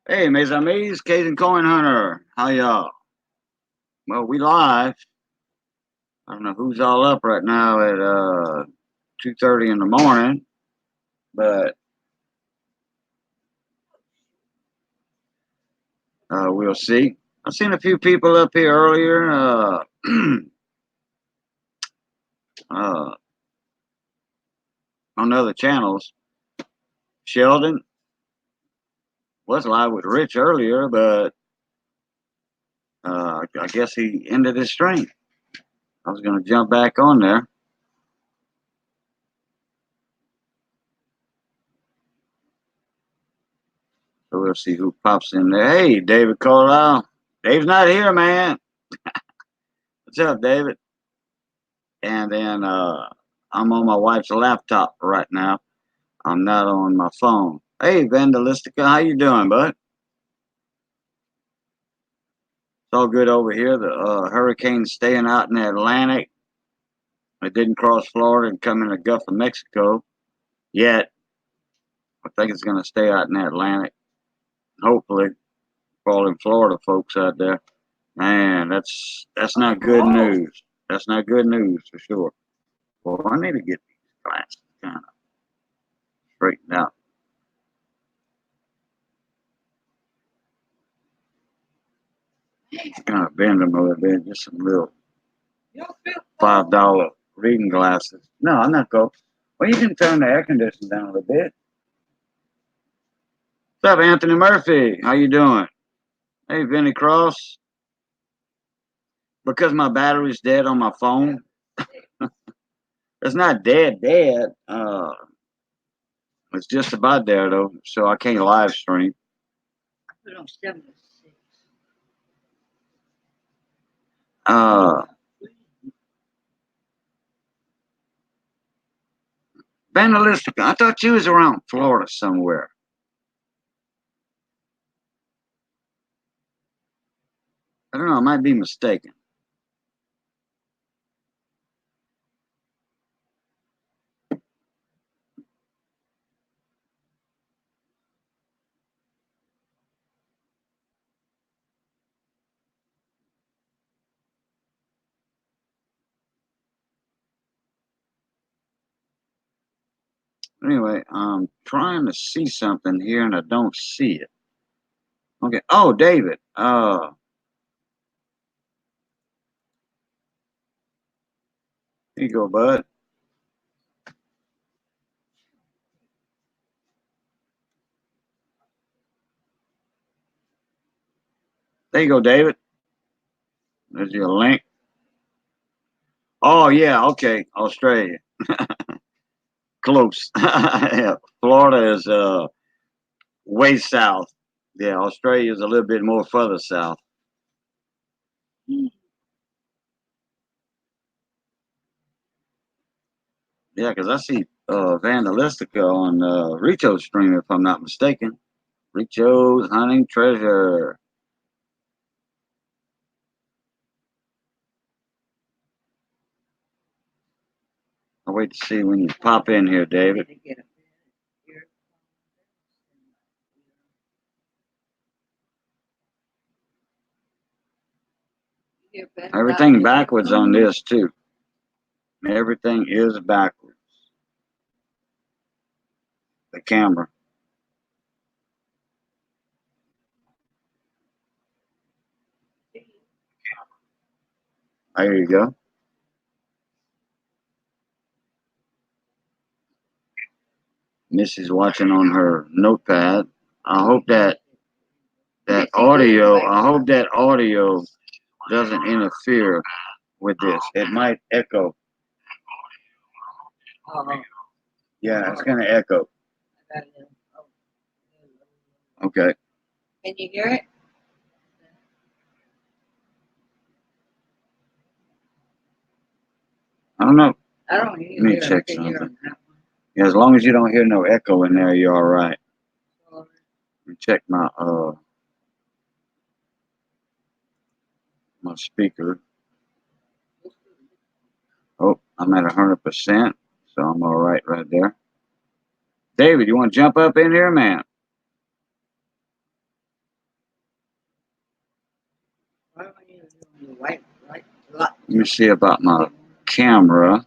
Hey, mes amis, Cajun Coin Hunter. How y'all? Well, we live. I don't know who's all up right now at 2:30 in the morning, but we'll see. I've seen a few people up here earlier uh, on other channels. Sheldon was live with Rich earlier, but I guess he ended his stream. I was going to jump back on there. So we'll see who pops in there. Hey, David Colorado. Dave's not here, man. What's up, David? And then I'm on my wife's laptop right now. I'm not on my phone. Hey, Vandalistica, how you doing, bud? It's all good over here. The hurricane's staying out in the Atlantic. It didn't cross Florida and come in the Gulf of Mexico yet. I think it's going to stay out in the Atlantic. Hopefully, for all them Florida folks out there. Man, that's not good news. That's not good news for sure. Well, I need to get these glasses kind of straightened out. Kind of bend them a little bit, just some little $5 reading glasses. No, I'm not going. Well, you can turn the air conditioning down a little bit. What's up, Anthony Murphy? How you doing? Hey, Vinny Cross. Because my battery's dead on my phone. It's not dead. It's just about there though, so I can't live stream. Uh, Vandalistic. I thought you was around Florida somewhere. I don't know. I might be mistaken. Anyway, I'm trying to see something here and I don't see it. Okay. Oh, David. Here you go, bud. There you go, David. There's your link. Oh yeah, okay. Australia. Close. Yeah. Florida is way south. Yeah, Australia is a little bit more further south. Yeah, because I see Vandalistica on Richo's stream, if I'm not mistaken. Richo's Hunting Treasure. I'll wait to see when you pop in here, David. Everything backwards on this, too. Everything is backwards. The camera. There you go. Missy's watching on her notepad. I hope that audio doesn't interfere with this. It might echo. Yeah, it's gonna echo. Okay. Can you hear it? I don't know. I don't hear it. Let me check something. Yeah, as long as you don't hear no echo in there, you're all right. Let me check my speaker. Oh, I'm at 100%, so I'm all right there. David, you want to jump up in here, man? Why don't you do your white lot? Let me see about my camera.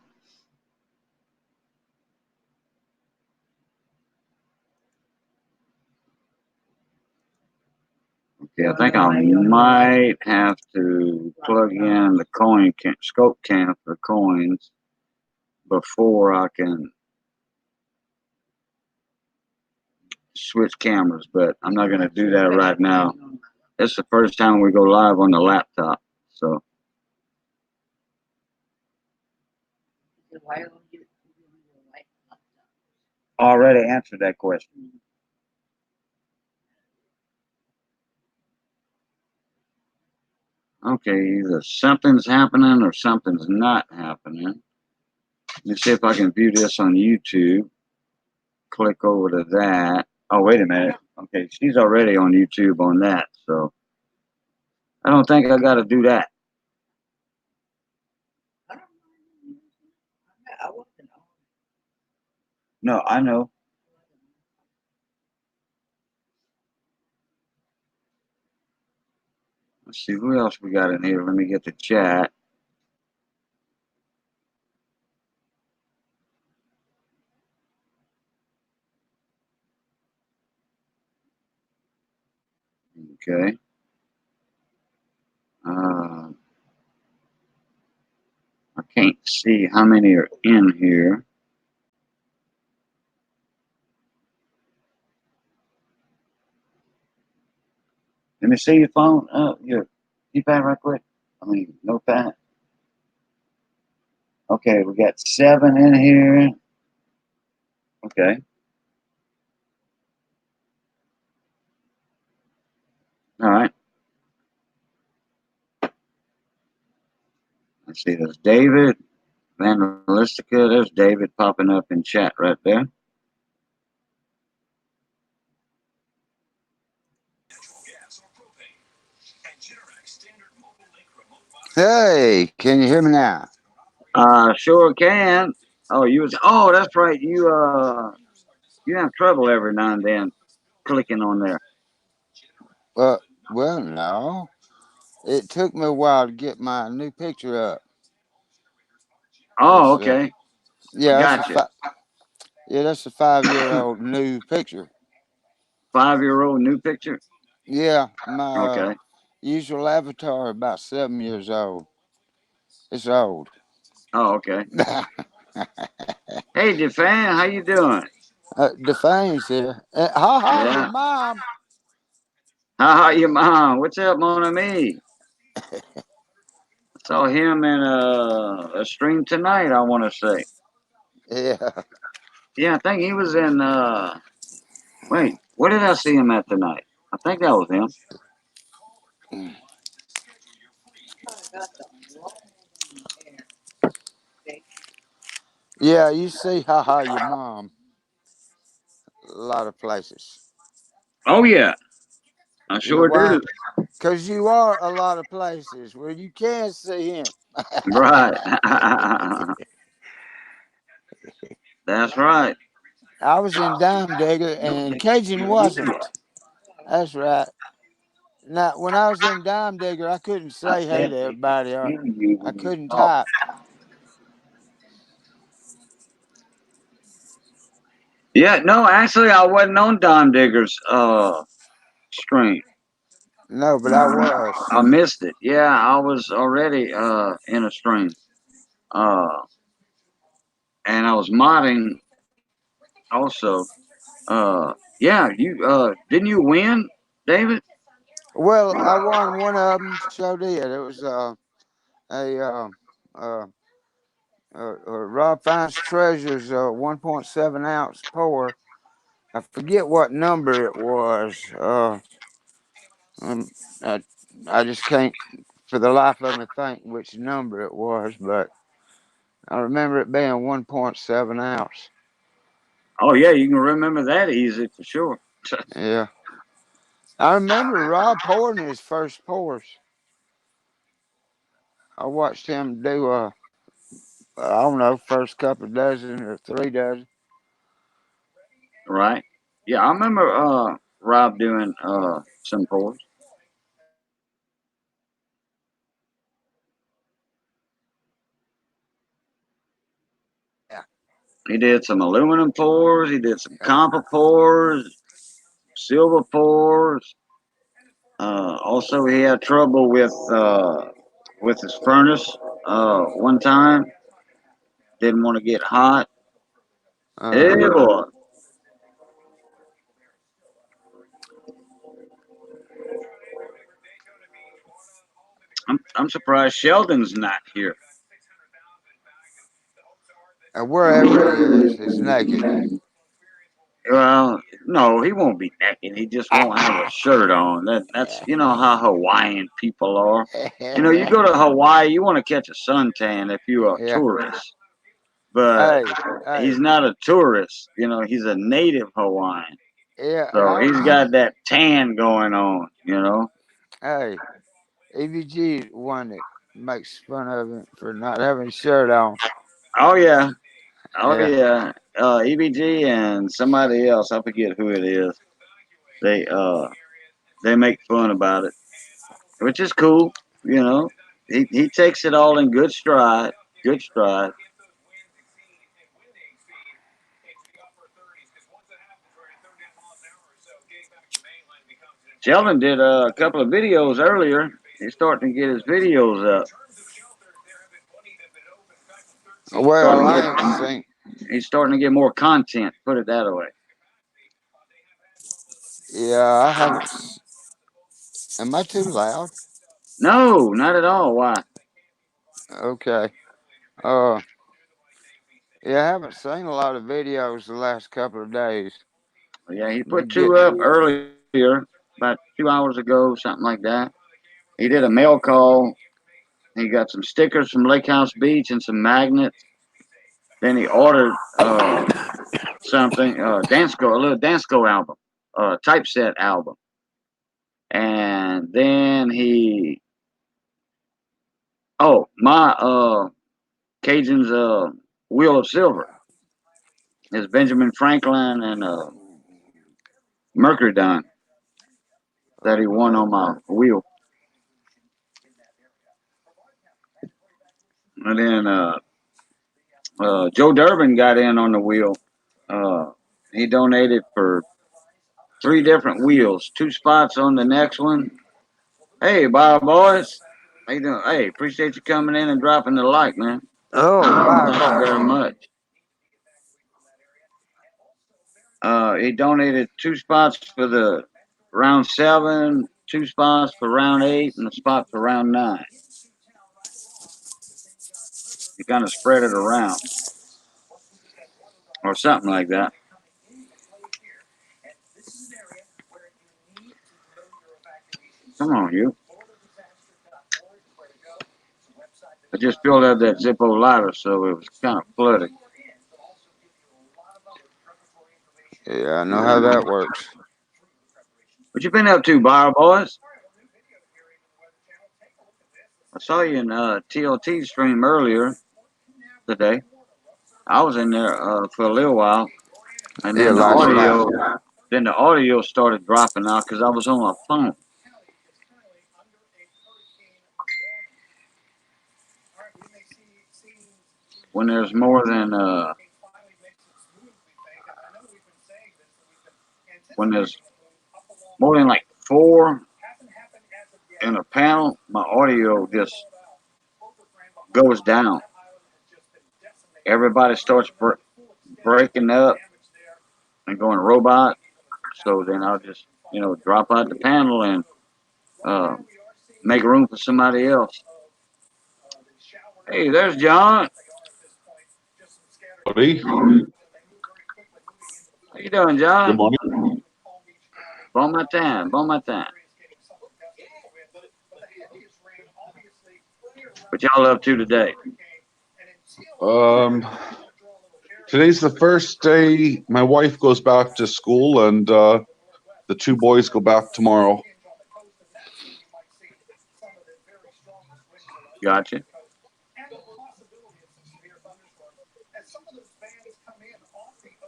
Okay, I think I might have to plug in the scope cam for the coins before I can switch cameras, but I'm not going to do that right now. It's the first time we go live on the laptop, so. Why don't you do your white laptop? Already answered that question. Okay, either something's happening or something's not happening. Let me see if I can view this on YouTube. Click over to that. Oh, wait a minute. Okay, she's already on YouTube on that, so I don't think I got to do that. I don't know. I wasn't on. No, I know. Let's see who else we got in here. Let me get the chat. Okay. I can't see how many are in here. Let me see your phone. Your keypad right quick. I mean, notepad. Okay, we got 7 in here. Okay. All right. Let's see. There's David. Vandalistica. There's David popping up in chat right there. Hey, can you hear me now? Sure can. Oh, oh, that's right. You have trouble every now and then clicking on there. Well, no. It took me a while to get my new picture up. Oh, That's okay. yeah, Gotcha. that's a 5-year-old new picture. 5-year-old new picture. Yeah, my Okay. usual avatar about 7 years old. It's old. Oh, okay. Hey, Defan, how you doing? Defane's here. Ha, your Yeah. mom. How your mom? What's up, mon ami? Saw him in a stream tonight. I want to say. Yeah. Yeah, I think he was in. Wait, where did I see him at tonight? I think that was him. Yeah, you see your mom a lot of places. Oh yeah, I You know sure why? do. Because you are a lot of places where you can see him. Right. That's right. I was in Dime Digger and Cajun wasn't. That's right. Now, when I was in Dime Digger, I couldn't I say hey said to they could everybody, or hear you I when you couldn't talk. type. Yeah, no, actually, I wasn't on Don Digger's stream. No, but I was. I missed it. Yeah, I was already in a stream. Uh, and I was modding also. Yeah, you didn't you win, David? Well, I won one of them. So did. It was a uh, Rob Fine's Treasures 1.7 ounce pour. I forget what number it was. Um, I, I just can't for the life of me think which number it was, but I remember it being 1.7 ounce. Oh yeah, you can remember that easy for sure. Yeah. I remember Rob pouring his first pours. I watched him do, I don't know, first couple of dozen or 3 dozen. Right? Yeah, I remember Rob doing some pours. He did some aluminum pours. He did some copper pours, silver pours. Also, he had trouble with his furnace one time. Didn't want to get hot. Hey Uh, boy, I'm surprised Sheldon's not here. and wherever he is, he's naked. Well, no, he won't be naked. He just won't have a shirt on. That's you know how Hawaiian people are. You know, you go to Hawaii, you want to catch a suntan if you're a Yeah. tourist. But Hey, he's hey, not a tourist. You know, he's a native Hawaiian. yeah. So he's got that tan going on, you know. Hey, EVG one that makes fun of him for not having a shirt on. Oh yeah. Oh Yeah. yeah. EBG and somebody else, I forget who it is. They uh they make fun about it, which is cool, you know. He takes it all in good stride. Good stride. Sheldon did a couple of videos earlier. He's starting to get his videos up. Well, I ain't seen. He's starting to get more content. Put it that way. Yeah, I haven't. Am I too loud? No, not at all. Why? Okay. Uh, yeah, I haven't seen a lot of videos the last couple of days. Yeah, he Me put two getting. up earlier, about 2 hours ago, something like that. He did a mail call. He got some stickers from Lake House Beach and some magnets. Then he ordered something, Dansco, a little Dansco album, typeset album. And then my Cajun's Wheel of Silver is Benjamin Franklin and Mercury Don that he won on my wheel. And then Joe Durbin got in on the wheel. Uh, he donated for 3 different wheels, 2 spots on the next one. Hey, Bob boys. How you doing? Hey, appreciate you coming in and dropping the like, man. Oh, bye, Thank you boys. very much. He donated 2 spots for the round 7, 2 spots for round 8, and a spot for round 9. He kind of spread it around, or something like that. Come on, you. I just filled out that Zippo lighter, so it was kind of flooded. Yeah, I know how that works. What you been up to, Bar Boys? I saw you in TLT stream earlier today. I was in there for a little while, and Yeah, last night. then the audio started dropping out because I was on my phone. When there's more than when there's more than like 4 in a panel, my audio just goes down. Everybody starts breaking up and going robot. So then I'll just drop out the panel and uh, make room for somebody else. Hey, there's John. Buddy, How you doing, good John? morning. Bon matin, bon matin. What y'all up to today? Um, Today's the first day my wife goes back to school, and the 2 boys go back tomorrow. Gotcha.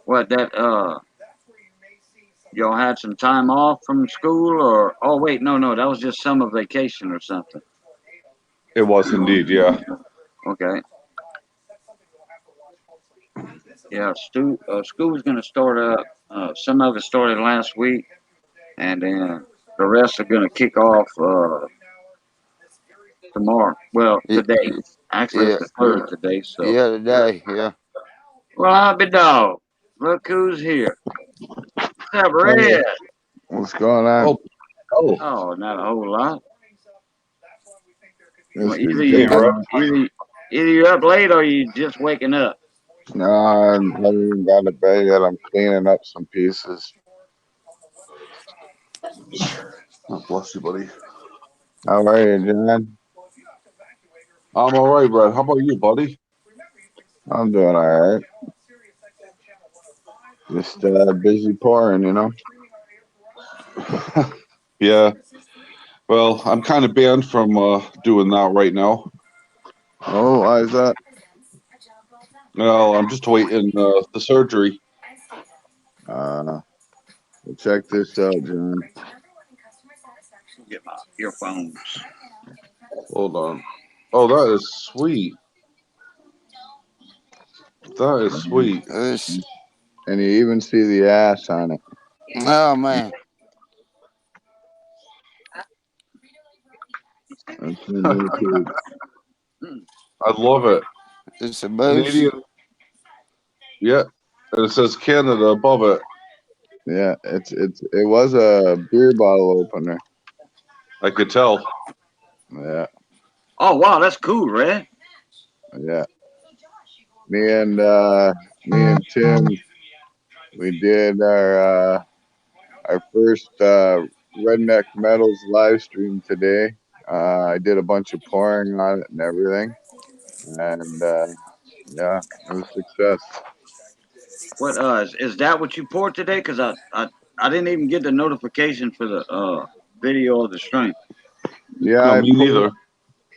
What that y'all had some time off from school, or oh wait, no, that was just summer vacation or something. It was indeed, yeah. Okay. Yeah, school's going to start up. Some of it started last week, and then the rest are going to kick off tomorrow. Well, Y- today. Actually, Yeah, it's the third today. So, yeah, today, yeah. well, I'll be dog. Look who's here. What's up, Hey, Red? what's going on, Oh, oh, Oh, not a whole lot. Well, Mr. hey, Red. either you're up late or you just waking up. No, I haven't even got to bed yet. I'm cleaning up some pieces. Oh, bless you, buddy. How are you, John? I'm all right, Red. How about you, buddy? I'm doing all right. Just busy pouring, you know. Yeah. Well, I'm kind of banned from doing that right now. Oh, why is that? Well, I'm just waiting the surgery. Well, check this out, John. Get my earphones. Hold on. Oh, that is sweet. That is sweet. It's, And you even see the ass on it. oh, man. That's the new tube. I love it. It's a boost. Canadian. Yeah. And it says Canada above it. Yeah, it was a beer bottle opener. I could tell. Yeah, Oh, wow, that's cool, Red. yeah. Me and Tim, we did our first Redneck Metals live stream today. I did a bunch of pouring on it and everything, and yeah, it was a success. What is that what you poured today? Cause I didn't even get the notification for the video of the stream. Yeah, No, me neither.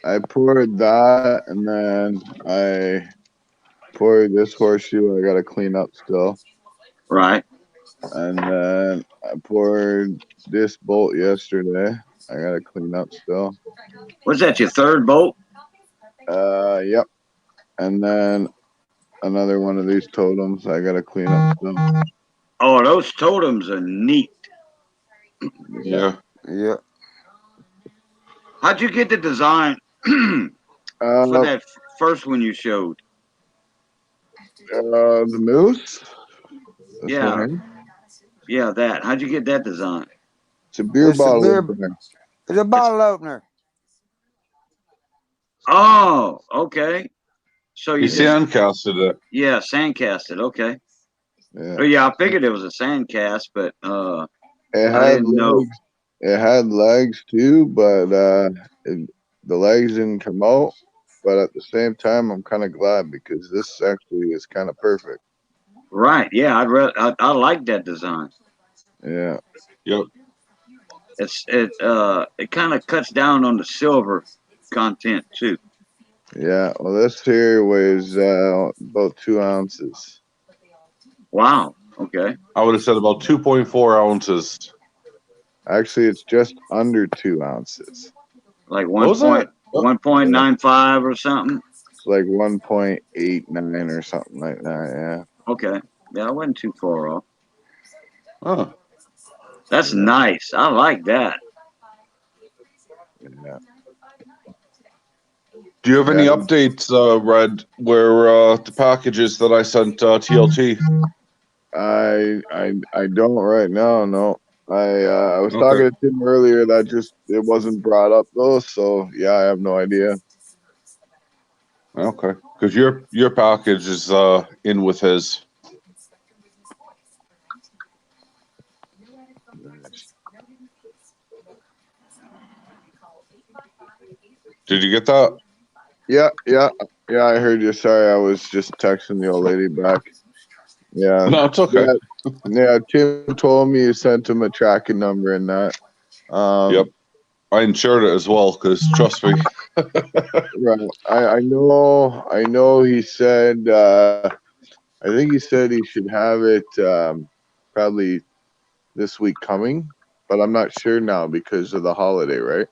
I poured that, and then I poured this horseshoe. I got to clean up still, Right. and then I poured this bolt yesterday. I got to clean up still. What's that? Your third bolt? Yep. And then another one of these totems I gotta clean up still. Oh, those totems are neat. Yeah. Yeah. How'd you get the design for Uh, that first one you showed? the moose. This Yeah, one here. yeah, that. How'd you get that design? It's a beer It's a bottle beer, opener. it's a bottle opener. Oh, okay. So He you just sandcasted it. yeah, sandcasted. Okay. Yeah. Oh yeah, I figured it was a sandcast, but It I had didn't know. legs. It had legs too, but the legs didn't come out. But at the same time, I'm kind of glad because this actually is kind of perfect. Right. Yeah, I like that design. Yeah. Yep. It kind of cuts down on the silver content too. Yeah. Well, this here weighs about 2 ounces. Wow. Okay. I would have said about 2.4 ounces. Actually, it's just under 2 ounces. Like What was that? 1.95 or something. It's like 1.89 or something like that. Okay. Yeah, I wasn't too far off. Huh. That's Yeah. nice. I like that. Yeah. Do you have any Yeah. updates, Red, where the packages that I sent TLT? I don't right now. No. I was Okay. talking to Tim earlier. It wasn't brought up though. So yeah, I have no idea. Okay. Because your package is in with his. Did you get that? Yeah. I heard you. Sorry, I was just texting the old lady back. Yeah. No, it's okay. Yeah. Tim told me you sent him a tracking number and that. Yep. I insured it as well because trust me. Right. I know he said I think he said he should have it probably this week coming, but I'm not sure now because of the holiday, right?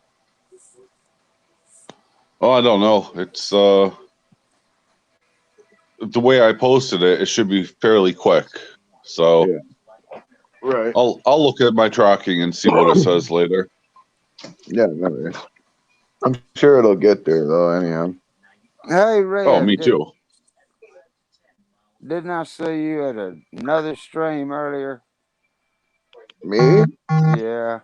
Oh, I don't know. It's the way I posted it, it should be fairly quick. So Yeah. Right. I'll look at my tracking and see what it says later. Yeah, no worries. I'm sure it'll get there though. Anyhow. Hey, Red. Oh, me too. Didn't I see you at another stream earlier? Me? Yeah.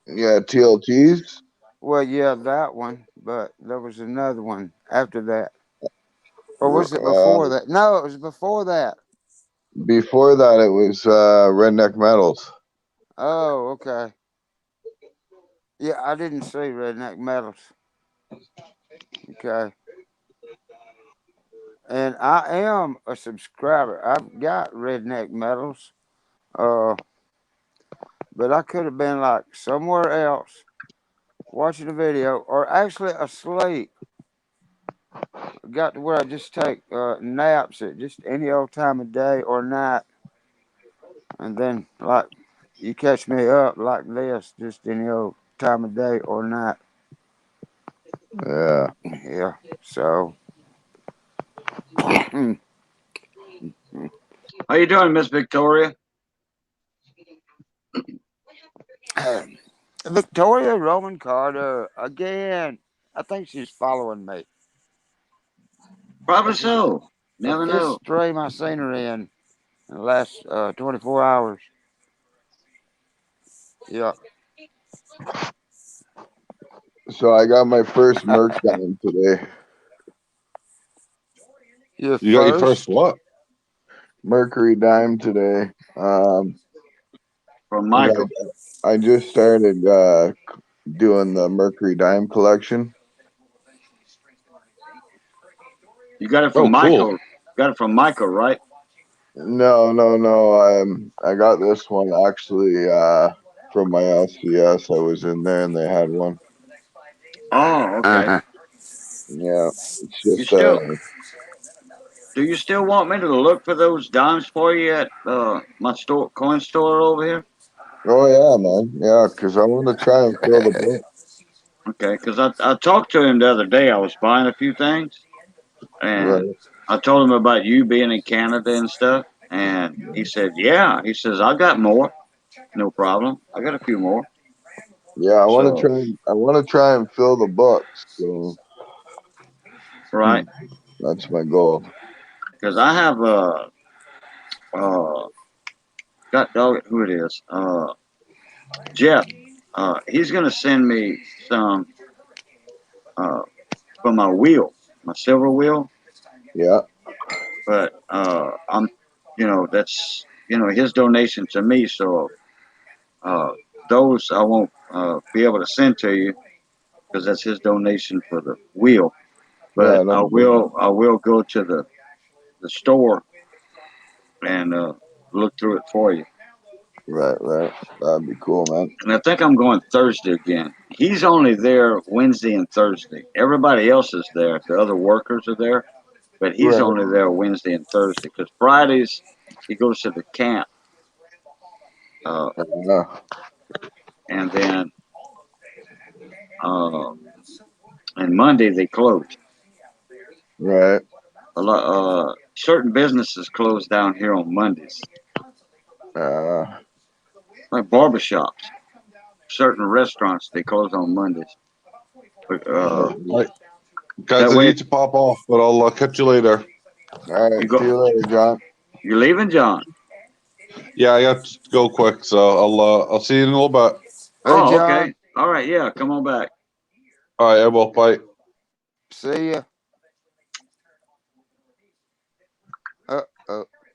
Yeah, TLTs. Well, yeah, that one, but there was another one after that. Or was it before that? No, it was before that. Before that, it was Redneck Metals. Oh, okay. Yeah, I didn't see Redneck Metals. Okay. And I am a subscriber. I've got Redneck Metals. But I could have been like somewhere else watching a video or actually asleep. Got to where I just take naps at just any old time of day or night. And then, like, you catch me up like this just any old time of day or night. Yeah. Yeah. So. How you doing, Miss Victoria? Victoria Roman Carter again. I think she's following me. Probably so. The Never fifth know. stream I seen her in the last 24 hours. Yeah. So I got my first Merc dime today. You got your first what? Mercury dime today. From Michael. I just started doing the Mercury dime collection. You got it from Michael. Cool. Got it from Michael, right? No. I got this one actually from my LCS. I was in there and they had one. Oh, okay. Yeah, it's You just still do you still want me to look for those dimes for you at my store, coin store over here? oh yeah, man. Yeah, because I want to try and fill the book. Okay, because I talked to him the other day. I was buying a few things, and Right. I told him about you being in Canada and stuff, and he said, "Yeah." He says, "I got more, no problem. I got a few more." Yeah, I want to So, try. I want to try and fill the books. So right, that's my goal. because I have uh got dog who it is Jeff. He's gonna send me some uh for my wheel, my silver wheel. Yeah. But I'm, that's his donation to me. So those I won't be able to send to you because that's his donation for the wheel. Yeah. But No. I will go to the store and look through it for you. Right. Right. That'd be cool, man. And I think I'm going Thursday again. He's only there Wednesday and Thursday. Everybody else is there. The other workers are there, but he's Right. only there Wednesday and Thursday because Fridays he goes to the camp. Yeah. And then uh, and Monday they close. Right. Certain businesses close down here on Mondays, Uh, like barbershops. Certain restaurants they close on Mondays. But, right. Guys, that I way, need to pop off, but I'll catch you later. All right. you go. See you later, John. You leaving, John? Yeah, I got to go quick, so I'll see you in a little bit. Hey, Oh, John. okay. All right. Yeah, come on back. All right, I will. Bye. See ya.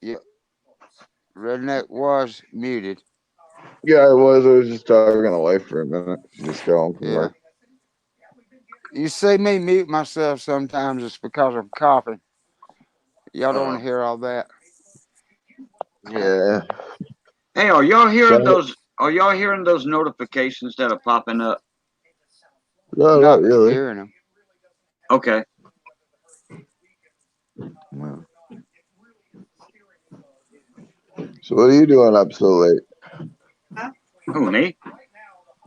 Yeah. Redneck was muted. Yeah, I was. I was just talking away for a minute. Just got home from Yeah. work. You see me mute myself sometimes. It's because I'm coughing. Y'all don't want to hear all that. Yeah. Hey, are y'all hearing So, those? Are y'all hearing those notifications that are popping up? no, not Not really. hearing them. Okay. So what are you doing up so late? Who, me?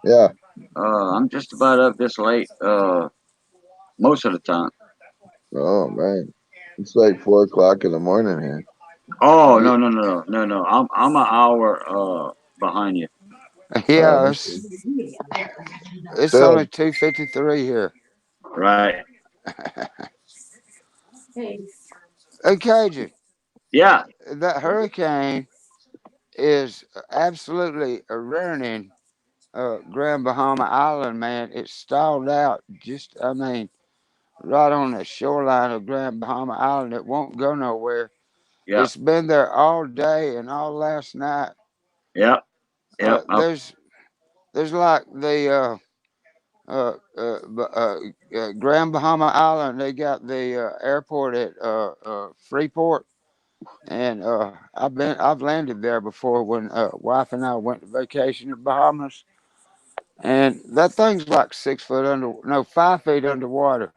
Yeah. I'm just about up this late. Most of the time. Oh man. It's like 4 o'clock in the morning here. Oh Ye- no. I'm an hour behind you. Yeah, See. it's Still, only 2:53 here. Right. Hey, Cajun, Yeah. that hurricane is absolutely ruining Grand Bahama Island, man. It's stalled out just, I mean, right on the shoreline of Grand Bahama Island. It won't go nowhere. Yep. It's been there all day and all last night. Yep. Yep. Uh, there's there's like the Grand Bahama Island. They got the airport at Freeport, and I've landed there before when wife and I went to vacation in Bahamas, and that thing's like 6 foot under, no, 5 feet underwater.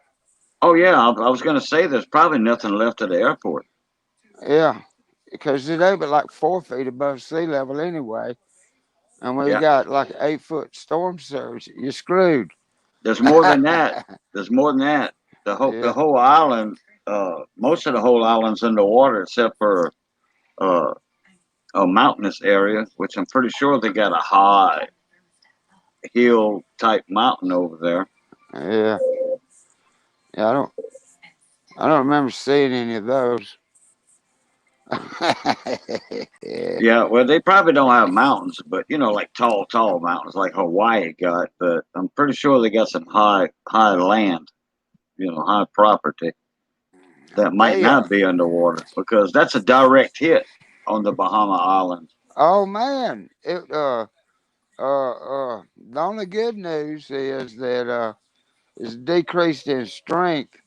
Oh yeah. I was gonna say there's probably nothing left at the airport. Yeah, because it ain't but like 4 feet above sea level anyway, and we Yeah. got like 8 foot storm surge. You're screwed. There's more than that. There's more than that. The Yeah, whole island. Most of the whole island's underwater except for uh, a mountainous area, which I'm pretty sure they got a high hill type mountain over there. yeah, yeah. I don't remember seeing any of those. Yeah, Yeah, well, they probably don't have mountains, but like tall mountains like Hawaii got. But I'm pretty sure they got some high land, high property that might they not be underwater because that's a direct hit on the Bahama Islands. oh man, the only good news is that it's decreased in strength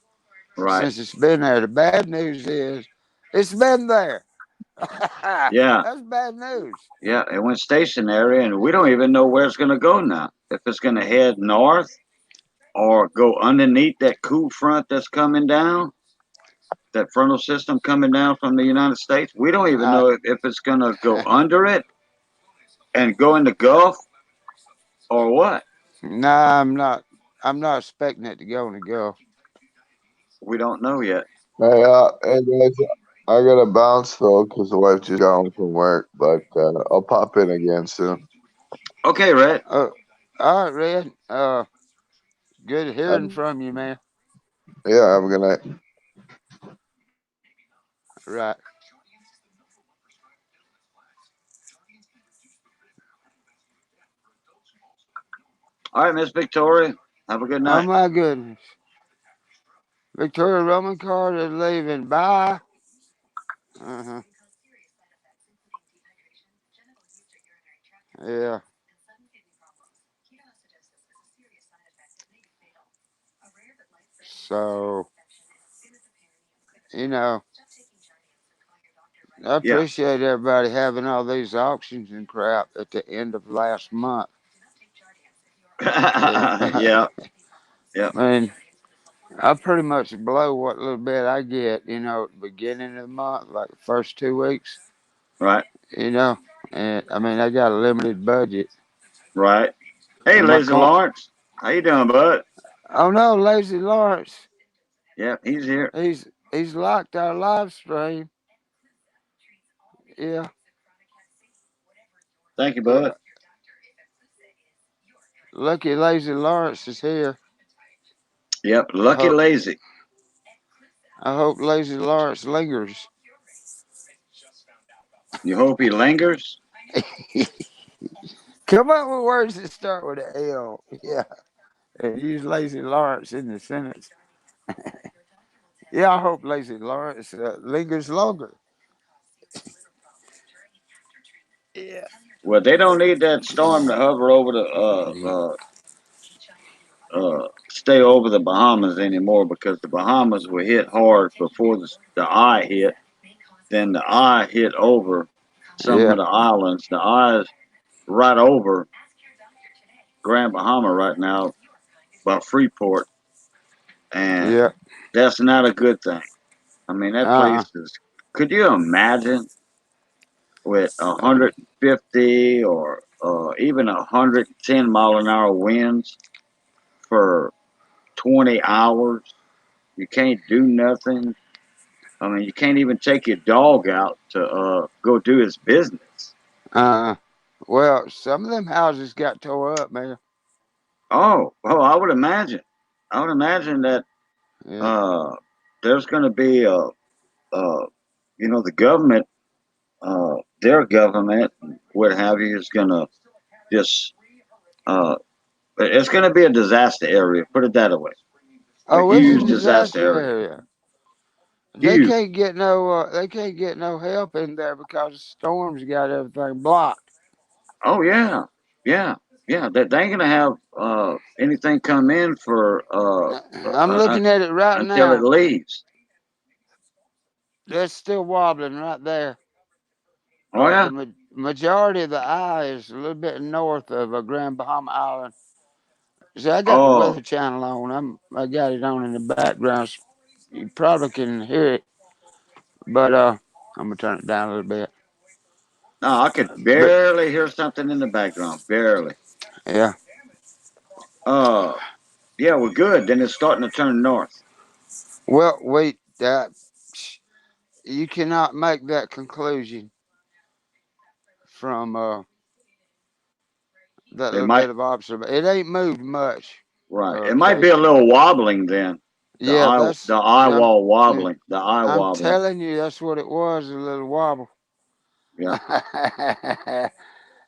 Right? since it's been there. The bad news is it's been there. Yeah, That's bad news. yeah. It went stationary, and we don't even know where it's going to go now. If it's going to head north or go underneath that cool front that's coming down, that frontal system coming down from the United States. We don't even I, know if it's going to go under it and go in the Gulf or what. nah, I'm not. I'm not expecting it to go in the Gulf. We don't know yet. hey guys, I gotta bounce though because the wife just got home from work. But I'll pop in again soon. Okay, Red. All right, Red. Good Uh, hearing from you, man. yeah, have a good night. Right. All right, Miss Victoria. Have a good Oh night. my goodness. Victoria Roman card is leaving. Bye. Uh-huh. Yeah. So, you know, I Yeah. appreciate everybody having all these auctions and crap at the end of last month. Yeah. Yeah. Yeah. I mean, I pretty much blow what little bit I get, at the beginning of the month, like the first 2 weeks, Right. you know. And I mean, I got a limited budget. Right. Hey, And my Lazy con Lawrence. How you doing, bud? oh no, Lazy Lawrence, Yeah, he's here. he's locked our live stream. Yeah. Thank you, bud. L- Lucky Lazy Lawrence is here. Yep. I Lucky hope Lazy. I hope Lazy Lawrence lingers. You hope he lingers. Come up with words that start with an L. Yeah. And use Lazy Lawrence in the sentence. Yeah, I hope Lazy Lawrence lingers longer. Yeah. Well, they don't need that storm to hover over the stay over the Bahamas anymore because the Bahamas were hit hard before the eye hit. Then the eye hit over some Yeah. of the islands. The eye is right over Grand Bahama right now by Freeport, and Yeah. that's not a good thing. I mean, that Uh-uh. place is. Could you imagine with 150 or even 110-mile-an-hour winds for 20 hours? You can't do nothing. I mean, you can't even take your dog out to go do his business. Well, some of them houses got tore up, man. Oh, I would imagine. I would imagine that Yeah. uh, there's going to be the government, their government, what have you, is going to just uh, it's going to be a disaster area. Put it that way. A Oh, it's a huge disaster disaster area. area. They Huge. can't get no. They can't get no help in there because the storms got everything blocked. Oh yeah, yeah, yeah. They ain't gonna have anything come in for I'm looking at it right until it now. leaves. That's still wobbling right there. Oh yeah. The majority of the eye is a little bit north of Grand Bahama Island. See, I got the Oh Weather Channel on. I got it on in the background. You probably can hear it, but I'm gonna turn it down a little bit. no, I could But barely hear something in the background. Barely. yeah, Uh, yeah, we're good. Then it's starting to turn north. well, wait, you cannot make that conclusion from that It little might bit of observation. It ain't moved much. right. It might be a Casey. little wobbling then. Yeah, The eye I'm wall wobbling. The eye I'm wobbling. telling you, that's what it was. A little wobble. Yeah, a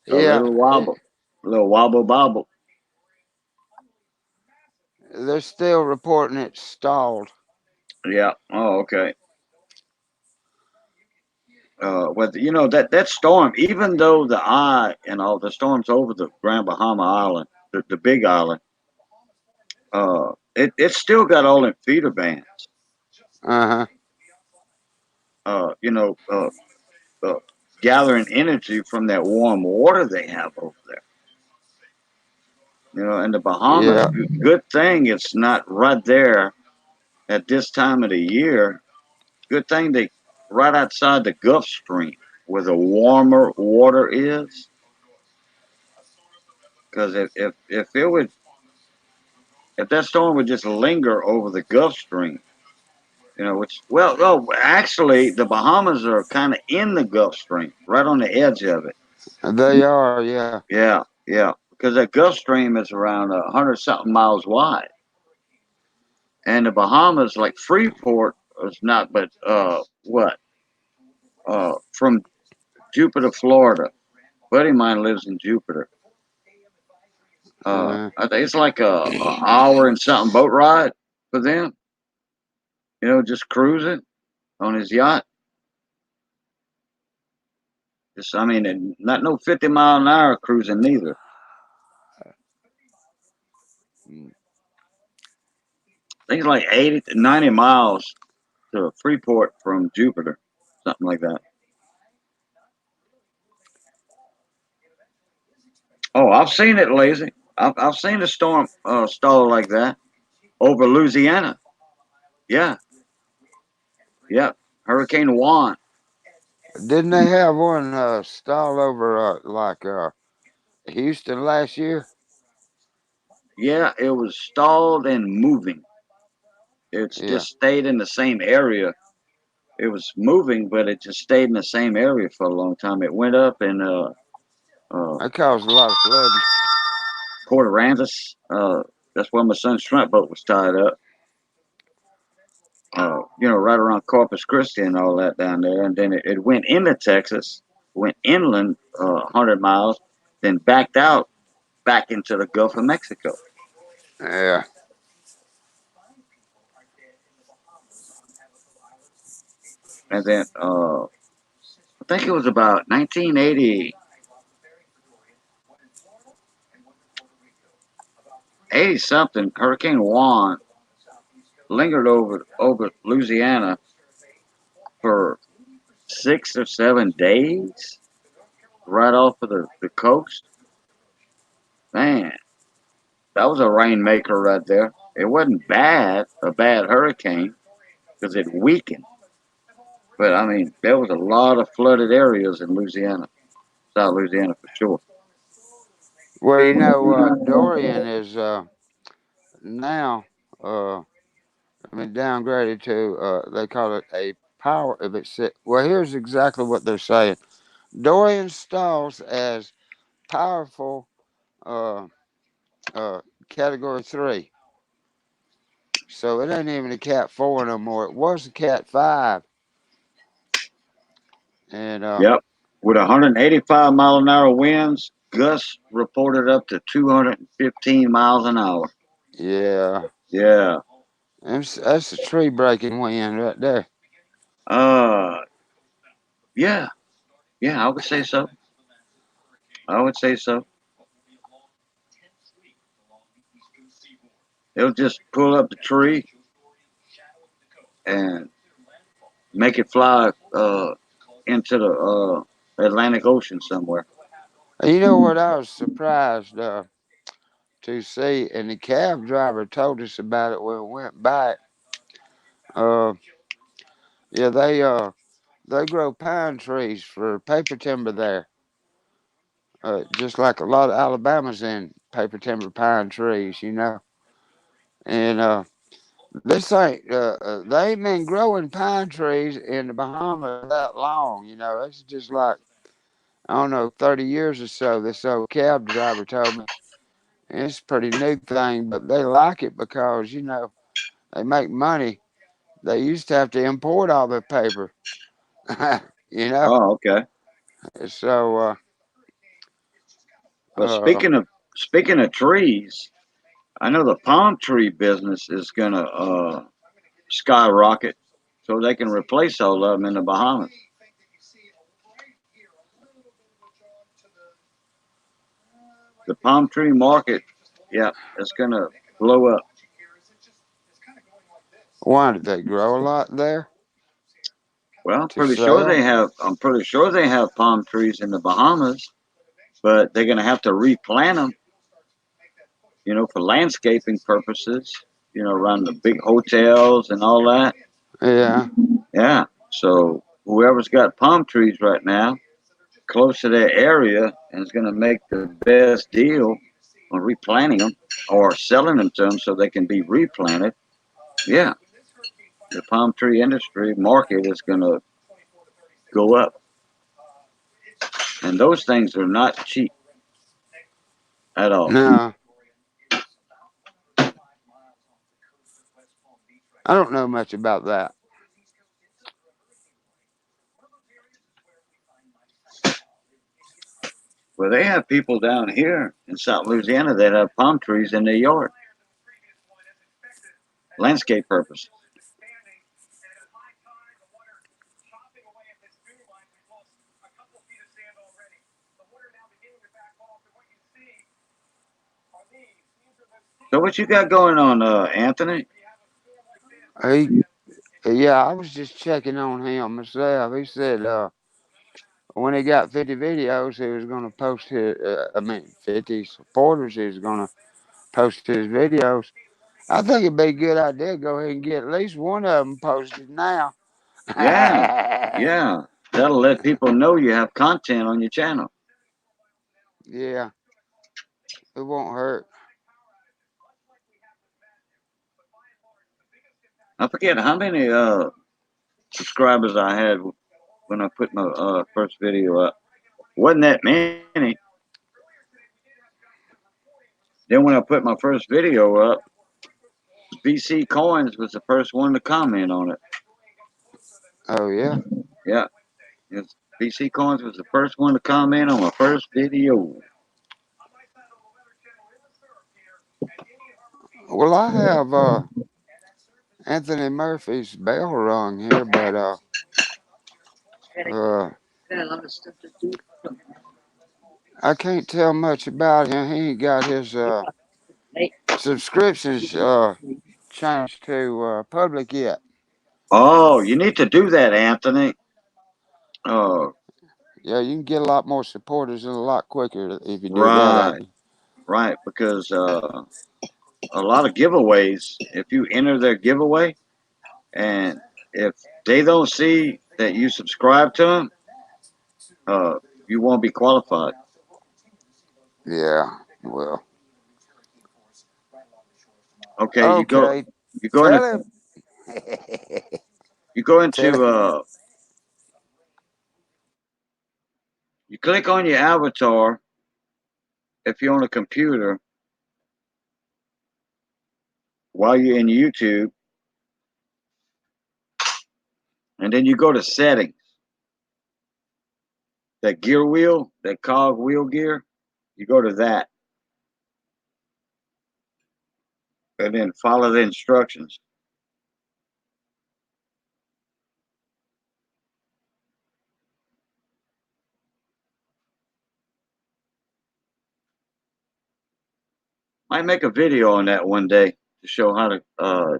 Yeah, little wobble. A little wobble bobble. they're still reporting it stalled. Yeah. Oh, okay. With that storm, even though the eye and all the storms over the Grand Bahama Island, the big island, it still got all them feeder bands. Uh huh. Uh, you know, uh, uh, gathering energy from that warm water they have over there. In the Bahamas, Yeah. good thing it's not right there at this time of the year. Good thing they right outside the Gulf Stream where the warmer water is. Because if that storm would just linger over the Gulf Stream, actually the Bahamas are kind of in the Gulf Stream, right on the edge of it. They are. Yeah. Yeah, yeah, because that Gulf Stream is around 100 something miles wide, and the Bahamas, like Freeport, is not but from Jupiter, Florida. Buddy of mine lives in Jupiter. Uh, I think it's like a hour and something boat ride for them. Just cruising on his yacht. Just, I mean, and not no 50-mile-an-hour cruising neither. I think it's like 80 to 90 miles to Freeport from Jupiter, something like that. Oh, I've seen it, lazy. I've seen a storm stall like that over Louisiana. Yeah, yeah. Hurricane Juan. didn't they have one stall over Houston last year? Yeah, it was stalled and moving. It's Yeah. just stayed in the same area. It was moving, but it just stayed in the same area for a long time. It went up in That caused a lot of flooding. Port Aransas. That's where my son's shrimp boat was tied up. Right around Corpus Christi and all that down there. And then it went into Texas, went inland 100 miles, then backed out back into the Gulf of Mexico. Yeah. And then I think it was about 1980, 80 something. Hurricane Juan lingered over Louisiana for 6 or 7 days, right off of the coast. Man, that was a rainmaker right there. It wasn't a bad hurricane, because it weakened. But I mean, there was a lot of flooded areas in Louisiana, South Louisiana for sure. Well, Dorian is now, downgraded to, they call it a power if it's well. Here's exactly what they're saying. Dorian installs as powerful uh, category 3. So it ain't even a Cat 4 no more. It was a Cat 5. And Yep. With 185 mile an hour winds, gusts reported up to 215 miles an hour. yeah, Yeah. that's a tree breaking wind right there. Uh, yeah. Yeah, I would say so. I would say so. They'll just pull up the tree and make it fly into the Atlantic Ocean somewhere. You know what? I was surprised to see, and the cab driver told us about it when we went by it. Uh, yeah, they grow pine trees for paper timber there. Just like a lot of Alabama's in paper timber pine trees, you know. And this ain't they ain't been growing pine trees in the Bahamas that long, you know. It's just like I don't know, 30 years or so. This old cab driver told me. And it's a pretty new thing, but they like it because they make money. They used to have to import all their paper, you know. Oh, okay. So Well, uh, speaking of trees, I know the palm tree business is gonna skyrocket, so they can replace all of them in the Bahamas. The palm tree market, yeah, it's gonna blow up. why did they grow a lot there Well, to sell? I'm pretty sure they have palm trees in the Bahamas, but they're gonna have to replant them, for landscaping purposes, around the big hotels and all that. Yeah. Yeah. So whoever's got palm trees right now close to their area and is gonna make the best deal on replanting them or selling them to them so they can be replanted. Yeah, the palm tree industry market is going to go up. And those things are not cheap at all. No, I don't know much about that. Well, they have people down here in South Louisiana that have palm trees in their yard, landscape purposes. So what you got going on, Anthony? He, yeah, I was just checking on him myself. He said when he got 50 videos, he was going to post his. 50 supporters. He was going to post his videos. I think it'd be a good idea to go ahead and get at least one of them posted now. Yeah, yeah. That'll let people know you have content on your channel. Yeah, it won't hurt. I forget how many subscribers I had when I put my first video up. Wasn't that many. Then when I put my first video up, BC Coins was the first one to comment on it. Oh yeah. Yeah, BC Coins was the first one to comment on my first video. Well, I have Anthony Murphy's bell rung here, but uh, Got a lot of stuff to do. I can't tell much about him. He ain't got his Hey, subscriptions changed to public yet. Oh, you need to do that, Anthony. Oh, Yeah, you can get a lot more supporters and a lot quicker if you do that, right, Anthony. right. Because a lot of giveaways, if you enter their giveaway, and if they don't see that you subscribe to them, uh, you won't be qualified. Yeah. Well. Okay, Okay. you go into Tell him. You go into you click on your avatar if you're on a computer while you're in YouTube, and then you go to settings. That gear wheel, that cog wheel gear, you go to that, and then follow the instructions. Might make a video on that one day to show how to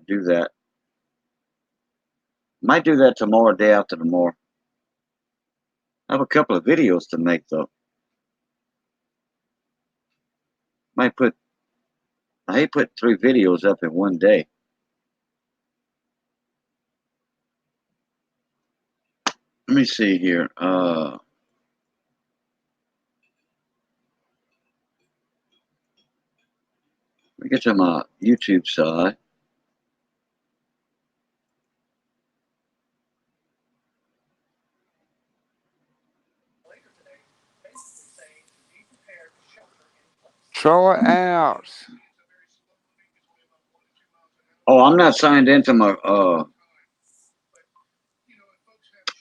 do that. Might do that tomorrow, day after tomorrow. I have a couple of videos to make though. I hate put 3 videos up in one day. Let me see here. Let me get to my YouTube side. Troy Ounce. Oh, I'm not signed into my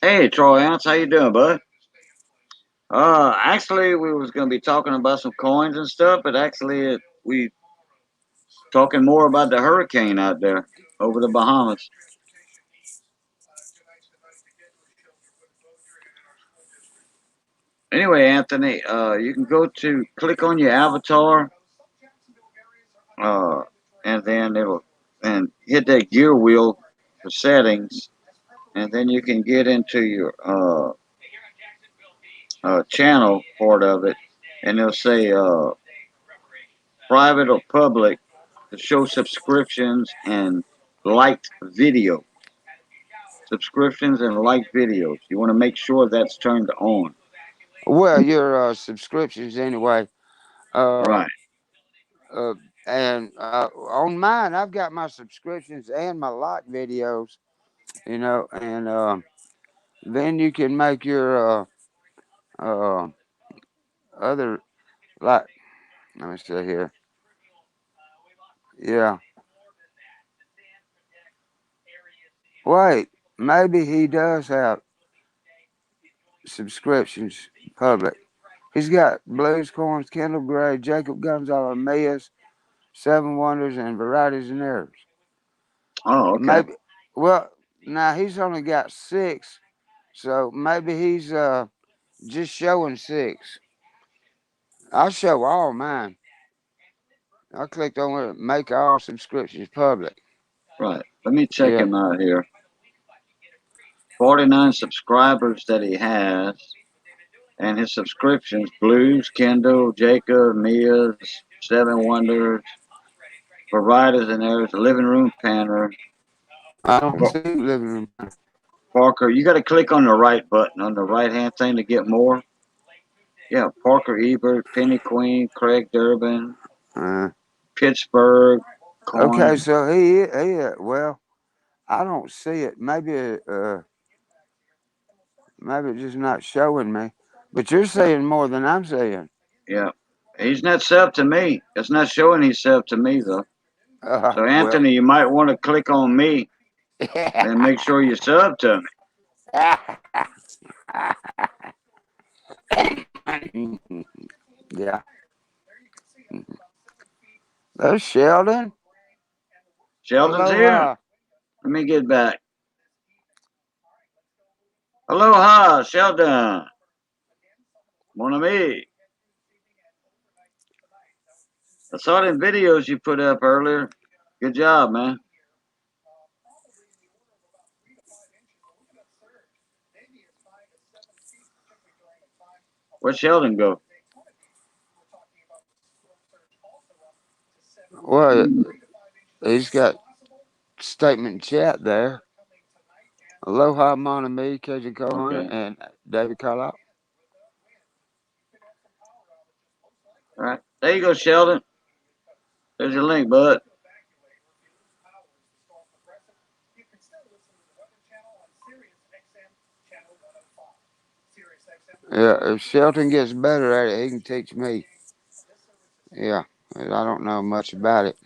Hey Troy Ounce, how you doing, bud? Actually we was gonna be talking about some coins and stuff, but actually we talking more about the hurricane out there over the Bahamas. Anyway, Anthony, you can go to click on your avatar, and then and hit that gear wheel for settings, and then you can get into your channel part of it, and they'll say private or public to show subscriptions and liked video. Subscriptions and liked videos. You want to make sure that's turned on. Well, your subscriptions anyway. Right. Uh, and on mine, I've got my subscriptions and my like videos, and then you can make your other, like, let me see here. Yeah. Wait, maybe he does have subscriptions public. He's got Blues Corns, Kendall Gray, Jacob Gonzalez, Mia's, Seven Wonders, and Varieties and Errors. Oh, okay. Maybe. Well, now he's only got 6, so maybe he's just showing 6. I'll show all mine. I clicked on it, make all subscriptions public. Right. Let me check Yeah. him out here. 49 subscribers that he has, and his subscriptions: Blues, Kendall, Jacob, Mia's, Seven Wonders, Varieties and Errors, Living Room Panner, I don't see living room. Parker. You got to click on the right button on the right hand thing to get more. Yeah, Parker Ebert, Penny Queen, Craig Durbin, Pittsburgh, Okay, Coin. so he well, I don't see it. Maybe it's just not showing me. But you're saying more than I'm saying. Yeah. He's not subbed to me. It's not showing he's subbed to me though. So Well, Anthony, you might want to click on me and make sure you sub to me. yeah. There's Sheldon. Sheldon's here. Aloha. Let me get back. Aloha, Sheldon. Mon ami. I saw them videos you put up earlier. Good job, man. Where'd Sheldon go? Well, he's got statement chat there. Aloha, Monami, KJ Kohana, Okay. and David Carlisle. All right. There you go, Sheldon. There's your link, bud. Yeah, if Shelton gets better at it, he can teach me. Yeah, I don't know much about it.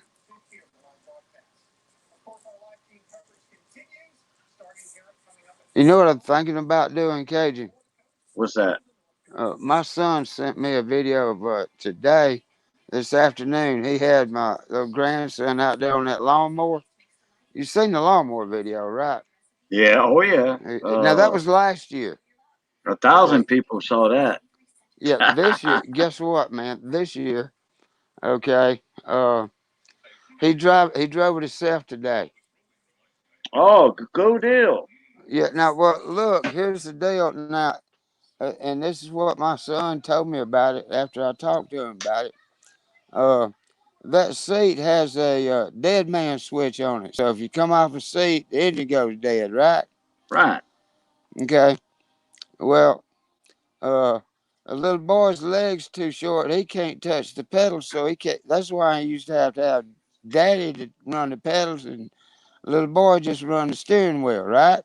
You know what I'm thinking about doing, Cajun? What's that? My son sent me a video of today, this afternoon. He had my little grandson out there on that lawnmower. You seen the lawnmower video, right? Yeah. Oh yeah. Now that was last year. 1,000 Okay. people saw that. Yeah, this year. Guess what, man? This year, okay. He drove it himself today. Oh, go deal. Yeah. Now, well, look. Here's the deal. Now, and this is what my son told me about it after I talked to him about it. That seat has a dead man switch on it. So if you come off a seat, the engine goes dead, right? Right. Okay. Well, a little boy's legs too short. He can't touch the pedals, so he can't. That's why he used to have daddy to run the pedals, and little boy just run the steering wheel, right?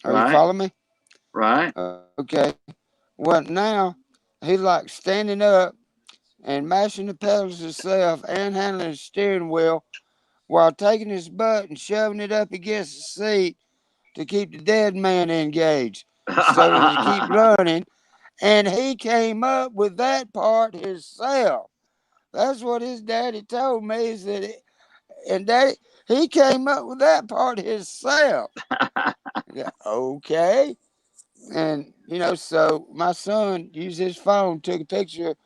Are you Right. following me? Right. Okay. Well, now he's like standing up and mashing the pedals himself and handling the steering wheel while taking his butt and shoving it up against the seat to keep the dead man engaged so as to keep running. And he came up with that part himself. That's what his daddy told me. Is that and daddy, he came up with that part himself. Yeah, okay. And so my son used his phone, took a picture of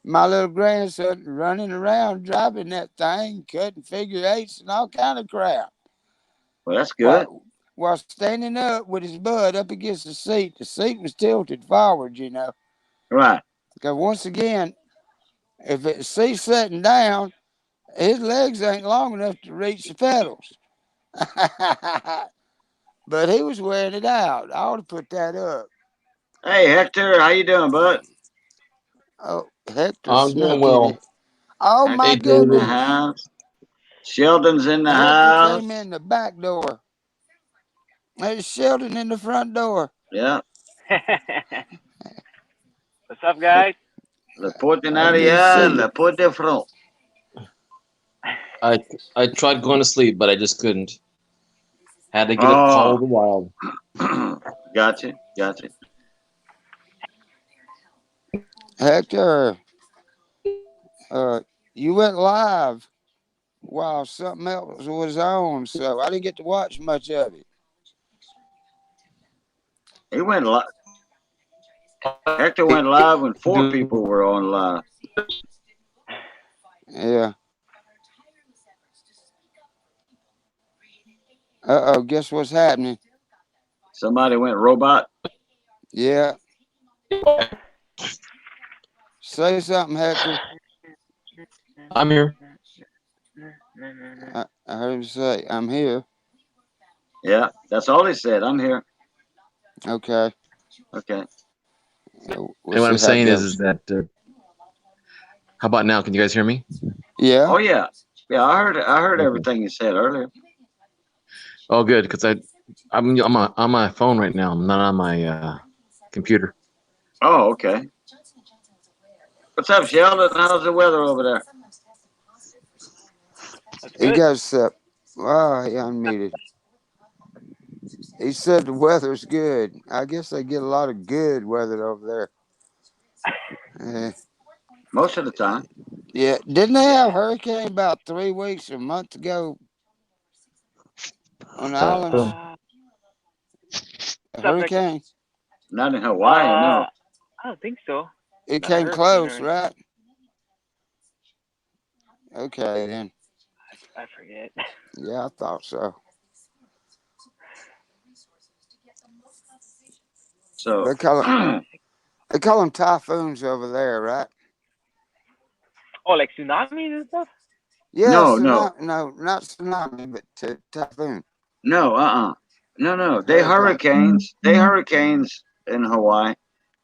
my little grandson running around driving that thing, cutting figure eights and all kind of crap. Well, that's good. While standing up with his butt up against the seat. The seat was tilted forward, Right. Because once again, if the seat's sitting down, his legs ain't long enough to reach the pedals. But he was wearing it out. I ought to put that up. Hey, Hector, how you doing, bud? Oh, Hector I'm doing snuck in well. it. Oh Hector's my Hey, in the David. goodness. house. Sheldon's in the Hector house. came in the back door. There's Sheldon in the front door. Yeah. What's up, guys? Le porte en I didn't arrière, see you. le porte de front. I tried going to sleep, but I just couldn't. Had to get up Call Oh, of the Wild. gotcha. Hector, you went live while something else was on, so I didn't get to watch much of it. He went live. Hector went live when 4 people were on live. Yeah. Guess what's happening? Somebody went robot. Yeah. Say something, Hector. I'm here. I heard him say, I'm here. Yeah, that's all he said. I'm here. Okay. Okay. We'll And what see I'm how it saying goes. is that. How about now? Can you guys hear me? Yeah. Oh yeah. Yeah, I heard Okay. everything you said earlier. Oh, good, because I'm on my phone right now. I'm not on my computer. Oh, okay. What's up, Sheldon? How's the weather over there? That's He good. goes, he unmuted. He said the weather's good. I guess they get a lot of good weather over there. Most of the time. Yeah. Didn't they have a hurricane about 3 weeks or a month ago on the islands? A What's up, Hector? hurricane? Not in Hawaii, no. I don't think so. It Not a came hurricane close, or right? Okay, then. I forget. Yeah, I thought so. So They call them typhoons over there, right? Oh, like tsunamis and stuff? Yeah, No. no, not tsunami, but typhoon. No, no. They Hurricane. hurricanes in Hawaii.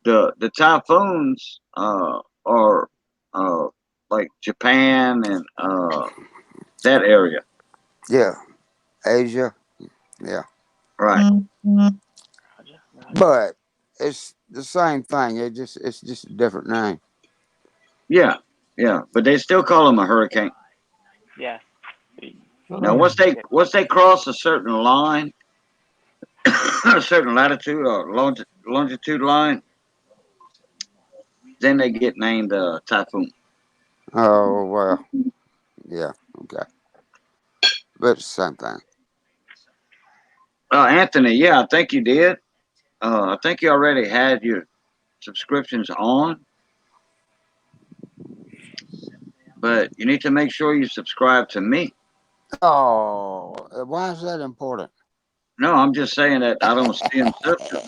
The typhoons are like Japan and that area. Yeah, Asia. Yeah, Right. Roger. but it's the same thing. It's just a different name. Yeah, yeah, but they still call them a hurricane. Yeah. Now, once they cross a certain line, a certain latitude or longitude line, then they get named typhoon. Oh well, yeah, okay, but it's the same thing. Anthony, yeah, I think you did. I think you already had your subscriptions on, but you need to make sure you subscribe to me. Oh, why is that important? No, I'm just saying that I don't see him sub to me.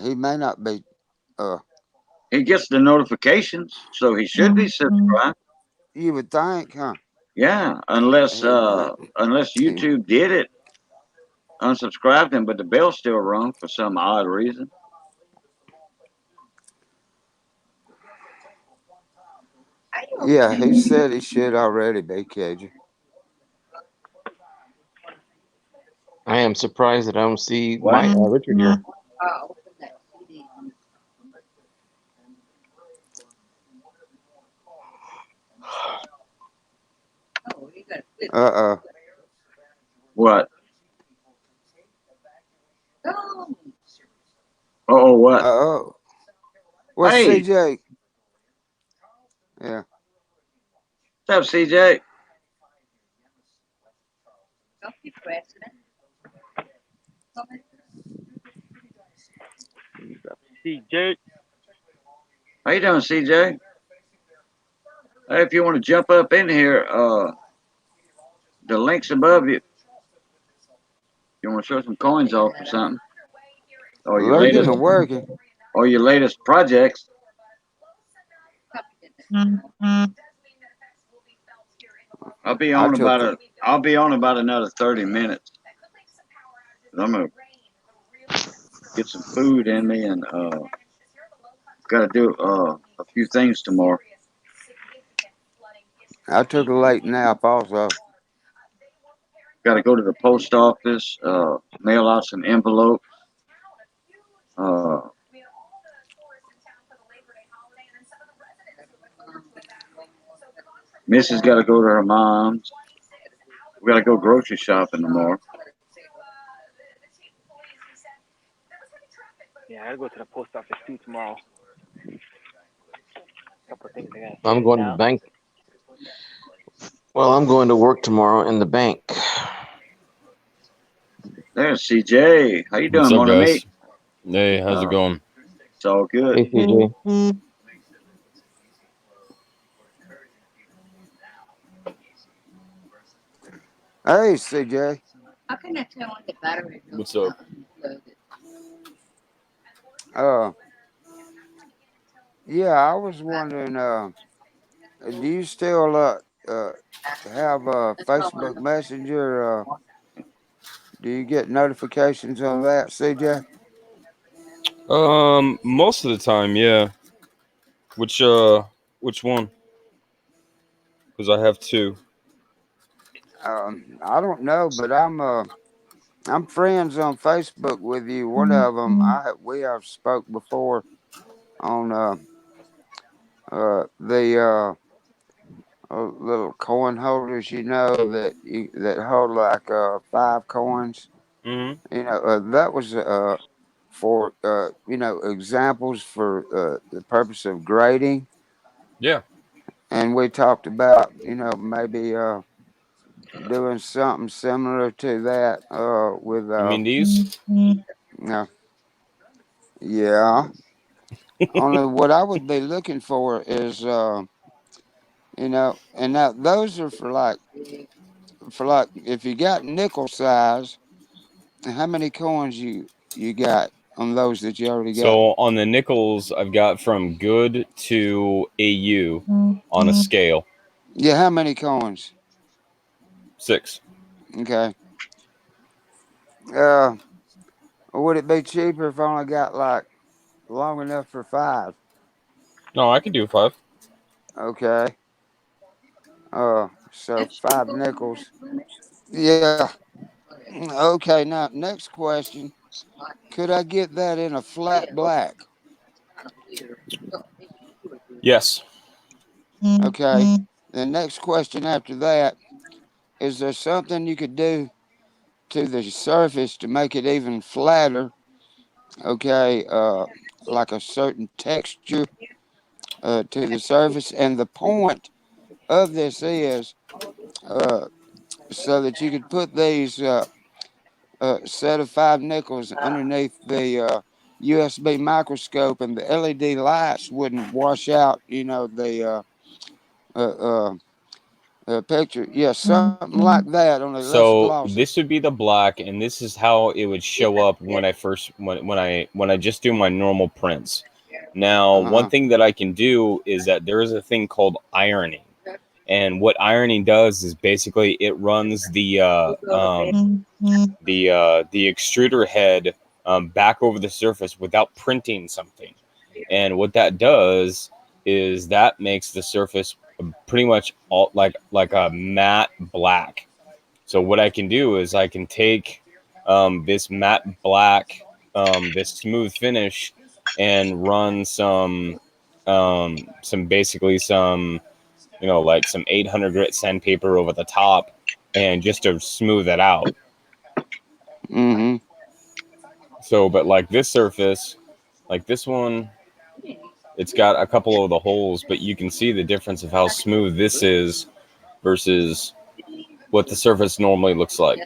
He may not be. He gets the notifications, so he should be subscribed. You would think, huh? Yeah, unless He, unless YouTube did it, unsubscribed him, but the bell's still rung for some odd reason. yeah, he said he should already be, KJ. I am surprised that I don't see What? Richard here. Open that CD. Oh, you got it. What? Oh, Oh, what? Oh, well, Hey, CJ. Yeah. what's up, CJ? don't keep pressing it. Come in. CJ. How you doing, CJ? Hey, if you want to jump up in here, the link's above you. You want to show some coins off or something, or your Looking latest, and working. or your latest projects. I'll be I on took about another 30 minutes. I'm gonna get some food in me and gotta do a few things tomorrow. I took a late nap also. Gotta go to the post office, mail out some envelopes. Mrs. got to go to her mom's. We got to go grocery shopping tomorrow. Yeah, I gotta go to the post office too tomorrow. Couple of things I gotta I'm finish going to the out. bank. Well, I'm going to work tomorrow in the bank. There's CJ. How you What's doing, up, Mona guys? Mate? Hey, how's it going? It's all good. Hey, CJ. Hey, CJ. How can I tell when the battery goes What's up? unplugged? Yeah, I was wondering, do you still have Facebook Messenger? Do you get notifications on that, CJ? Most of the time, yeah. Which one? Because I have two. I don't know, but I'm friends on Facebook with you. One of them, we have spoke before on the little coin holders, that hold like 5 coins. Mm-hmm. That was for examples for the purpose of grading, Yeah. and we talked about maybe doing something similar to that with You mean these? uh, yeah. Only what I would be looking for is and now those are for like if you got nickel size, how many coins you got on those that you already got? So on the nickels, I've got from good to AU on a scale. Yeah, how many coins? 6. Okay. Uh, would it be cheaper if I only got like long enough for 5? No, I can do 5. Okay. So That's 5 nickels. Yeah. Okay. Now, next question. Could I get that in a flat black? Yes. Okay. The next question after that, is there something you could do to the surface to make it even flatter? Okay. Like a certain texture to the surface. And the point of this is uh, so that you could put these set of 5 nickels underneath the USB microscope, and the LED lights wouldn't wash out, the uh, picture. Yeah, something like that, only less So glossy. this would be the black, and this is how it would show up when I just do my normal prints. Now, one Uh-huh. thing that I can do is that there is a thing called ironing, and what ironing does is basically it runs the extruder head back over the surface without printing something, and what that does is that makes the surface pretty much all like a matte black. So what I can do is I can take this matte black, this smooth finish, and run basically some, like some 800 grit sandpaper over the top, and just to smooth it out. Mm-hmm. So, but like this surface, like this one, it's got a couple of the holes, but you can see the difference of how smooth this is versus what the surface normally looks like.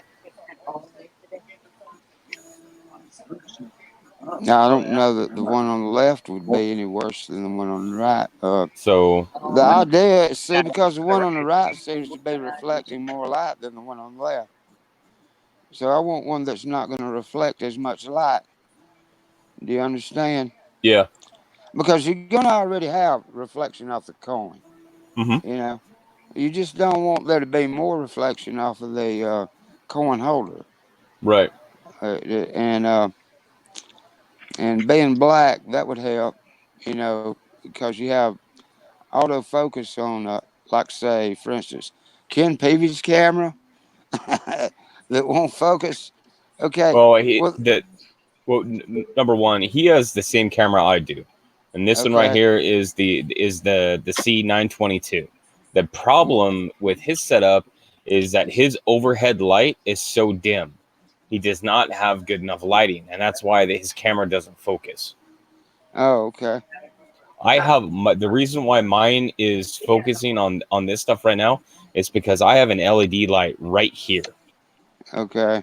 Now, I don't know that the one on the left would be any worse than the one on the right. So The idea is, see, because the one on the right seems to be reflecting more light than the one on the left. So I want one that's not going to reflect as much light. Do you understand? yeah. Because you're going to already have reflection off the coin. Mm-hmm. You just don't want there to be more reflection off of the coin holder. Right. And being black, that would help, because you have autofocus on, like, say, for instance, Ken Peavy's camera that won't focus. Okay. Well, Well, number one, he has the same camera I do, and this one right okay. here is the C922. The problem with his setup is that his overhead light is so dim. He does not have good enough lighting, and that's why his camera doesn't focus. Oh, okay. The reason why mine is focusing on this stuff right now is because I have an LED light right here, Okay.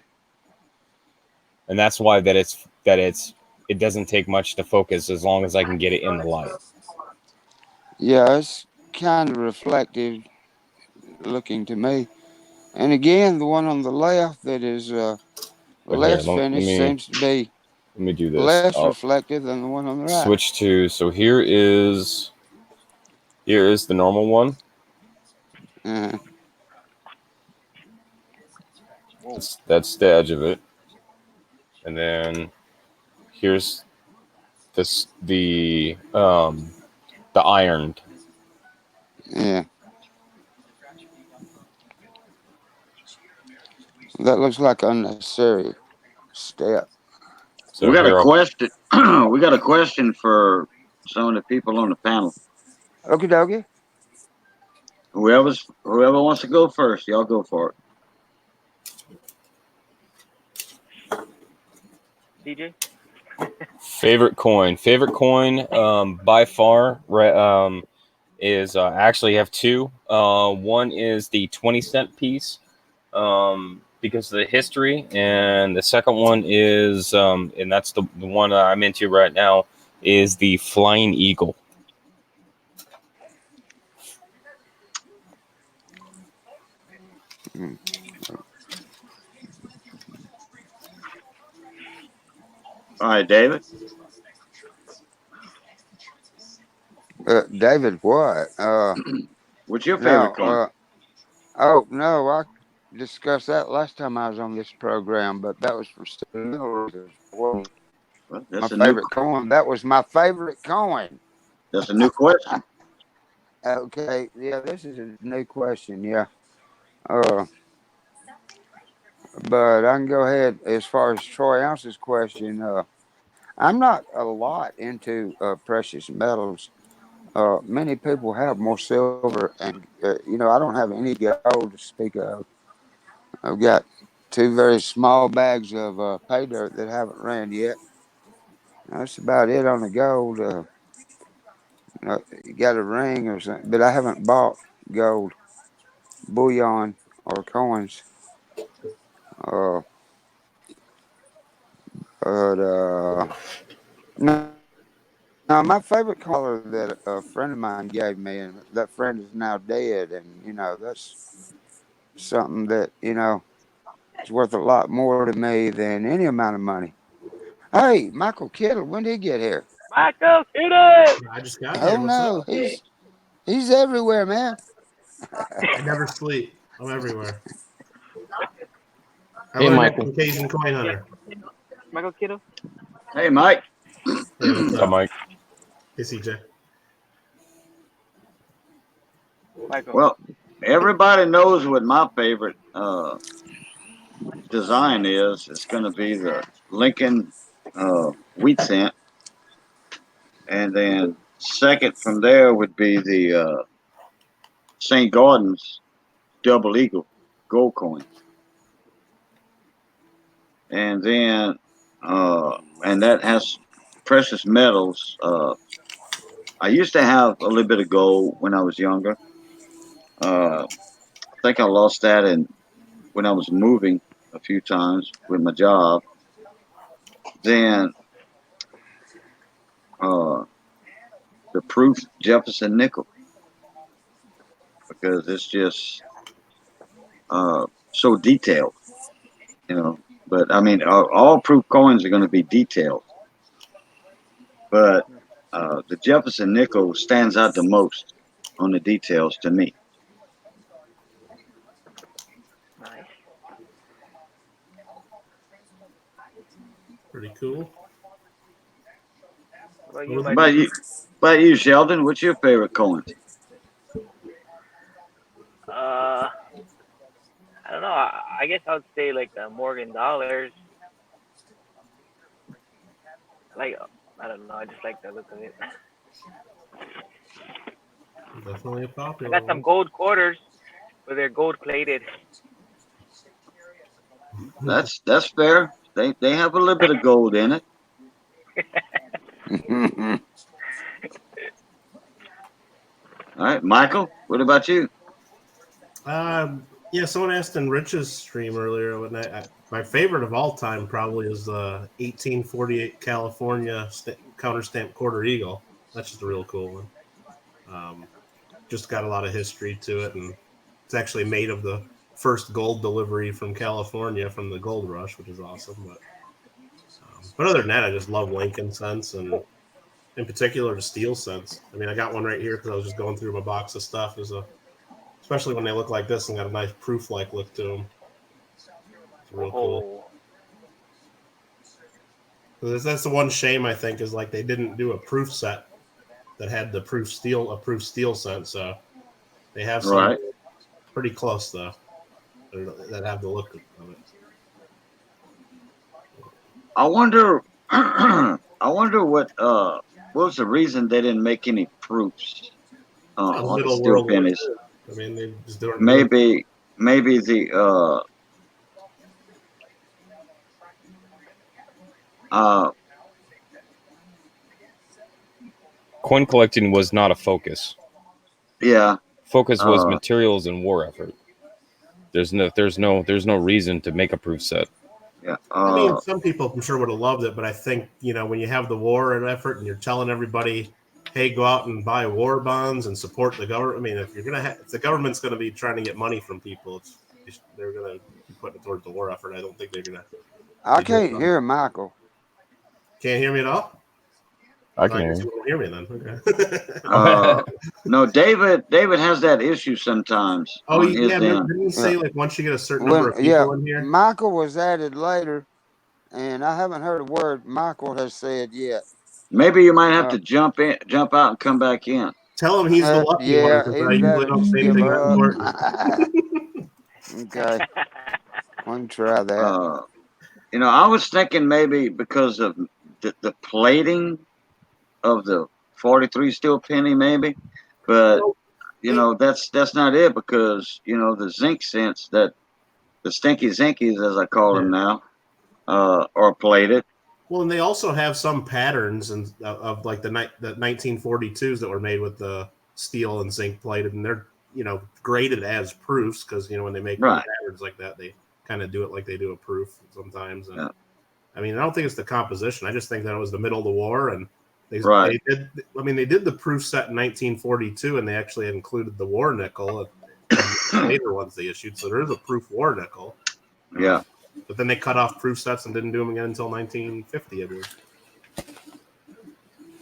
and that's why it doesn't take much to focus as long as I can get it in the light. Yeah, it's kind of reflective looking to me. And again, the one on the left that is But here, less finished seems to be let me do this. less I'll reflective than the one on the right. switch to, so here is the normal one. Uh, That's the edge of it, and then here's the ironed. yeah. That looks like unnecessary step. So We got a here, question. We got a question for some of the people on the panel. Okie dokie. Whoever wants to go first, y'all go for it. DJ? favorite coin by far, right, is I actually have two. One is the 20-cent piece, because of the history, and the second one is and that's the one I'm into right now, is the Flying Eagle. Mm. All right, David. David, what? What's your favorite coin? Oh no, I discussed that last time I was on this program, but that was for sentimental reasons. Well, Well, my favorite coin. That was my favorite coin. That's a new question. Okay, yeah, this is a new question. Yeah. Uh, But I can go ahead as far as Troy Ounce's question. I'm not a lot into precious metals. Many people have more silver, and I don't have any gold to speak of. I've got two very small bags of pay dirt that haven't ran yet. That's about it on the gold. You got a ring or something, but I haven't bought gold bullion or coins. Uh, but no, no, my favorite color that a friend of mine gave me, and that friend is now dead, and that's something that is worth a lot more to me than any amount of money. Hey, Michael Kittle, when did he get here? Michael, hit it! I just got here. Oh What's no, up? he's everywhere, man. I never sleep. I'm everywhere. I Hey, learned Michael. that from Cajun Coin Hunter. Michael Kiddo. Hey, Mike. Hey, what's What's up, up? Mike? Hey, CJ. Michael. Well, everybody knows what my favorite design is. It's going to be the Lincoln wheat cent, and then second from there would be the St. Gordon's double eagle gold coin, and then and that has precious metals. I used to have a little bit of gold when I was younger. I think I lost that when I was moving a few times with my job. Then uh, the proof Jefferson nickel because it's just so detailed, you know. But I mean, all proof coins are going to be detailed, but the Jefferson nickel stands out the most on the details to me. Nice. Pretty cool. What about What you, was But Michael? you, Sheldon, what's your favorite coins? I don't know. I guess I would say like Morgan dollars. Like I don't know. I just like the look of it. Definitely a I popular got some one. gold quarters, but they're gold plated. That's fair. They have a little bit of gold in it. All right, Michael, what about you? Yeah, someone asked in Rich's stream earlier, my favorite of all time probably is the 1848 California counter stamp quarter eagle. That's just a real cool one. Just got a lot of history to it, and it's actually made of the first gold delivery from California from the gold rush, which is awesome. But other than that, I just love Lincoln cents, and in particular the steel cents. I mean, I got one right here because I was just going through my box of stuff. Especially when they look like this and got a nice proof-like look to them. It's real cool. That's the one shame I think is like they didn't do a proof set that had the proof steel cent. So they have some Right. pretty close though that have the look of it. I wonder. I wonder what was the reason they didn't make any proofs on the Middle steel World War pennies. II. I mean, they just don't. Maybe the Coin collecting was not a focus. yeah. Focus was materials and war effort. There's no reason to make a proof set. Yeah. I mean, some people I'm sure would have loved it, but I think when you have the war and effort and you're telling everybody, hey, go out and buy war bonds and support the government. I mean, if the government's going to be trying to get money from people, they're going to be putting it towards the war effort. I don't think they're going to. I can't hear Michael. Can't hear me at all? I can hear you. You won't hear me then. Okay. No, David has that issue sometimes. Oh, on his yeah. end. Didn't you say like once you get a certain number of people Yeah, in here? Michael was added later, and I haven't heard a word Michael has said yet. Maybe you might have to jump out and come back in. Tell him he's the lucky one because I usually don't say anything that important. Okay. I can try that. You know, I was thinking maybe because of the plating of the 43 steel penny, maybe, but you know that's not it because you know the zinc scents that the stinky zinkies as I call them now are plated. Well, and they also have some patterns and of like the 1942s that were made with the steel and zinc plated, and they're graded as proofs because when they make Right. patterns like that, they kind of do it like they do a proof sometimes. And Yeah. I mean, I don't think it's the composition. I just think that it was the middle of the war, and they did. I mean, they did the proof set in 1942, and they actually included the war nickel and the later ones they issued. So there is a proof war nickel. Yeah. But then they cut off proof sets and didn't do them again until 1950, I believe.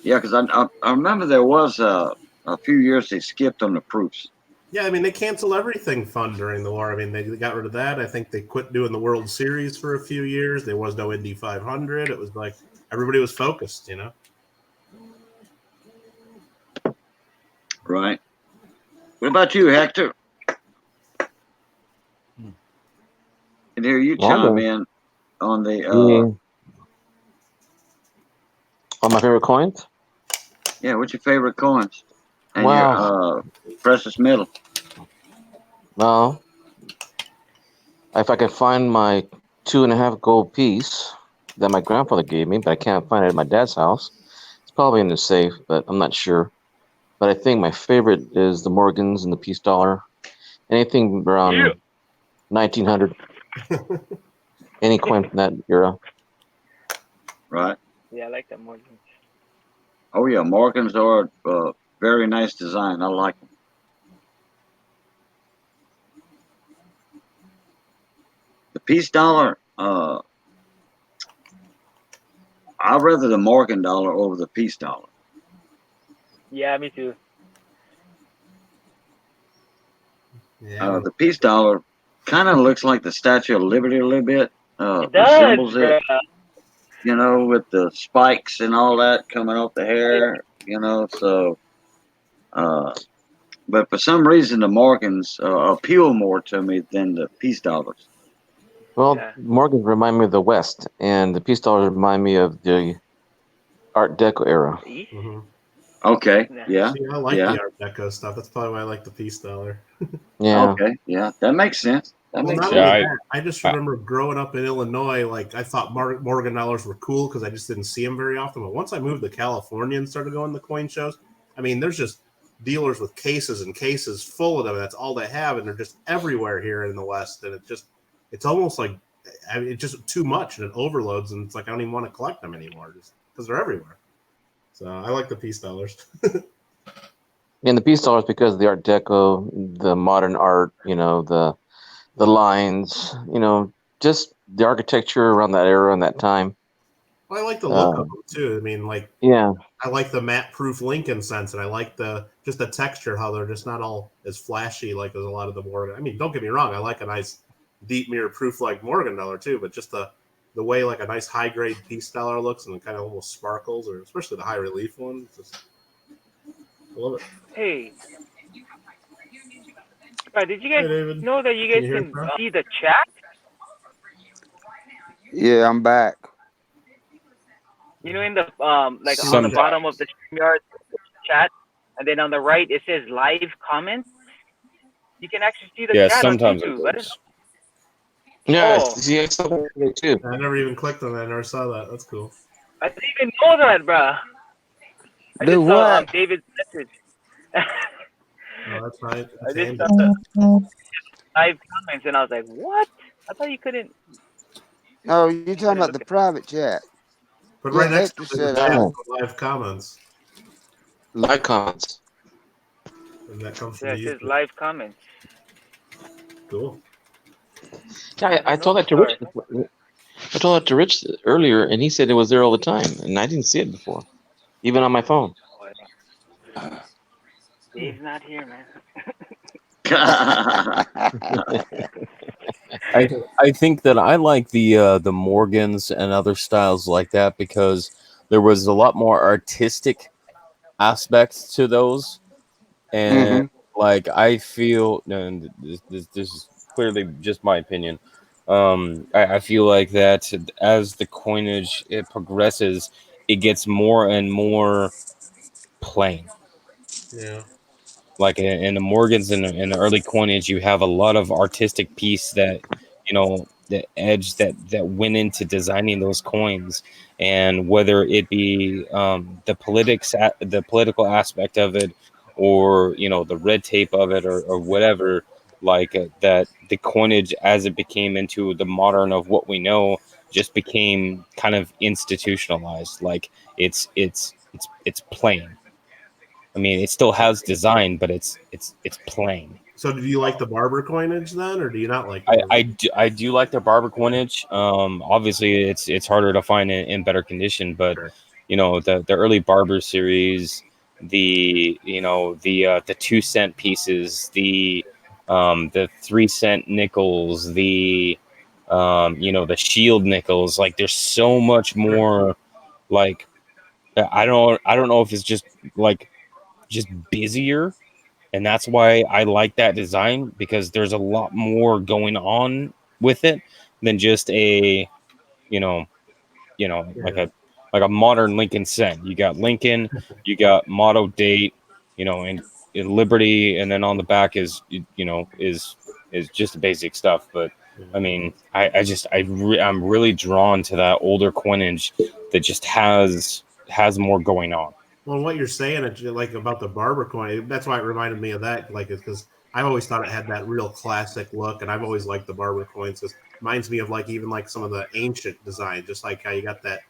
Yeah, because I remember there was a few years they skipped on the proofs. Yeah, I mean, they canceled everything fun during the war. I mean, they got rid of that. I think they quit doing the World Series for a few years. There was no Indy 500. It was like everybody was focused, Right. What about you, Hector? Can hear you chime in on the on my favorite coins. Yeah, what's your favorite coins? And Wow. your precious metal. Well, if I could find my 2.5 gold piece that my grandfather gave me, but I can't find it at my dad's house, it's probably in the safe, but I'm not sure. But I think my favorite is the Morgans and the peace dollar. Anything around 1900. Any coin from that era. Right. Yeah, I like that Morgan. Oh yeah, Morgans are very nice design. I like them. The peace dollar, I'd rather the Morgan dollar over the peace dollar. Yeah, me too. Yeah. The peace dollar kind of looks like the Statue of Liberty a little bit. It does, Resembles it. bruh. With the spikes and all that coming off the hair, so but for some reason the Morgans appeal more to me than the peace dollars. Well, Morgans remind me of the West, and the peace dollars remind me of the Art Deco era. Mm-hmm. Okay, yeah. See, I like the Art Deco stuff. That's probably why I like the peace dollar. Yeah. Okay, yeah, that makes sense. I just remember growing up in Illinois, like I thought Morgan dollars were cool because I just didn't see them very often. But once I moved to California and started going to coin shows, I mean, there's just dealers with cases and cases full of them. That's all they have, and they're just everywhere here in the West. And it's almost like it's just too much, and it overloads, and it's like I don't even want to collect them anymore just because they're everywhere. So I like the peace dollars. And the peace dollars because of the Art Deco, the modern art, the lines, just the architecture around that era and that time. Well, I like the look of them too. I mean, I like the matte-proof Lincoln sense, and I like the texture, how they're just not all as flashy like as a lot of the Morgan. I mean, don't get me wrong, I like a nice deep mirror-proof like Morgan dollar too, but just the way like a nice high-grade peace dollar looks and it kind of almost sparkles, or especially the high-relief one. I love it. Hey. Did you guys know that you guys can see the chat? Yeah, I'm back. In the on the bottom of the StreamYard chat, and then on the right it says live comments. You can actually see the chat sometimes on YouTube. Yeah, see, I saw that too. I never even clicked on that. I never saw that. That's cool. I didn't even know that, bro. I just saw David's message. Oh, that's right. I just saw the live comments, and I was like, "What? I thought you couldn't." No, you're talking about the private chat. But right next to Hector it, said, live comments. Live comments. And that comes from it says live comments. Cool. Yeah, I told that to Rich. I told that to Rich earlier, and he said it was there all the time, and I didn't see it before, even on my phone. Dave's not here, man. I think that I like the Morgans and other styles like that because there was a lot more artistic aspects to those, and like I feel, and this is clearly just my opinion, I feel like that as the coinage it progresses, it gets more and more plain. Yeah. Like in the Morgans and in the early coinage, you have a lot of artistic piece that, the edge that went into designing those coins, and whether it be the political aspect of it, or the red tape of it, or whatever, like that the coinage as it became into the modern of what we know just became kind of institutionalized. Like it's plain. I mean, it still has design, but it's plain. So, do you like the barber coinage then, or do you not like the barber? I do like their barber coinage. Obviously, it's harder to find in better condition, but Sure. The early barber series, the 2 cent pieces, the 3 cent nickels, the shield nickels. Like, there's so much more. Like, I don't know if it's just like just busier, and that's why I like that design, because there's a lot more going on with it than just a like a modern Lincoln cent. You got Lincoln, you got motto date, and Liberty, and then on the back is just the basic stuff. But I mean, I'm really drawn to that older coinage that just has more going on. Well, what you're saying, like about the barber coin, that's why it reminded me of that. Like, it's because I've always thought it had that real classic look, and I've always liked the barber coins. It reminds me of like even like some of the ancient design, just like how you got that,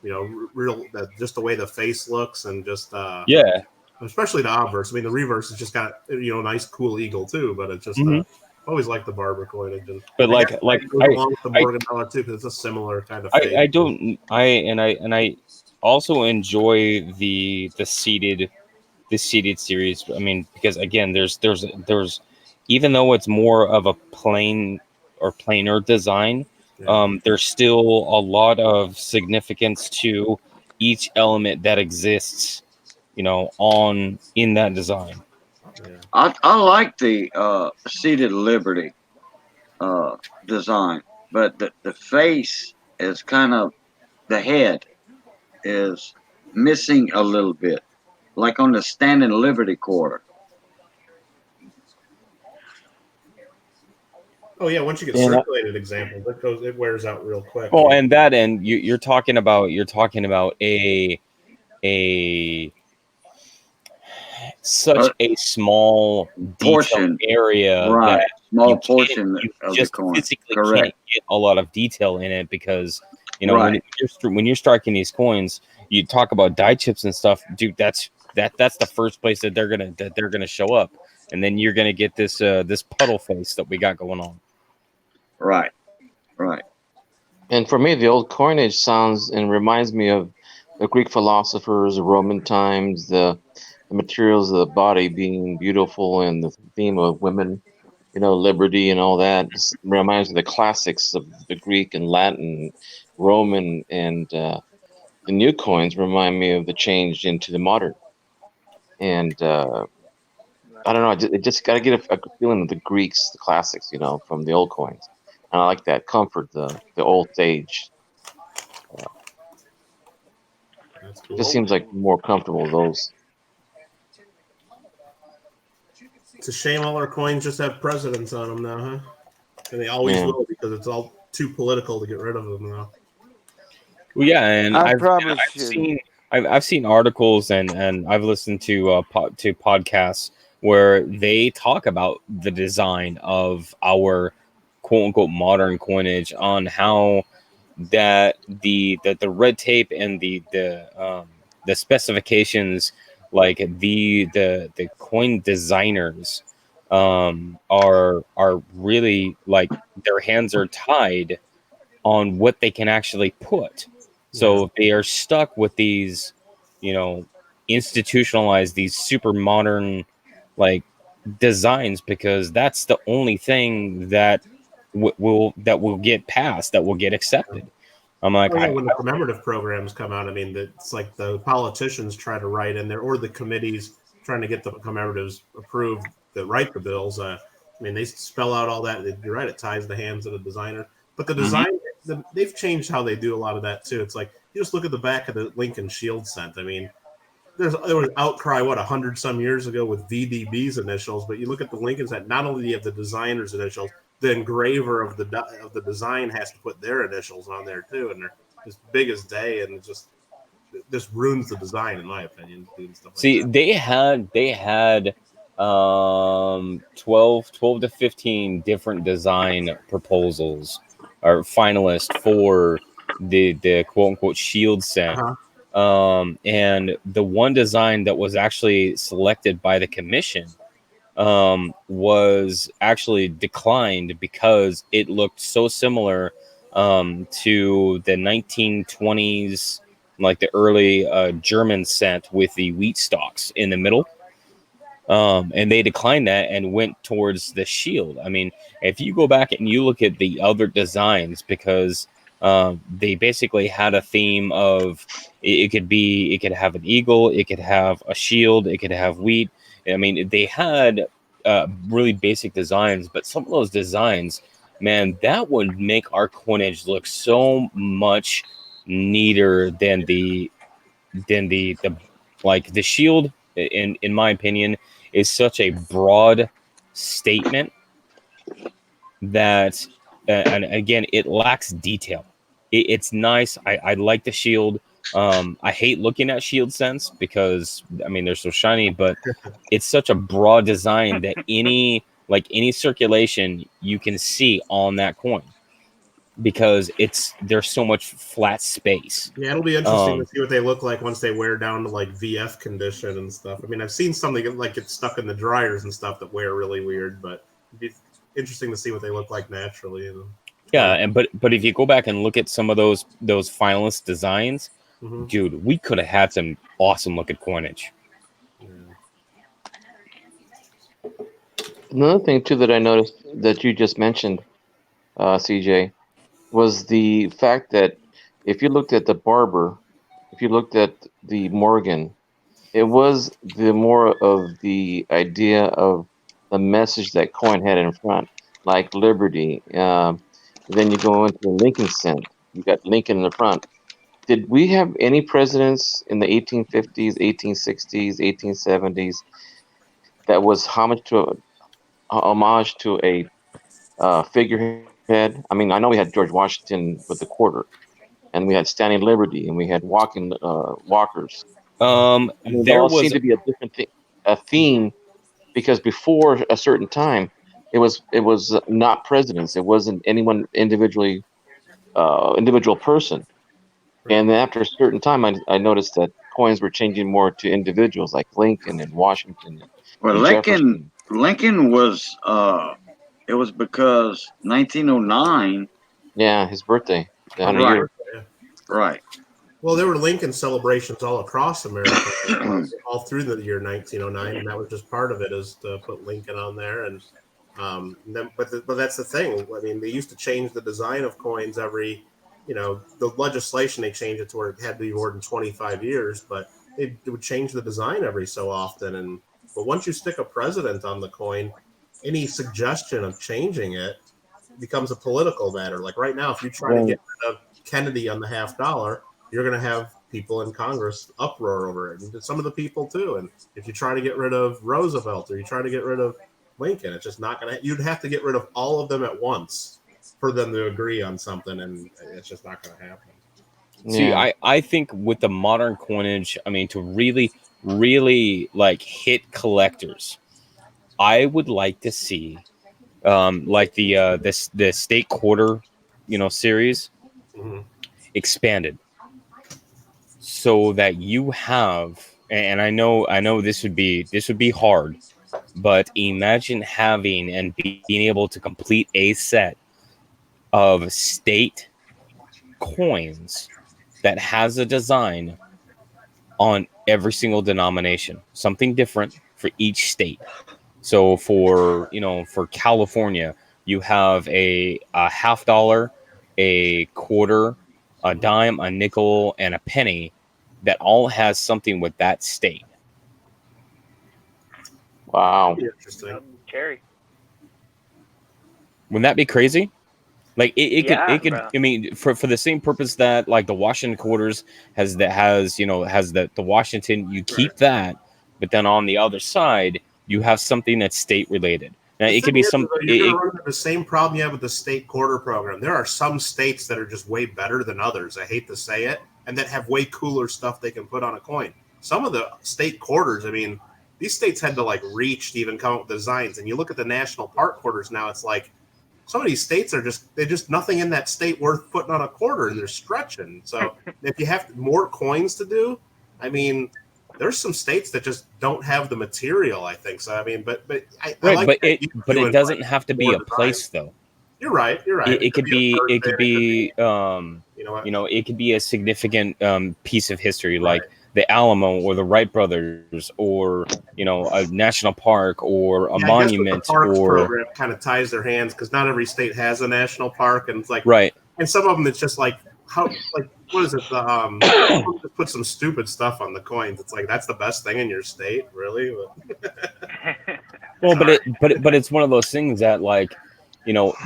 real just the way the face looks, and just Yeah. especially the obverse. I mean, the reverse has just got a nice cool eagle too, but it's just always like the barber coinage, and But I like guess like it goes along with the Morgan dollar too, because it's a similar kind of. I don't I also enjoy the seated series. I mean, because again, there's even though it's more of a plain or plainer design, there's still a lot of significance to each element that exists, in that design. I like the seated Liberty design, but the face is kind of, the head is missing a little bit, like on the standing Liberty quarter. Oh yeah, once you get And circulated examples, it wears out real quick. oh, and that, and you're talking about a such a small portion area, right? that Small portion of the coin. physically Correct. can't get a lot of detail in it, because Right. when you're striking these coins, you talk about die chips and stuff, dude. That's the first place that they're gonna show up, and then you're gonna get this puddle face that we got going on. Right. Right. And for me, the old coinage sounds and reminds me of the Greek philosophers, the Roman times, the materials of the body being beautiful, and the theme of women, liberty and all that. Just reminds me of the classics of the Greek and Latin, Roman, and the new coins remind me of the change into the modern. And I don't know, it just got to get a feeling of the Greeks, the classics, from the old coins. And I like that comfort, the old sage. It just seems like more comfortable those. It's a shame all our coins just have presidents on them now, huh? And they always Yeah. will, because it's all too political to get rid of them now. Well, yeah, and I I've probably should. I've seen articles, and I've listened to podcasts where they talk about the design of our quote unquote modern coinage, on how that the red tape and the specifications, like the coin designers are really, like, their hands are tied on what they can actually put. So they are stuck with these, institutionalized, these super modern, like, designs, because that's the only thing that will get passed, that will get accepted. I'm like, Oh yeah, when the commemorative programs come out, I mean, it's like the politicians try to write in there, or the committees trying to get the commemoratives approved that write the bills. I mean, they spell out all that. You're right; it ties the hands of the designer. But the design, they've changed how they do a lot of that too. It's like you just look at the back of the Lincoln Shield cent. I mean, there was outcry 100 some years ago with VDB's initials, but you look at the Lincoln cent. Not only do you have the designer's initials, the engraver of the design has to put their initials on there too, and they're as big as day, and it just ruins the design, in my opinion. Doing stuff like See, that. they had 12 to 15 different design proposals or finalists for the quote unquote Shield cent. And the one design that was actually selected by the commission was actually declined because it looked so similar to the 1920s, like the early German cent with the wheat stalks in the middle. And they declined that and went towards the Shield. I mean, if you go back and you look at the other designs, because they basically had a theme of it could have an eagle, it could have a shield, it could have wheat. I mean, they had really basic designs, but some of those designs, man, that would make our coinage look so much neater than the like the Shield. In my opinion, is such a broad statement that, and again, it lacks detail. It's nice. I like the Shield. I hate looking at Shield cents because I mean they're so shiny, but it's such a broad design that any circulation you can see on that coin because there's so much flat space. Yeah, it'll be interesting to see what they look like once they wear down to like VF condition and stuff. I mean, I've seen some that get stuck in the dryers and stuff that wear really weird, but it'd be interesting to see what they look like naturally. Yeah, and but if you go back and look at some of those finalist designs, dude, we could have had some awesome looking coinage. Another thing too that I noticed that you just mentioned, CJ, was the fact that if you looked at the Barber, if you looked at the Morgan, it was the more of the idea of the message that coin had in front, like liberty. Then you go into the Lincoln cent. You got Lincoln in the front. Did we have any presidents in the 1850s, 1860s, 1870s that was homage to a figurehead? I mean, I know we had George Washington with the quarter, and we had Standing Liberty, and we had walkers. I mean, there all seemed to be a different a theme, because before a certain time, it was not presidents. It wasn't anyone individual person. And then after a certain time, I noticed that coins were changing more to individuals like Lincoln and Washington. Well, and Jefferson. Lincoln was it was because 1909. Yeah, his birthday. The 100 year. Right. Well, there were Lincoln celebrations all across America, all through the year 1909, and that was just part of it, is to put Lincoln on there. And then, but that's the thing. I mean, they used to change the design of coins every, the legislation, they changed it to where it had to be more than 25 years, but it would change the design every so often. But once you stick a president on the coin, any suggestion of changing it becomes a political matter. Like right now, if you try to get rid of Kennedy on the $50, you're going to have people in Congress uproar over it, and some of the people too. And if you try to get rid of Roosevelt or you try to get rid of Lincoln, it's just not going to. You'd have to get rid of all of them at once for them to agree on something, and it's just not going to happen. See, I think with the modern coinage, I mean, to really, really like hit collectors, I would like to see like the state quarter, series expanded, so that you have, and I know this would be hard, but imagine having and being able to complete a set of state coins that has a design on every single denomination, something different for each state. So for California, you have a $50, a quarter, a dime, a nickel, and a penny that all has something with that state. Wow. Interesting. Cherry. Wouldn't that be crazy? Like it Yeah, could. bro. I mean, for the same purpose that like the Washington quarters has the Washington. You keep that, but then on the other side you have something that's state related. Now The it could thing be is, though, you're going to it, run into the same problem you have with the state quarter program. There are some states that are just way better than others. I hate to say it, and that have way cooler stuff they can put on a coin. Some of the state quarters, I mean, these states had to like reach to even come up with designs. And you look at the national park quarters now, it's like some of these states are just nothing in that state worth putting on a quarter, and they're stretching. So if you have more coins to do, I mean, there's some states that just don't have the material, I think. So I mean, but I right, like but that you it doing doesn't like have to be more a place designs. though. You're right. You're right. It could be a person, you know what? it could be a significant piece of history, Right. like the Alamo or the Wright brothers, or a national park or a Yeah, I guess with the monument, parks or program kind of ties their hands because not every state has a national park, and it's like, right. and some of them it's just like how like what is it the just put some stupid stuff on the coins. It's like that's the best thing in your state, really. Well, but it's one of those things that like,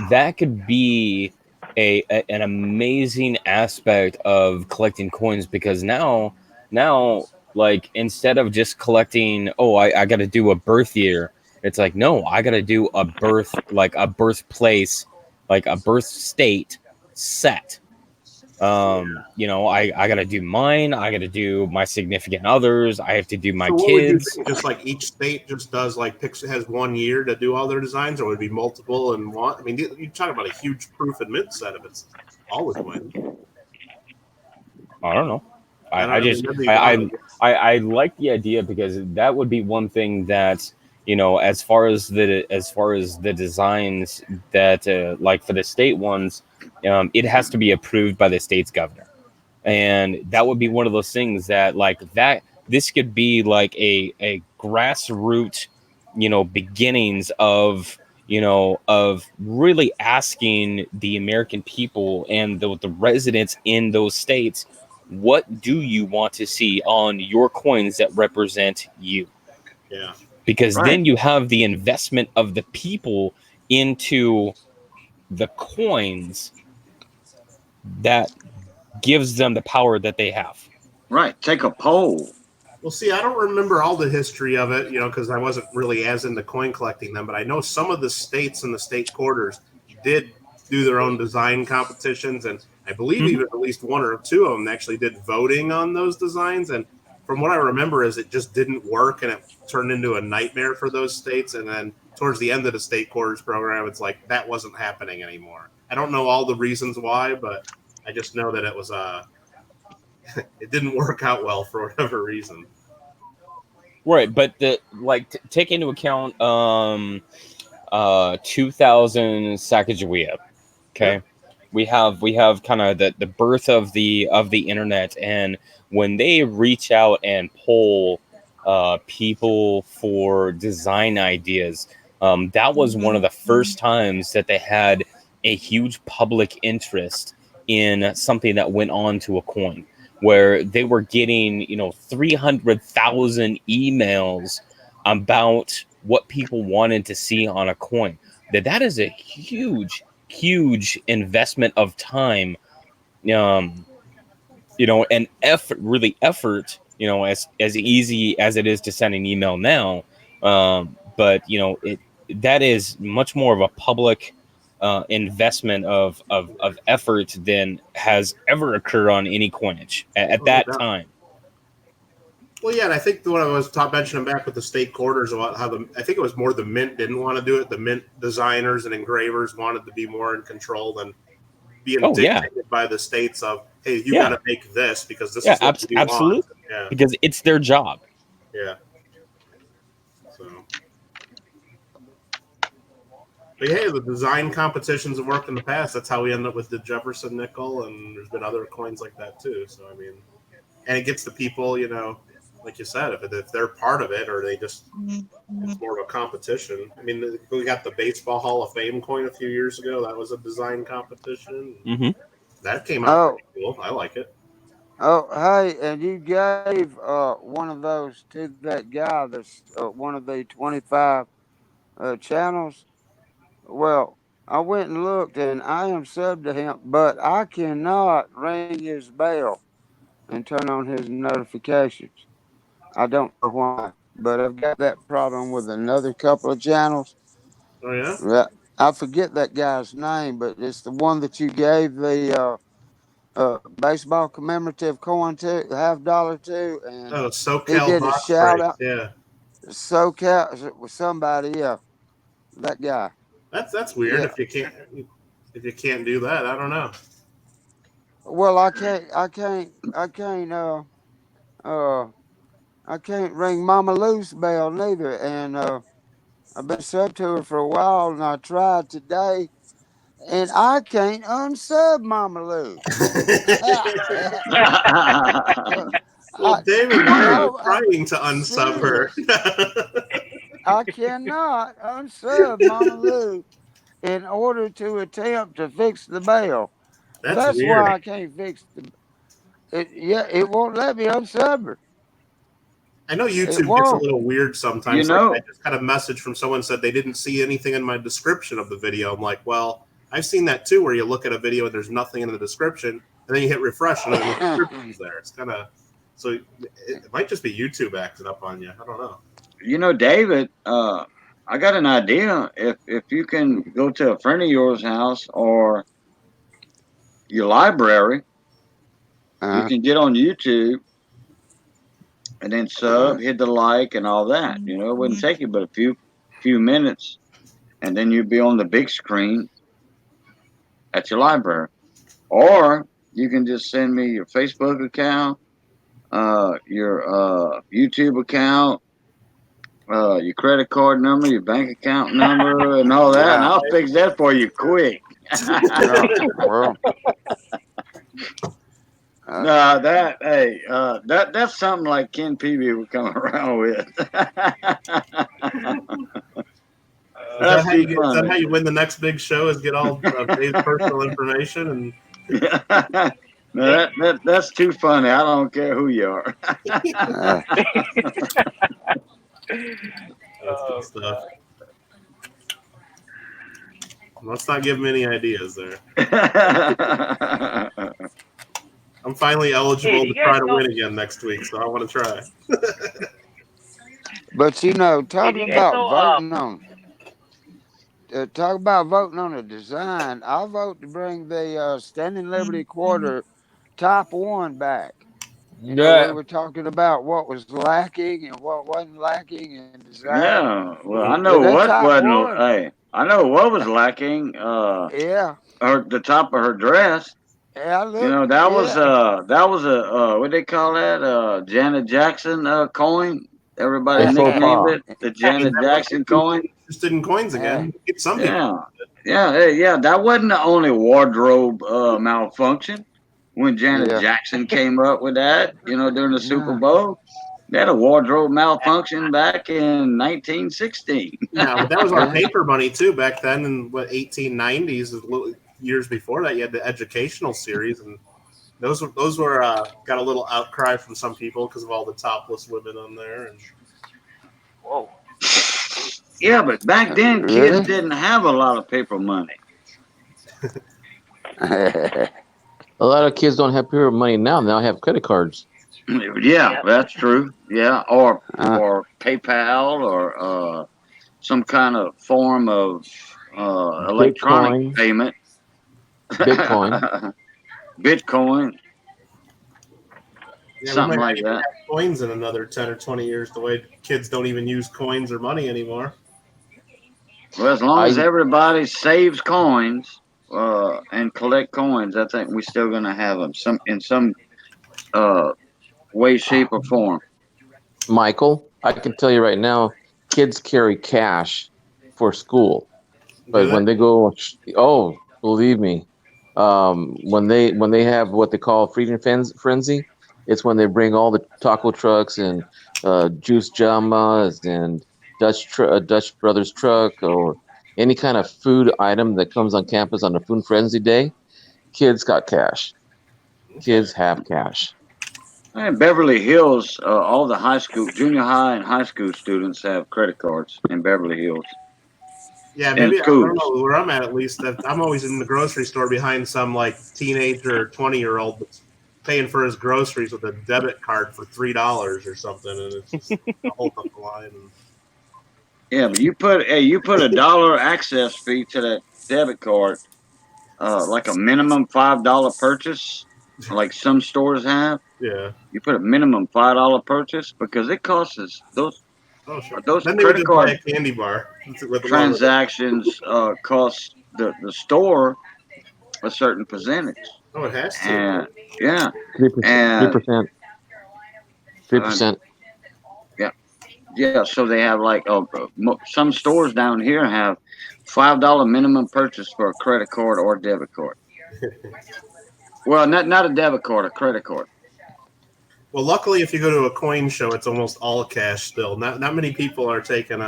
that could be an amazing aspect of collecting coins, because now like instead of just collecting, oh, I got to do a birth year, it's like, no, I got to do a birthplace, like a birth state set. I gotta do mine, I gotta do my significant others, I have to do my So what would you kids. think? Just like each state just does like has 1 year to do all their designs, or would it be multiple and one? I mean, you're talking about a huge proof and mint set if it's all the coins. I don't know. I just that'd be wild. I like the idea, because that would be one thing that, as far as the designs that like for the state ones, it has to be approved by the state's governor, and that would be one of those things that like that this could be like a grassroots, beginnings of of really asking the American people and the residents in those states, what do you want to see on your coins that represent you? Yeah. Because Right. then you have the investment of the people into the coins that gives them the power that they have. Right. Take a poll. Well, see, I don't remember all the history of it, because I wasn't really as into coin collecting them. But I know some of the states and the state quarters did do their own design competitions, and I believe Mhm. even at least one or two of them actually did voting on those designs. And from what I remember, is it just didn't work, and it turned into a nightmare for those states. And then towards the end of the state quarters program, it's like that wasn't happening anymore. I don't know all the reasons why, but I just know that it was it didn't work out well for whatever reason. Right, but take into account 2000 Sacagawea. Okay. Yeah. We have kind of the birth of the internet, and when they reach out and poll people for design ideas, that was one of the first times that they had a huge public interest in something that went on to a coin, where they were getting 300,000 emails about what people wanted to see on a coin. That is a huge investment of time, and effort, as easy as it is to send an email now, but that is much more of a public investment of effort than has ever occurred on any coinage at that time. Well, yeah, and I think what I was mentioning back with the state quarters about how I think it was more the mint didn't want to do it. The mint designers and engravers wanted to be more in control than being dictated by the states of, hey, you got to make this because this is what you absolutely want. Yeah, because it's their job. Yeah. So, but hey, the design competitions have worked in the past. That's how we ended up with the Jefferson nickel, and there's been other coins like that too. So I mean, and it gets the people, like you said, if they're part of it, or they just it's more of a competition. I mean, we got the Baseball Hall of Fame coin a few years ago. That was a design competition. Mm-hmm. That came out pretty cool. I like it. Oh, hey, and you gave one of those to that guy that's one of the 25 channels. Well, I went and looked, and I am subbed to him, but I cannot ring his bell and turn on his notifications. I don't know why, but I've got that problem with another couple of channels. Oh yeah. I forget that guy's name, but it's the one that you gave the baseball commemorative coin to, $50 to, and Oh, he SoCal did a box shout break. out. Yeah. SoCal with somebody, yeah, that guy. That's weird. Yeah. If you can't do that, I don't know. Well, I can't ring Mama Lou's bell neither, and I've been sub to her for a while, and I tried today, and I can't unsub Mama Lou. Well, David, why are you No, trying to unsub her? I cannot unsub Mama Lou in order to attempt to fix the bell. That's why weird. I can't fix it. Yeah, it won't let me unsub her. I know It YouTube gets a won't. little weird sometimes. You know- Like I just got a message from someone said they didn't see anything in my description of the video. I'm like, well, I've seen that too, where you look at a video and there's nothing in the description, and then you hit refresh and then the description's there. It's kind of so it might just be YouTube acting up on you. I don't know. You know, David, I got an idea. If you can go to a friend of yours' house or your library, you can get on YouTube and then sub, hit the like and all that. You know, it wouldn't take you but a few minutes, and then you'd be on the big screen at your library. Or you can just send me your Facebook account, your YouTube account, your credit card number, your bank account number, and all that, and I'll fix that for you quick. Well, No, that's something like Ken Peavy would come around with. Is that how you win the next big show? Is get all Dave's personal information and. No, that's too funny. I don't care who you are. That's good stuff. Let's not give him any ideas there. I'm finally eligible to try to win again next week, so I want to try. But you know, talking about voting on a design, I vote to bring the Standing Liberty Quarter Type 1 back. You know, we were talking about what was lacking and what wasn't lacking in design. Yeah, well, I know what wasn't. Hey, I know what was lacking. Yeah. The top of her dress. Yeah, you know, that was a what they call that? Janet Jackson coin. Everybody nicknamed it the Janet Jackson coin. Interested in coins again. Get something. Yeah. That wasn't the only wardrobe malfunction. When Janet Jackson came up with that, you know, during the Super Bowl, they had a wardrobe malfunction back in 1916. Yeah, but that was on paper money too back then in what 1890s. Years before that, you had the educational series, and those were got a little outcry from some people because of all the topless women on there. And whoa. Yeah, but back then kids didn't have a lot of paper money. A lot of kids don't have paper money now. They now have credit cards. Yeah, that's true. Yeah, or PayPal or some kind of form of electronic payment. Bitcoin. Bitcoin. yeah, Something like that. Have coins in another 10 or 20 years. The way kids don't even use coins or money anymore. Well, as long as everybody saves coins and collect coins, I think we're still going to have them in some way, shape, or form. Michael, I can tell you right now, kids carry cash for school, but when they go, believe me, when they have what they call Freedom Frenzy, it's when they bring all the taco trucks and juice jamas and Dutch Brothers truck or any kind of food item that comes on campus on a Food Frenzy day. Kids got cash. Kids have cash. In Beverly Hills, all the junior high and high school students have credit cards in Beverly Hills. Yeah, and maybe I don't schools. know where I'm at least. That I'm always in the grocery store behind some like teenager or 20-year-old that's paying for his groceries with a debit card for $3 or something, and it's just a whole up the line. And, Yeah, but you put $1 access fee to that debit card, like a minimum $5 purchase, like some stores have. yeah. You put a minimum $5 purchase because it costs us Oh, sure. those Then they would credit just buy card a candy bar with one of the. transactions cost the store a certain percentage, Oh, it has to. and yeah, 3%. and 3%. 3%. yeah, so they have like some stores down here have $5 minimum purchase for a credit card or debit card. Well, not a debit card, a credit card. Well, luckily, if you go to a coin show, it's almost all cash still. Not many people are taking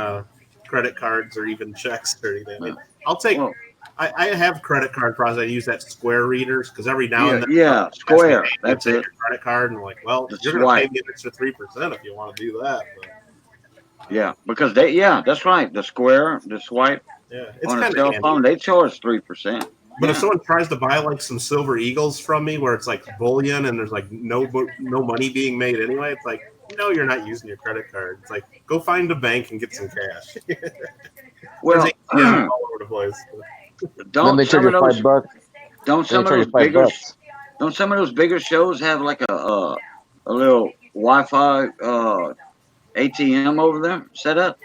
credit cards or even checks or anything. I'll take. Well, I have credit card process. I use that Square readers because every now and then, yeah, Square. That's take it. your credit card and like, well, The you're going to pay swipe. me an extra 3% if you want to do that. But, Yeah, because that's right. The Square, the swipe yeah, it's on a kind cell of handy. phone, they charge 3%. But Yeah. if someone tries to buy like some Silver Eagles from me, where it's like bullion and there's like no money being made anyway, it's like, no, you're not using your credit card. It's like, go find a bank and get some cash. Well, yeah, all over the place. Then don't they charge some of you those $5. don't Then some they of charge you those $5. bigger don't some of those bigger shows have like a little Wi-Fi ATM over there set up?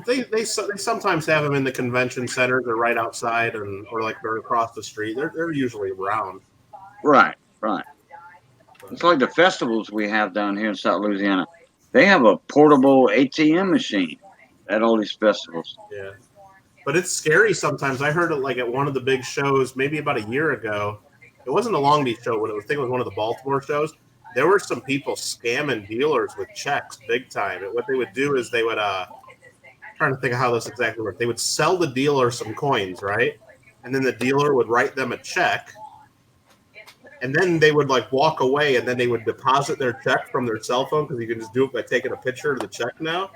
They sometimes have them in the convention centers or right outside, or like they're across the street. They're usually around. Right. It's like the festivals we have down here in South Louisiana. They have a portable ATM machine at all these festivals. Yeah, but it's scary sometimes. I heard it like at one of the big shows, maybe about a year ago. It wasn't a Long Beach show, but I think it was one of the Baltimore shows. There were some people scamming dealers with checks big time. And what they would do is they would trying to think of how this exactly worked. They would sell the dealer some coins, right? And then the dealer would write them a check. And then they would like walk away, and then they would deposit their check from their cell phone because you can just do it by taking a picture of the check now.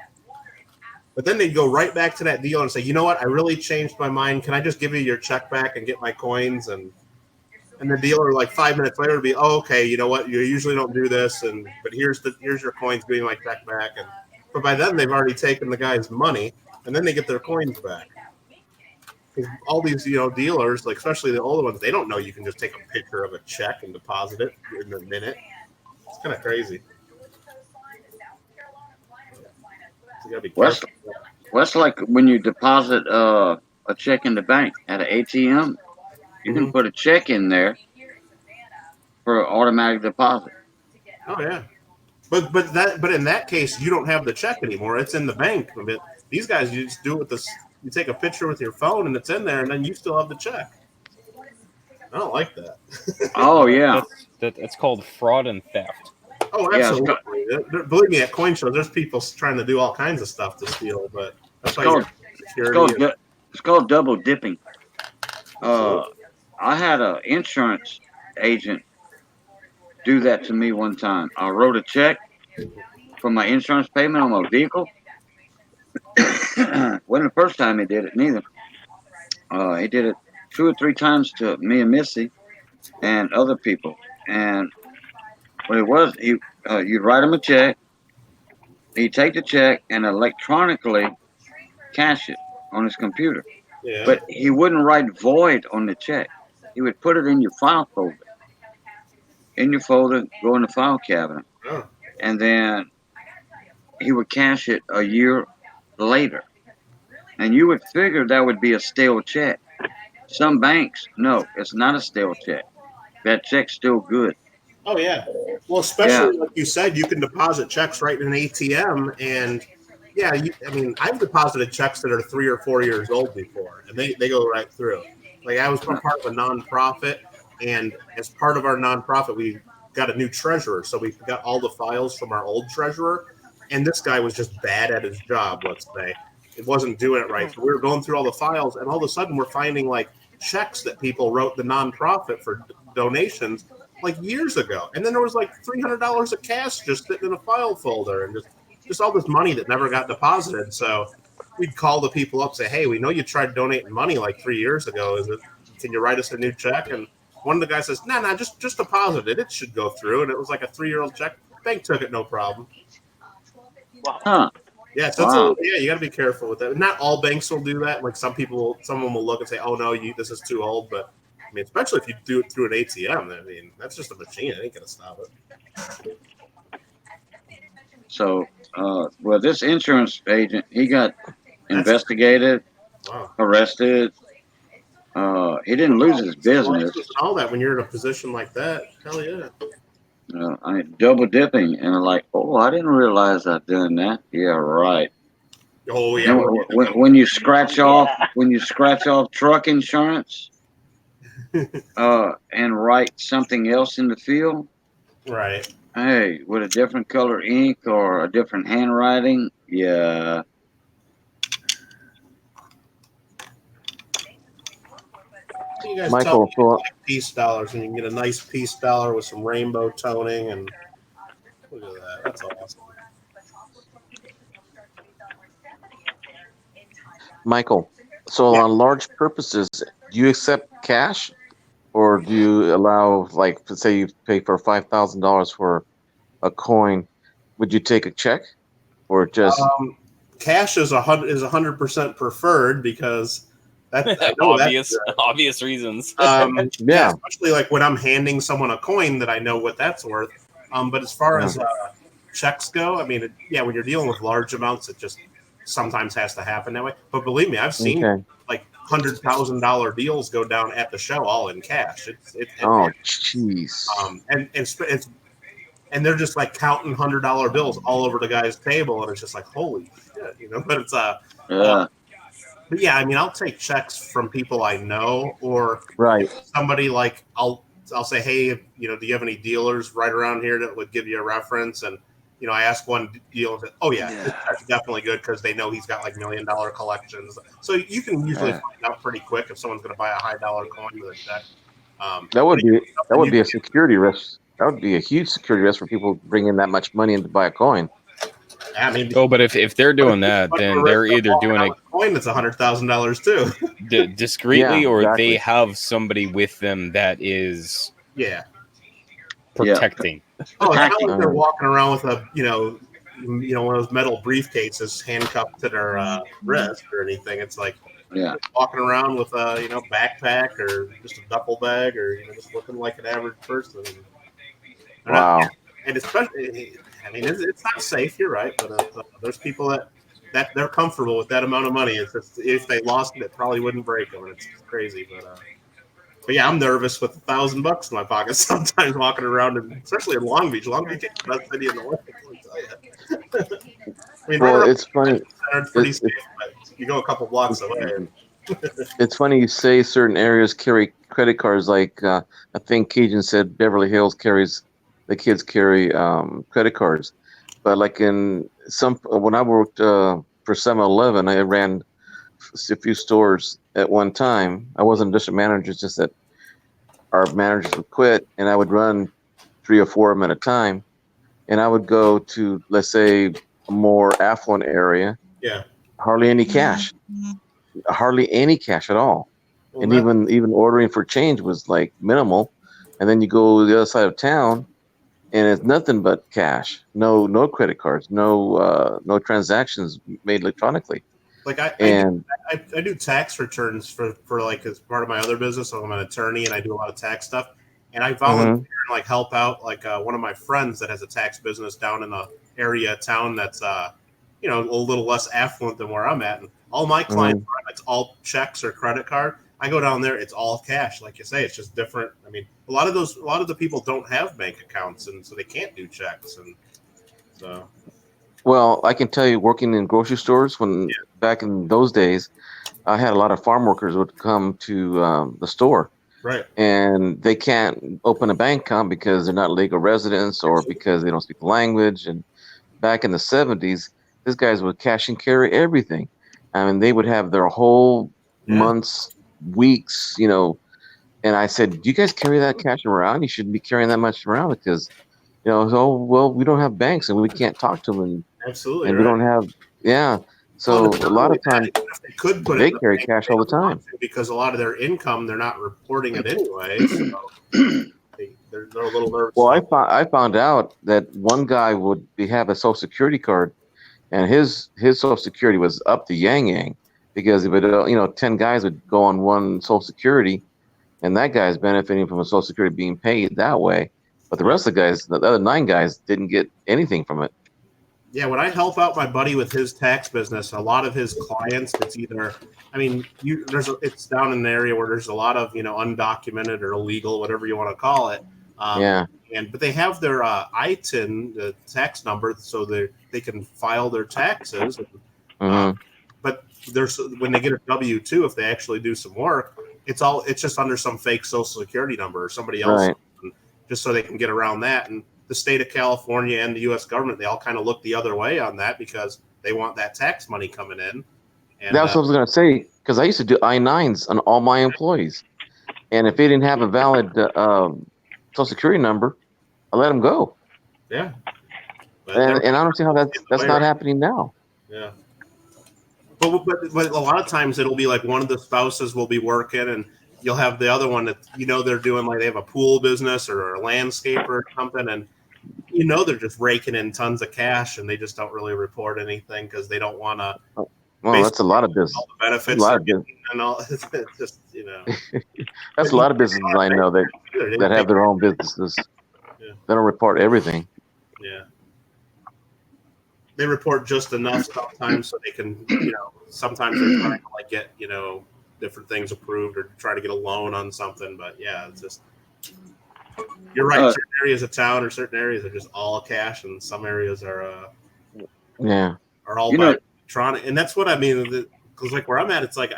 But then they'd go right back to that dealer and say, you know what? I really changed my mind. Can I just give you your check back and get my coins? And the dealer, like 5 minutes later, would be, oh, okay, you know what? You usually don't do this, but here's your coins, give me my check back. But by then, they've already taken the guy's money, and then they get their coins back. Because all these, dealers, like especially the older ones, they don't know you can just take a picture of a check and deposit it in a minute. It's kind of crazy. So you gotta be careful. Well, that's like when you deposit a check in the bank at an ATM. You can put a check in there for automatic deposit. Oh yeah, but in that case, you don't have the check anymore. It's in the bank. But these guys, you just do it with this. You take a picture with your phone, and it's in there, and then you still have the check. I don't like that. Oh yeah, that's called fraud and theft. Oh, absolutely. Believe me, at coin shows, there's people trying to do all kinds of stuff to steal, but that's it's called double dipping. I had an insurance agent do that to me one time. I wrote a check for my insurance payment on my vehicle. Wasn't the first time he did it, neither. He did it 2 or 3 times to me and Missy and other people. And what it was, you'd write him a check, he'd take the check and electronically cash it on his computer. Yeah. But he wouldn't write void on the check. He would put it in your file folder. In your folder, go in the file cabinet. Oh. And then he would cash it a year later. And you would figure that would be a stale check. Some banks, no, it's not a stale check. That check's still good. Oh, yeah. Well, especially like you said, you can deposit checks right in an ATM. And, yeah, I've deposited checks that are 3 or 4 years old before, and they go right through. Like, I was part of a nonprofit, and as part of our nonprofit, we got a new treasurer. So we got all the files from our old treasurer, and this guy was just bad at his job, let's say. It wasn't doing it right. So we were going through all the files, and all of a sudden we're finding, like, checks that people wrote the nonprofit for donations like years ago. And then there was like $300 of cash just sitting in a file folder, and just all this money that never got deposited. So we'd call the people up, say, hey, we know you tried donating money like 3 years ago. Can you write us a new check? And one of the guys says, no, just deposit it. It should go through. And it was like a 3-year-old check. Bank took it, no problem. Huh. Yeah, so Wow. you got to be careful with that. Not all banks will do that. Like some of them will look and say, "Oh no, this is too old." But I mean, especially if you do it through an ATM, I mean, that's just a machine. It ain't gonna stop it. So, well, this insurance agent, he got investigated, Wow. arrested. He didn't lose his business. All that when you're in a position like that, hell yeah. I mean, double dipping, and like, oh, I didn't realize I'd done that. Yeah, right. Oh yeah. And when you scratch off truck insurance, and write something else in the field, Right. hey, with a different color ink or a different handwriting, yeah. You guys Michael, tell me like peace dollars, and you can get a nice peace dollar with some rainbow toning, and look at that. That's awesome. Michael, so on large purposes, do you accept cash, or do you allow, like, say you pay for $5,000 for a coin, would you take a check, or just Cash is 100% preferred because I know obvious reasons. yeah, especially like when I'm handing someone a coin that I know what that's worth. But as far as checks go, I mean, when you're dealing with large amounts, it just sometimes has to happen that way. But believe me, I've seen like $100,000 deals go down at the show all in cash. oh jeez. And they're just like counting $100 bills all over the guy's table, and it's just like, holy shit, you know. But it's but yeah, I mean, I'll take checks from people I know, or Right. somebody like I'll say, hey, you know, do you have any dealers right around here that would give you a reference? And you know, I ask one dealer, oh yeah, this check's definitely good because they know he's got like $1 million collections. So you can usually find out pretty quick if someone's going to buy a high dollar coin with a check. That would be a security risk. That would be a huge security risk for people bringing that much money in to buy a coin. I mean, but if they're doing that, then they're either doing it coin that's $100,000 too, discreetly, or they have somebody with them that is protecting. Oh, it's not like they're walking around with a one of those metal briefcases handcuffed to their wrist or anything. It's like walking around with a backpack or just a duffel bag, or just looking like an average person. Wow. And especially, I mean, it's not safe. You're right, but there's people that they're comfortable with that amount of money. It's just, if they lost it, it probably wouldn't break them. It's crazy, but yeah, I'm nervous with $1,000 in my pocket sometimes walking around, and especially in Long Beach. Long Beach is the best city in the world. I mean, well, it's funny. It's pretty safe, but you go a couple blocks away. It's funny you say certain areas carry credit cards. Like I think Cajun said, Beverly Hills the kids carry credit cards. But like when I worked for 7-Eleven, I ran a few stores at one time. I wasn't a district manager, it's just that our managers would quit, and I would run 3 or 4 of them at a time. And I would go to, let's say, a more affluent area. Yeah. Hardly any cash. Hardly any cash at all. Well, and even ordering for change was like minimal. And then you go to the other side of town, and it's nothing but cash. No credit cards. No transactions made electronically. Like I do tax returns for like as part of my other business. So I'm an attorney and I do a lot of tax stuff. And I volunteer and like help out like one of my friends that has a tax business down in a area of town that's a little less affluent than where I'm at. And all my clients it's all checks or credit card. I go down there, it's all cash. Like you say, it's just different. I mean, a lot of the people don't have bank accounts, and so they can't do checks. And so, well, I can tell you, working in grocery stores back in those days, I had a lot of farm workers would come to the store, right? And they can't open a bank account because they're not legal residents or because they don't speak the language. And back in the 70s, these guys would cash and carry everything. I mean, they would have their whole months, weeks, and I said, do you guys carry that cash around? You shouldn't be carrying that much around because, we don't have banks and we can't talk to them. Absolutely. And we don't have, So Well, it's a not lot only of times that, even if they could put it they in the carry bank, cash they all the don't want time. to because a lot of their income they're not reporting it anyway. So they're a little nervous. Well, I found out that one guy would have a social security card, and his social security was up the yang yang because if it 10 guys would go on one social security, and that guy's benefiting from a social security being paid that way, but the rest of the guys, the other 9 guys, didn't get anything from it. Yeah, when I help out my buddy with his tax business, a lot of his clients, it's either, I mean, it's down in an area where there's a lot of undocumented or illegal, whatever you want to call it. Yeah. But they have their ITIN, the tax number, so they can file their taxes. But when they get a W-2, if they actually do some work, it's just under some fake Social Security number or somebody else, Right. just so they can get around that. And the state of California and the U.S. government, they all kind of look the other way on that because they want that tax money coming in. And That's what I was going to say, because I used to do I-9s on all my employees, and if they didn't have a valid social security number, I let them go. yeah, And I don't see how that's not happening now. Yeah. But a lot of times it'll be like one of the spouses will be working and you'll have the other one that they're doing, like they have a pool business or a landscaper or something, and they're just raking in tons of cash and they just don't really report anything because they don't want to. Well, that's a lot of business. All the benefits a lot of business. And all, it's just That's a lot of businesses I know that have their own businesses. Yeah. They don't report everything. Yeah. They report just enough sometimes so they can, sometimes they're trying to like get, different things approved or try to get a loan on something. But yeah, it's just, you're right. Certain areas of town or certain areas are just all cash, and some areas are all by electronic. And that's what I mean. Because like where I'm at, it's like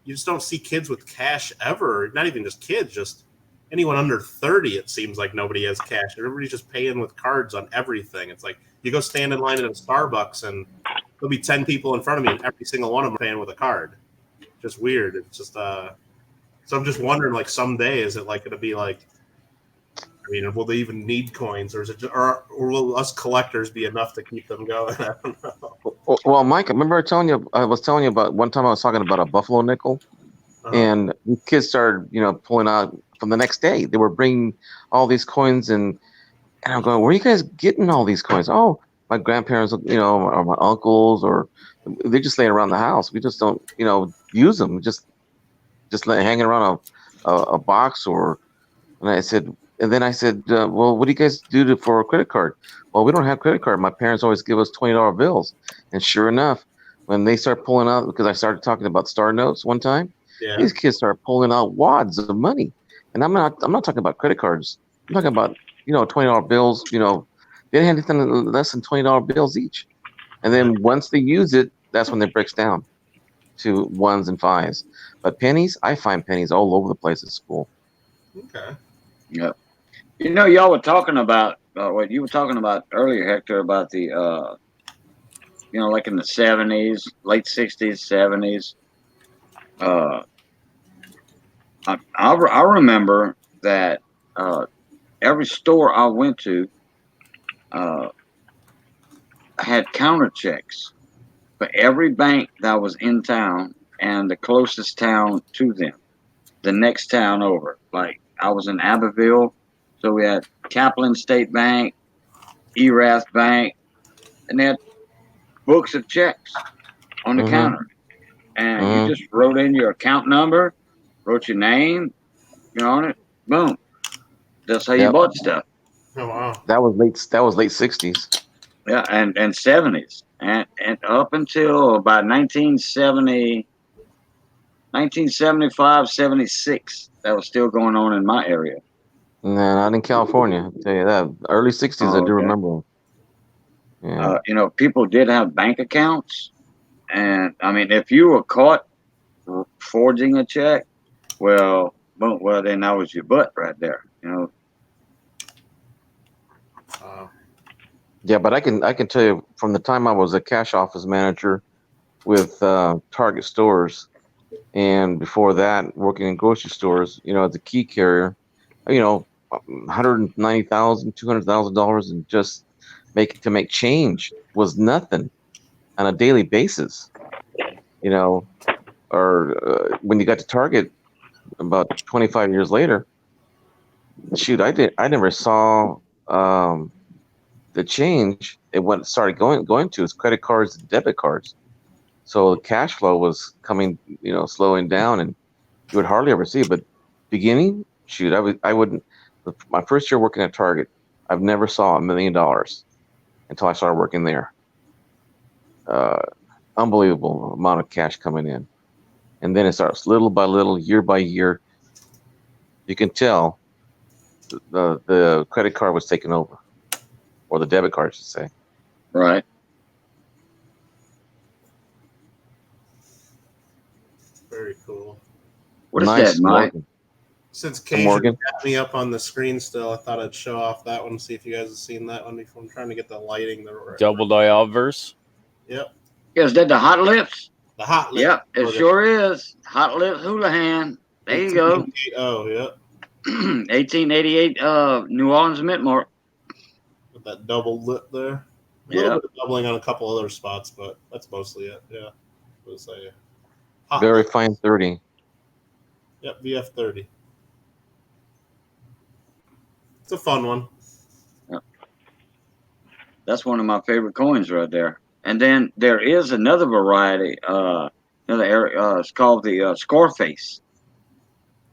you just don't see kids with cash ever. Not even just kids, just anyone under 30. It seems like nobody has cash. Everybody's just paying with cards on everything. It's like you go stand in line at a Starbucks and there'll be 10 people in front of me, and every single one of them are paying with a card. Just weird. It's just so I'm just wondering, like someday, is it like going to be like? I mean, will they even need coins, or is it just, or will us collectors be enough to keep them going? I don't know. Well, Mike, remember I was telling you about one time I was talking about a buffalo nickel, and the kids started, pulling out from the next day. They were bringing all these coins, and I'm going, where are you guys getting all these coins? Oh, my grandparents, or my uncles, or they're just laying around the house. We just don't, use them. Just hanging around a box, and then I said, well, what do you guys do for a credit card? Well, we don't have credit card. My parents always give us $20 bills. And sure enough, when they start pulling out, because I started talking about Star Notes one time, these kids start pulling out wads of money. And I'm not talking about credit cards. I'm talking about, $20 bills. They didn't have anything less than $20 bills each. And then once they use it, that's when it breaks down to 1s and 5s. But pennies, I find pennies all over the place at school. Okay. Yeah. Y'all were talking about what you were talking about earlier, Hector, about the like in the 70s, late 60s, 70s. I remember that every store I went to had counter checks for every bank that was in town and the closest town to them, the next town over. Like I was in Abbeville, so we had Kaplan State Bank, Erath Bank, and they had books of checks on the counter. And you just wrote in your account number, wrote your name, on it, boom. That's how you bought stuff. Oh wow. That was late 60s. Yeah, and 70s. And up until about 1975, 76, that was still going on in my area. No, not in California. I'll tell you that. Early 60s, I do remember. Yeah. People did have bank accounts. And, I mean, if you were caught forging a check, well, then that was your butt right there, Yeah, but I can tell you from the time I was a cash office manager with Target stores, and before that working in grocery stores, as a key carrier, $190,000, $200,000, and just make change was nothing. on a daily basis. You know, or when you got to Target about 25 years later, shoot, I never saw the change. It went started going to its credit cards and debit cards. So cash flow was coming, slowing down, and you would hardly ever see it. But beginning, shoot, I wouldn't. My first year working at Target, I've never saw $1 million until I started working there. Unbelievable amount of cash coming in, and then it starts little by little, year by year. You can tell the credit card was taken over, or the debit card, I should say. Right. Very cool. What is Nice, that, Mike? Morgan. Since The Cajun Morgan. got me up on the screen still, I thought I'd show off that one, see if you guys have seen that one before. I'm trying to get the lighting. Double Dialverse. Yep. Yeah, is that the Hot Lips? The Hot Lip. Yep, it sure is. Hot Lips Houlihan. There you go. Oh, yep. 1888 New Orleans Mint Mark. With that double lip there. A Yeah. little bit of doubling on a couple other spots, but that's mostly it. Yeah. It was a Hot Very Lip. fine 30. Yep, VF30. It's a fun one. Yep. That's one of my favorite coins right there. And then there is another variety. It's called the Scarface.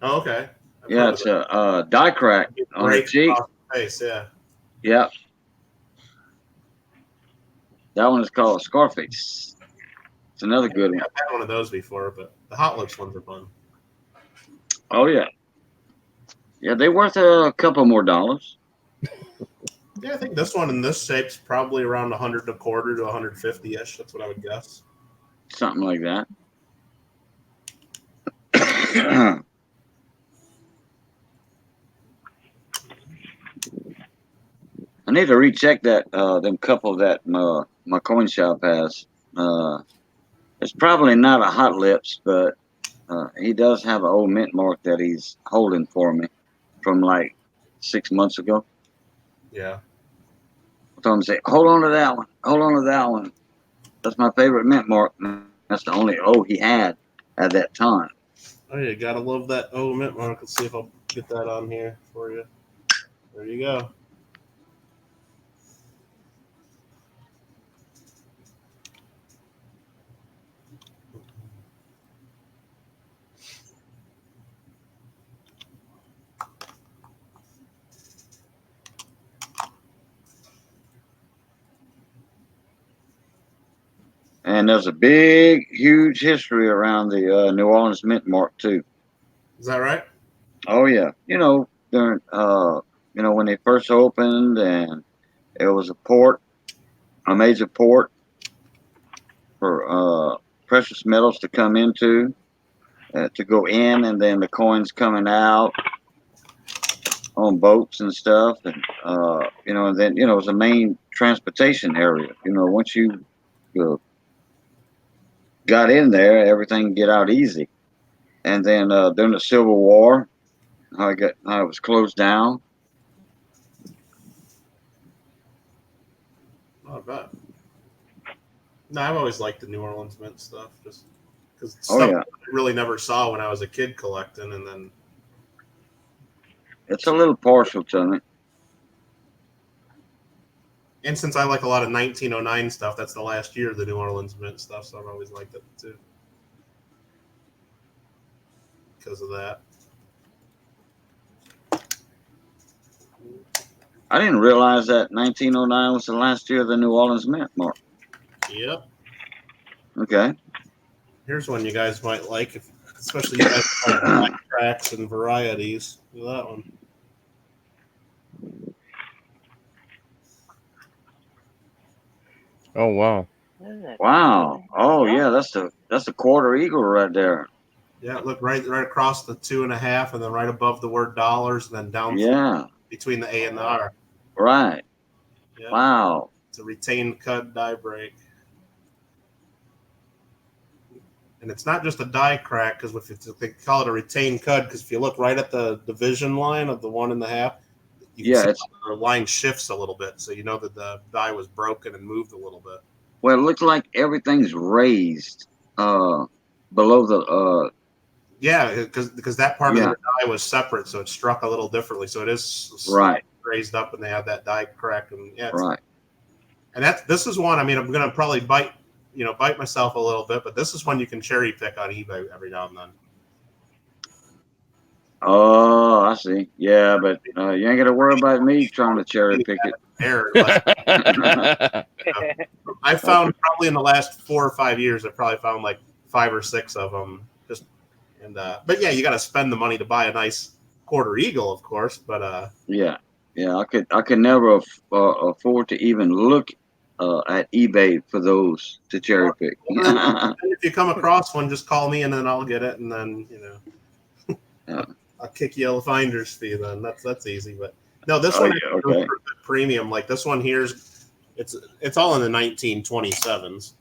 Oh, okay. I've Yeah, heard it's of a die crack it. on the Breaks cheek. across the face, yeah. Yep. That one is called Scarface. It's another good one. I've had one of those before, but the Hot Lips ones are fun. Oh yeah. Yeah, they're worth a couple more dollars. Yeah, I think this one in this shape's probably around 100 and a quarter to 150-ish. That's what I would guess. Something like that. I need to recheck that them couple that my coin shop has. It's probably not a Hot Lips, but he does have an old mint mark that he's holding for me from like 6 months ago. Yeah. I told him to say, hold on to that one. Hold on to that one. That's my favorite mint mark. That's the only O he had at that time. Oh, you gotta love that O mint mark. Let's see if I'll get that on here for you. There you go. And there's a big, huge history around the New Orleans mint mark too. Is that right? Oh yeah, during when they first opened, and it was a major port for precious metals to come into, to go in, and then the coins coming out on boats and stuff, and and then it was a main transportation area. Once you got in there, everything get out easy. And then during the Civil War, how it was closed down. Not bad. No, I've always liked the New Orleans mint stuff, just because Oh, stuff yeah. I really never saw when I was a kid collecting, and then It's a little partial to me. and since I like a lot of 1909 stuff, that's the last year of the New Orleans mint stuff, so I've always liked it too because of that. I didn't realize that 1909 was the last year of the New Orleans mint mark. Yep. Okay. Here's one you guys might like, especially you guys like black tracks and varieties. Look at that one. Oh wow. Wow. Oh yeah, that's the quarter eagle right there. Yeah, look right across the 2.5, and then right above the word dollars, and then down Yeah. between the A and the R. Right. Yeah. Wow. It's a retained cut die break. And it's not just a die crack, because they call it a retained cut, because if you look right at the division line of the 1.5, you can Yeah, see it's the line shifts a little bit, so you know that the die was broken and moved a little bit. Well, it looks like everything's raised below the Yeah, because that part Yeah. of the die was separate, so it struck a little differently. So it is Right. raised up, and they have that die cracked, and yeah, it's- right. and this is one. I mean, I'm gonna probably bite myself a little bit, but this is one you can cherry pick on eBay every now and then. Oh, I see. Yeah, but you ain't got to worry about me trying to cherry pick it. Error. I found probably in the last 4 or 5 years, I probably found like 5 or 6 of them. But yeah, you got to spend the money to buy a nice quarter eagle, of course. But Yeah, I could never afford to even look at eBay for those to cherry pick. if you come across one, just call me and then I'll get it, and then Yeah. I'll kick you a finder's fee. Then that's easy. But no, this Oh, one yeah, is okay. premium. Like this one here's it's all in the 1927s,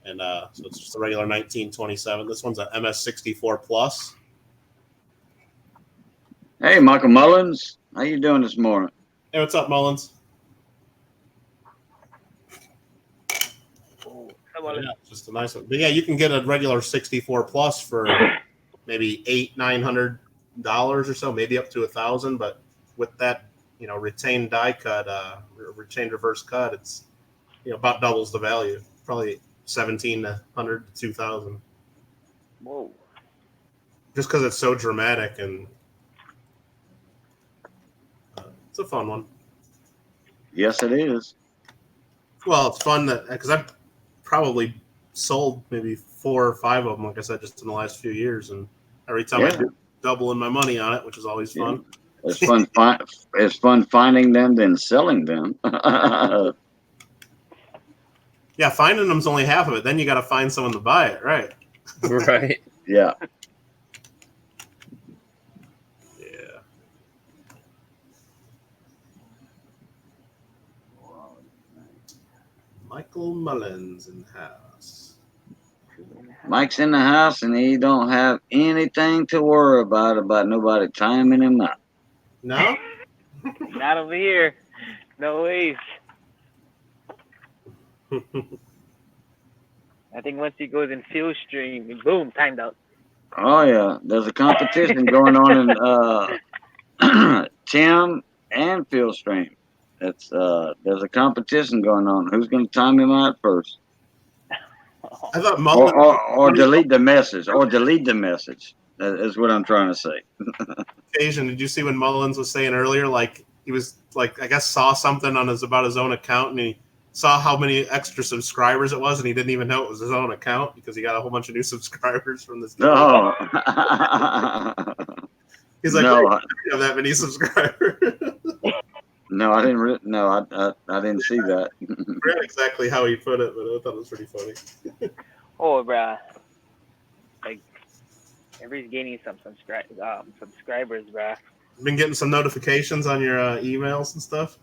and so it's just a regular 1927. This one's an MS64 Plus. Hey, Michael Mullins, how you doing this morning? Hey, what's up, Mullins? Yeah, it's just a nice one. But yeah, you can get a regular 64 Plus for maybe $800-900 or so, maybe up to $1,000. But with that, retained die cut, retained reverse cut, it's about doubles the value, probably $1,700 to $2,000. Whoa. Just because it's so dramatic, and it's a fun one. Yes, it is. Well, it's fun because I've probably sold maybe 4 or 5 of them, like I said, just in the last few years, and every time I Yeah. do, doubling my money on it, which is always fun. It's fun. It's fun finding them than selling them. Yeah, finding them's only half of it. Then you got to find someone to buy it, right? Right. Yeah. Yeah. Michael Mullins in the house. Mike's in the house and he don't have anything to worry about nobody timing him out. No? Not over here. No ways. I think once he goes in field stream, boom, timed out. Oh yeah, there's a competition going on in Tim and Fieldstream. It's there's a competition going on. Who's going to time him out first? I thought Mullins. Or delete the message. Or delete the message. Is what I'm trying to say. Occasion, did you see when Mullins was saying earlier, like he was like, I guess saw something on about his own account, and he saw how many extra subscribers it was, and he didn't even know it was his own account because he got a whole bunch of new subscribers from this. No. He's like, No. I don't have that many subscribers. No, I didn't. No, I didn't see that. I forgot exactly how he put it, but I thought it was pretty funny. Oh, bruh. Like, everybody's gaining some subscribers, bruh. Been getting some notifications on your emails and stuff.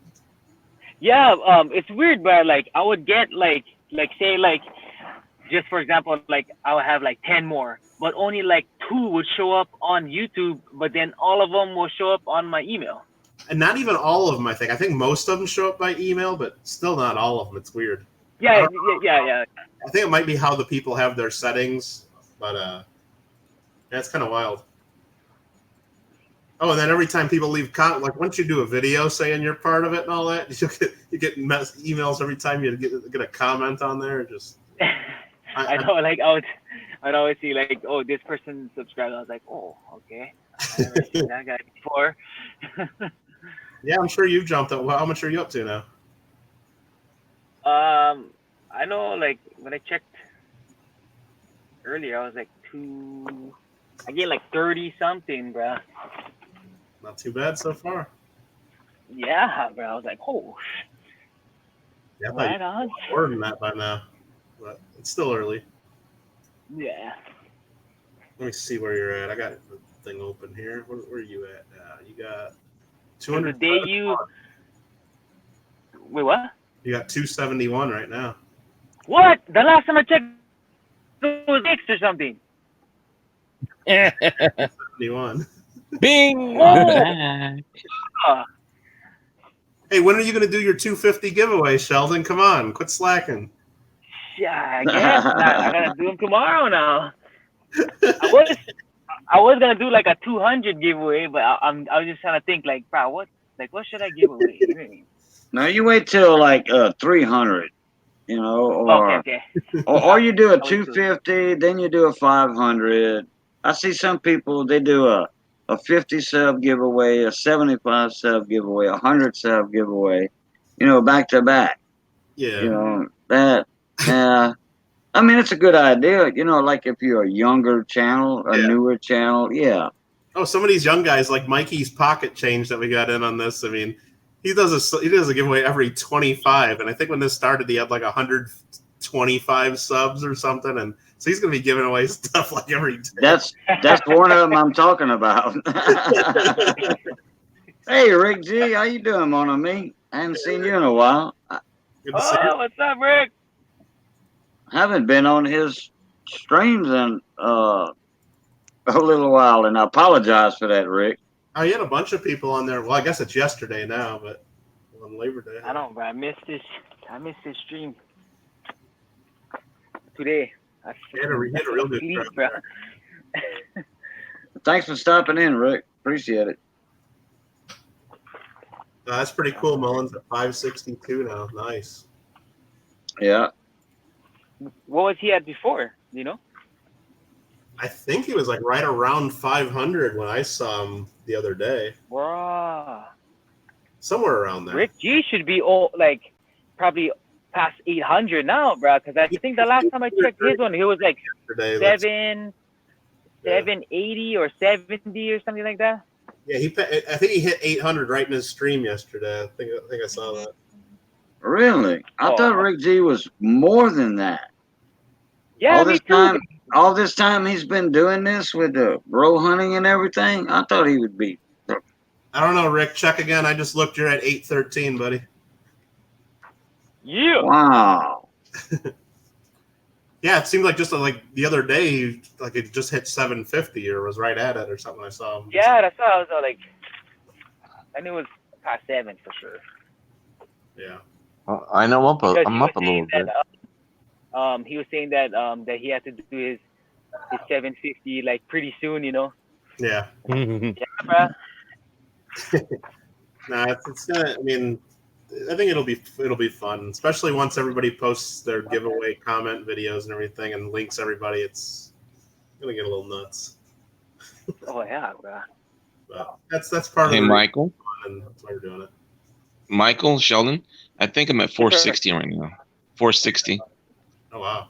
Yeah, it's weird, but like I would get like say like just for example, like I would have like 10 more, but only like 2 would show up on YouTube, but then all of them will show up on my email. And not even all of them, I think. I think most of them show up by email, but still not all of them. It's weird. Yeah. I think it might be how the people have their settings, but that's kind of wild. Oh, and then every time people leave like once you do a video saying you're part of it and all that, you get emails every time you get a comment on there. Just I know, like I'd always see like, oh, this person subscribed. I was like, oh, okay, I never seen that guy before. Yeah, I'm sure you've jumped up. Well, how much are you up to now? I know, like when I checked earlier, I was like I get like 30 something, bruh. Not too bad so far. Yeah, bro. I was like, oh, Yeah, I right thought on. you were more than that by now, but it's still early. Yeah. Let me see where you're at. I got the thing open here. Where are you at now? You got From the 200. day you. Wait, what? You got 271 right now. What? The last time I checked, it was 6 or something. 71. Bing. Oh. Hey, when are you going to do your 250 giveaway, Sheldon? Come on, quit slacking. Yeah, I guess I gotta do them tomorrow now. I was gonna do like a 200 giveaway, but I was just trying to think like, bro, what should I give away? You know what I mean? No, you wait till like 300, you know, Okay. or you do a I wait till- 250, then you do a 500. I see some people they do a 50 sub giveaway, a 75 sub giveaway, a 100 sub giveaway, you know, back to back. Yeah. You know that. Yeah. I mean, it's a good idea. You know, like if you're a younger channel, a Yeah. newer channel, yeah. Oh, some of these young guys like Mikey's Pocket Change that we got in on this. I mean, he does a giveaway every 25, and I think when this started, he had like 125 subs or something, and so he's gonna be giving away stuff like every day. That's one of them I'm talking about. Hey, Rick G, how you doing, mon ami? I haven't seen you in a while. Good to see you. Oh, what's up, Rick? I haven't been on his streams in a little while, and I apologize for that, Rick. Oh, you had a bunch of people on there. Well, I guess it's yesterday now, but on Labor Day. I don't, bro. I missed this stream today. You had a real good Please, crowd bro. there. Thanks for stopping in, Rick. Appreciate it. That's pretty cool. Mullins at 562 now. Nice. Yeah. What was he at before? You know? I think he was like right around 500 when I saw him the other day. Wow. Somewhere around there. Rick G should be probably past 800 now, bro. Because I think the last time I checked his one, he was like Yesterday, 780 or 70 or something like that. Yeah, I think he hit 800 right in his stream yesterday. I think I saw that. Really? I thought Rick G was more than that. Yeah, All this time he's been doing this with the bro hunting and everything. I thought he would be. I don't know, Rick. Check again. I just looked. You're at 813, buddy. Yeah. Wow. Yeah, it seemed like just like the other day, like it just hit 750 or was right at it or something. I saw him. Yeah, that's what I was like. I knew it was past 7 for sure. Yeah. I know Because I'm up a little bit. He was saying that that he had to do his 750 like pretty soon, you know. Yeah. Yeah, bro. Nah, it's gonna. I mean, I think it'll be fun, especially once everybody posts their giveaway comment videos and everything and links everybody. It's gonna get a little nuts. Oh yeah, bro. But that's part of Hey, the Michael. reason, and that's why we're doing it. Michael Sheldon, I think I'm at 460 right now. 460. Oh wow.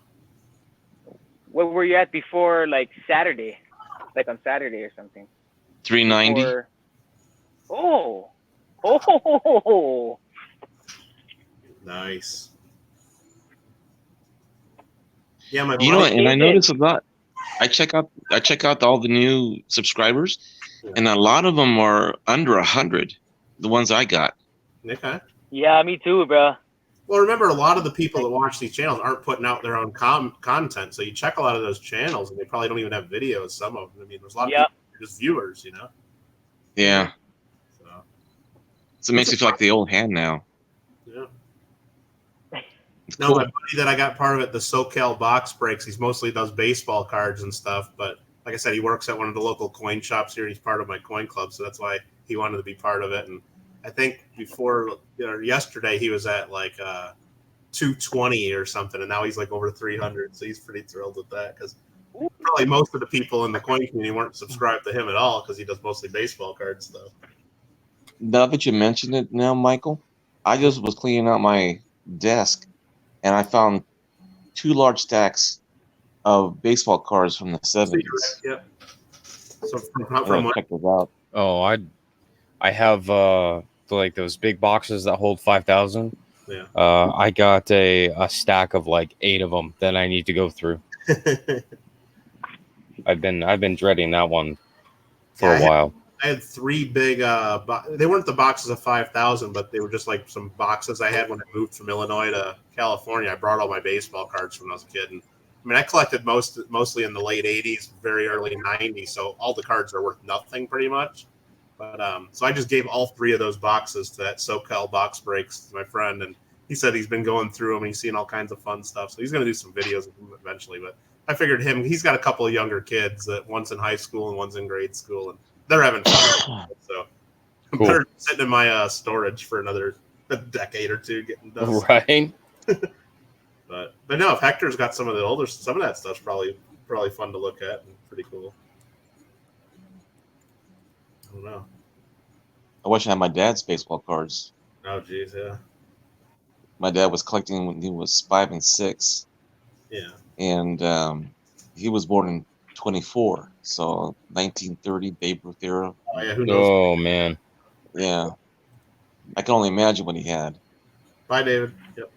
What were you at before, like Saturday, like on Saturday or something? 390. Or... Oh. Nice. Yeah, my You know, buddy- and I notice a lot. I check out all the new subscribers, and a lot of them are under 100. The ones I got. Okay. Yeah, me too, bro. Well, remember, a lot of the people that watch these channels aren't putting out their own content. So you check a lot of those channels, and they probably don't even have videos. Some of them. I mean, there's a lot of people who are just viewers, you know. Yeah. So it makes me feel like the old hand now. Yeah. It's No, cool. my buddy that I got part of it, the SoCal Box Breaks, he's mostly does baseball cards and stuff. But like I said, he works at one of the local coin shops here. He's part of my coin club, so that's why he wanted to be part of it. And I think yesterday he was at like 220 or something, and now he's like over 300. So he's pretty thrilled with that because probably most of the people in the coin community weren't subscribed to him at all because he does mostly baseball cards though. Now that you mention it now, Michael, I just was cleaning out my desk, and I found 2 large stacks of baseball cards from the 70s. Yep. So I'm gonna check those out. Oh, I have like those big boxes that hold 5,000. Yeah. I got a stack of like 8 of them that I need to go through. I've been dreading that one for a while. I had 3 big they weren't the boxes of 5,000, but they were just like some boxes I had when I moved from Illinois to California. I brought all my baseball cards when I was a kid, and I mean I collected mostly in the late 80s, very early 90s, so all the cards are worth nothing pretty much. But so I just gave all 3 of those boxes to that SoCal Box Breaks to my friend, and he said he's been going through them and he's seen all kinds of fun stuff. So he's going to do some videos of them eventually. But I figured he's got a couple of younger kids that one's in high school and one's in grade school, and they're having fun. So Cool. they're sitting in my storage for another decade or two getting done. Right. But no, if Hector's got some of that stuff's probably fun to look at and pretty cool. I don't know. I wish I had my dad's baseball cards. Oh geez, yeah. My dad was collecting when he was 5 and 6, Yeah. and he was born in 24, so 1930 Babe Ruth era. Oh yeah, who knows? Oh man. Yeah, I can only imagine what he had. Bye, David. Yep.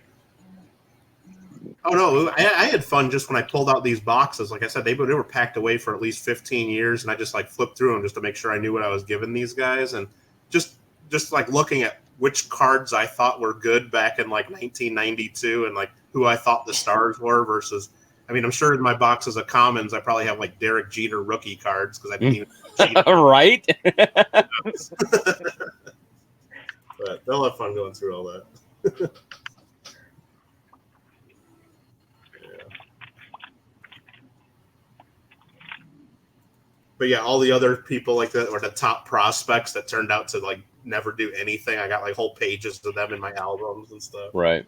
Oh no, I had fun just when I pulled out these boxes. Like I said, they were packed away for at least 15 years, and I just like flipped through them just to make sure I knew what I was giving these guys, and just like looking at which cards I thought were good back in like 1992, and like who I thought the stars were versus. I mean, I'm sure in my boxes of commons, I probably have like Derek Jeter rookie cards because I didn't even. Right. But they'll have fun going through all that. But yeah, all the other people like that, or the top prospects that turned out to like never do anything. I got like whole pages of them in my albums and stuff. Right.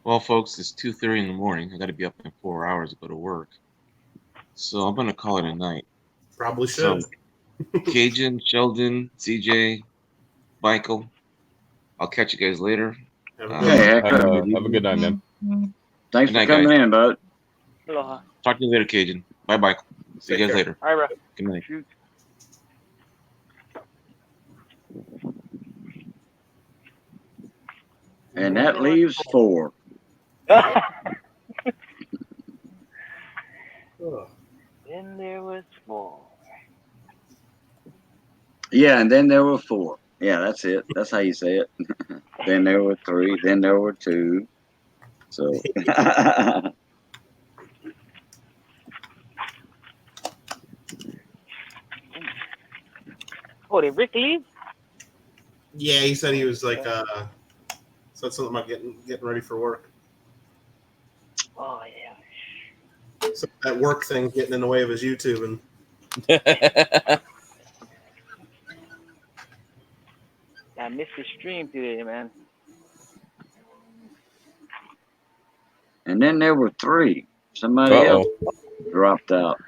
Well, folks, it's 2:30 in the morning. I got to be up in 4 hours to go to work, so I'm gonna call it a night. Probably should. So, Cajun, Sheldon, CJ, Michael, I'll catch you guys later. Have Uh, a good Hey, one. Hector. Have a good night, man. Thanks Good for night, coming guys. in, bud. Aloha. Talk to you later, Cajun. Bye, bye. See you Take guys care. later. All right, bro. Good night. Shoot. And that leaves 4. Then there was 4. Yeah, and then there were 4. Yeah, that's it. That's how you say it. Then there were 3. Then there were 2. So. Oh, did Rick leave? Yeah, he said he was like said something about getting ready for work. Oh yeah. So that work thing getting in the way of his YouTube, and I missed the stream today, man. And then there were 3. Somebody Uh-oh. else dropped out.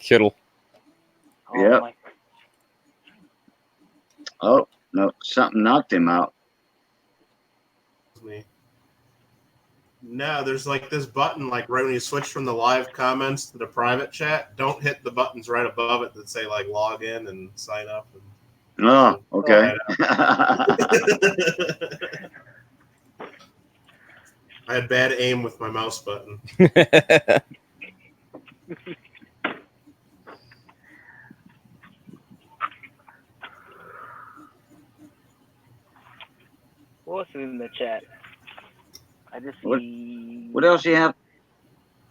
Kittle. Oh, Yep. my. Oh, no, something knocked him out. me. No, there's like this button, like right when you switch from the live comments to the private chat, don't hit the buttons right above it that say like log in and sign up. And Oh, okay. I had bad aim with my mouse button. What's in the chat? I just What- see. What else you have?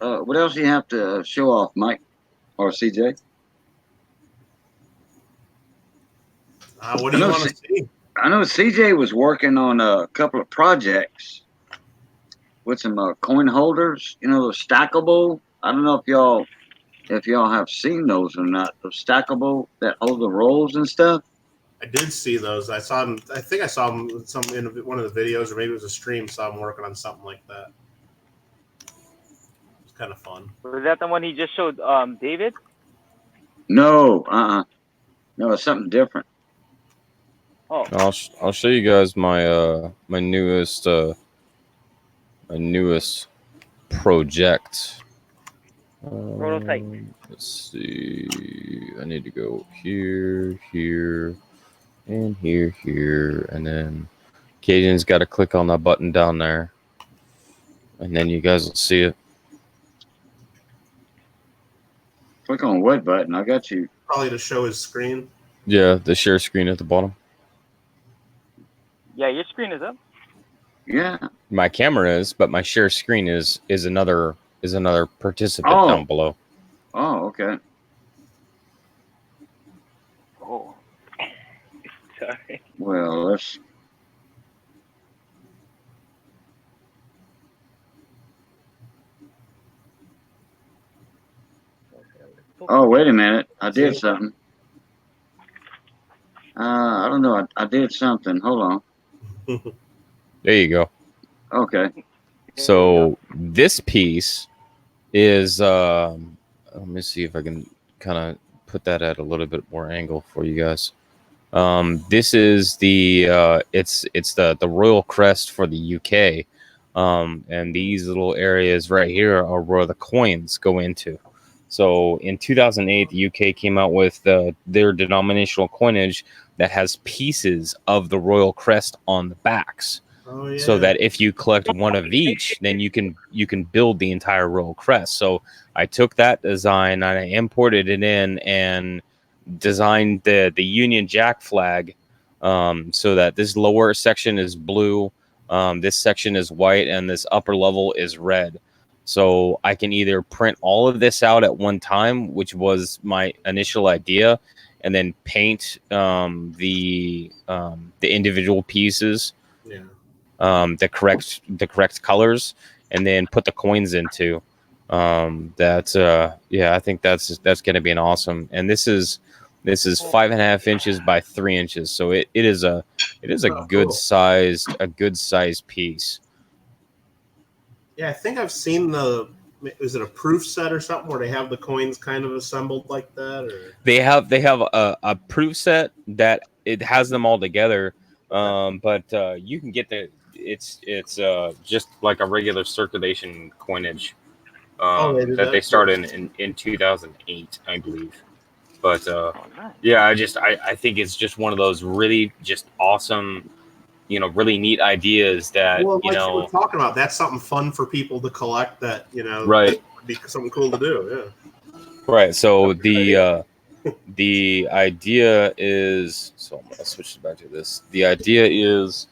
What else you have to show off, Mike or CJ? What do you I know want to see? I know CJ was working on a couple of projects with some coin holders. You know, those stackable. I don't know if y'all have seen those or not. Those stackable that hold the rolls and stuff. I did see those. I saw them. I think I saw them in one of the videos, or maybe it was a stream. Saw him working on something like that. It's kind of fun. Was that the one he just showed David? No, no, it's something different. Oh, I'll show you guys my my newest project. Prototype. Let's see. I need to go here, and here, and then Cajun's got to click on that button down there, and then you guys will see it. Click on what button? I got you. Probably to show his screen. Yeah, the share screen at the bottom. yeah, your screen is up. Yeah. My camera is, but my share screen is another participant Oh. down below. Oh, okay. Oh, Well, let's. Oh, wait a minute. I did something. I don't know. I did something. Hold on. There you go. Okay. So this piece is let me see if I can kind of put that at a little bit more angle for you guys. This is the it's the royal crest for the UK, and these little areas right here are where the coins go into. So in 2008, the UK came out with their denominational coinage that has pieces of the royal crest on the backs. Oh, yeah. So that if you collect one of each, then you can build the entire royal crest. So I took that design and I imported it in and designed the Union Jack flag, so that this lower section is blue, this section is white, and this upper level is red. So I can either print all of this out at one time, which was my initial idea, and then paint the individual pieces, Yeah. the correct colors, and then put the coins into. Yeah, I think that's going to be an awesome. And this is 5.5 inches by 3 inches, so it is a Oh, good cool. sized piece. Yeah, I think I've seen is it a proof set or something where they have the coins kind of assembled like that? Or They have a proof set that it has them all together, but you can get it's just like a regular circulation coinage they did that they that? started in 2008, I believe. But yeah, I think it's just one of those really just awesome, really neat ideas that Well, like you were talking about, that's something fun for people to collect. That right. would be something cool to do. Right. So the idea is, so I'm gonna switch it back to this. The idea is,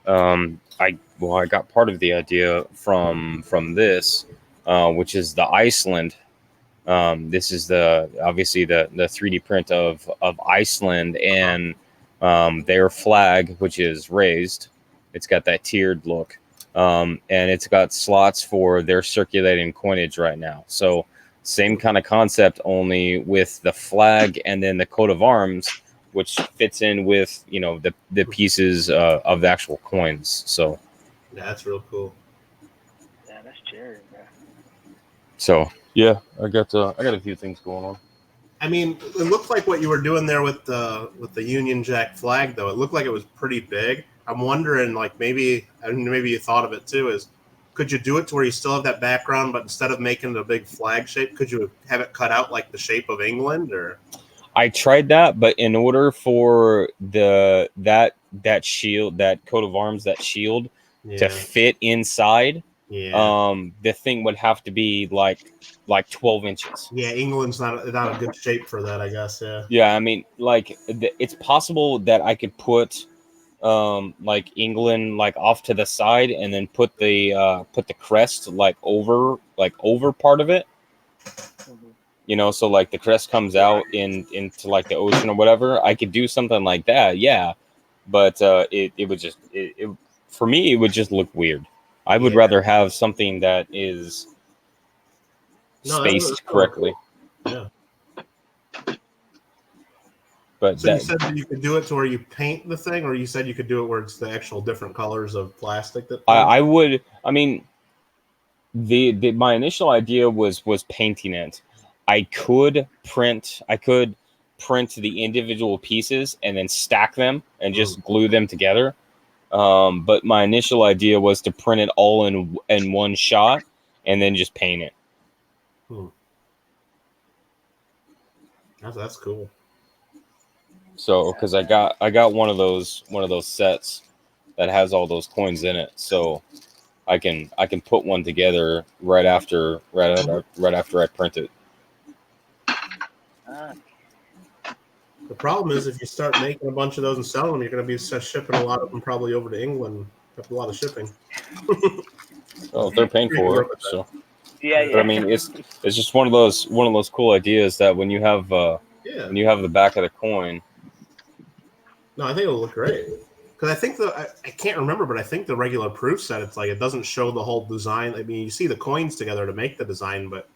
I got part of the idea from this, which is the Iceland. This is obviously the 3D print of Iceland and their flag, which is raised. It's got that tiered look, and it's got slots for their circulating coinage right now. So same kind of concept, only with the flag and then the coat of arms, which fits in with the pieces of the actual coins. So Yeah, that's real cool. Yeah, that's cherry, bro. so yeah, I got a few things going on. I mean, it looked like what you were doing there with the Union Jack flag, though. It looked like it was pretty big. I'm wondering, like, maybe you thought of it too, is could you do it to where you still have that background, but instead of making it a big flag shape, could you have it cut out like the shape of England? Or I tried that, but in order for that shield, that coat of arms, that shield to fit inside, the thing would have to be like 12 inches. Yeah, England's not a good shape for that, I guess. Yeah. Yeah, I mean, like it's possible that I could put like England like off to the side and then put the crest like over part of it. So like the crest comes out into like the ocean or whatever. I could do something like that, yeah. But it would just for me it would just look weird. I would rather have something that is spaced correctly. Yeah. But so you said that you could do it to where you paint the thing, or you said you could do it where it's the actual different colors of plastic that I would. I mean, my initial idea was painting it. I could print the individual pieces and then stack them and just glue them together. But my initial idea was to print it all in one shot and then just paint it. That's cool. So, because I got one of those sets that has all those coins in it, so I can put one together right after I print it. The problem is if you start making a bunch of those and selling them, you're going to be shipping a lot of them probably over to England. A lot of shipping. Oh, they're paying for it, so. Yeah. But I mean, it's just one of those cool ideas that when you have the back of the coin. No, I think it'll look great. Because I think I can't remember, but I think the regular proof set, it's like it doesn't show the whole design. I mean, you see the coins together to make the design, but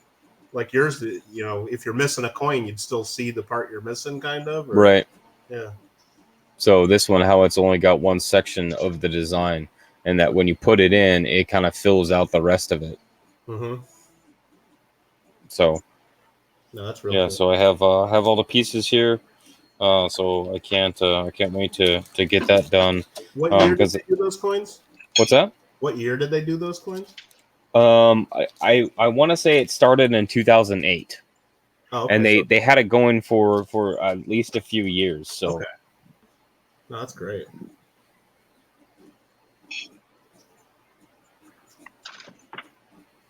like yours, you know, if you're missing a coin, you'd still see the part you're missing, kind of. Or, Right. Yeah. So this one, how it's only got one section of the design, and that when you put it in, it kind of fills out the rest of it. Mm-hmm. So No, that's real yeah. cool. So I have all the pieces here. So I can't wait to get that done. What year did 'cause- they do those coins? What's that? What year did they do those coins? I want to say it started in 2008, Oh, okay, and so- they had it going for at least a few years. So Okay. No, that's great.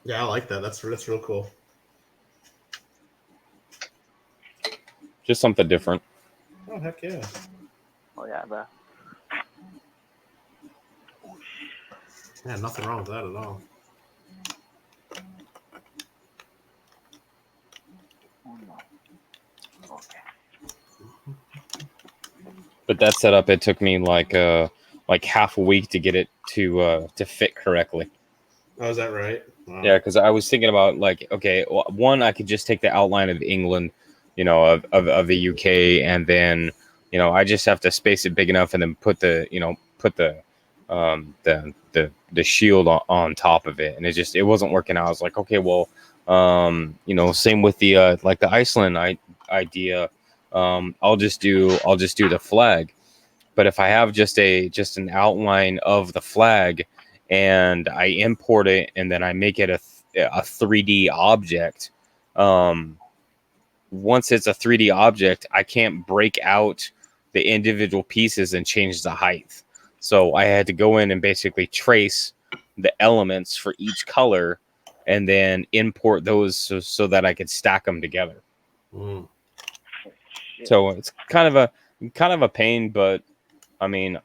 Yeah, I like that. That's real cool. just something different. Oh heck yeah! Oh yeah, bro. Yeah, nothing wrong with that at all. But that setup, it took me like half a week to get it to fit correctly. Oh, is that right? Wow. Yeah, because I was thinking about like, okay, well, one, I could just take the outline of England, you know, of the UK, and then, you know, I just have to space it big enough, and then put the shield on top of it, and it wasn't working out. I was like, okay, well, you know, same with the like the Iceland idea. I'll just do the flag. But if I have just an outline of the flag, and I import it, and then I make it a 3D object, once it's a 3D object, I can't break out the individual pieces and change the height. So I had to go in and basically trace the elements for each color, and then import those so that I could stack them together. Mm. So it's kind of a pain, but I mean,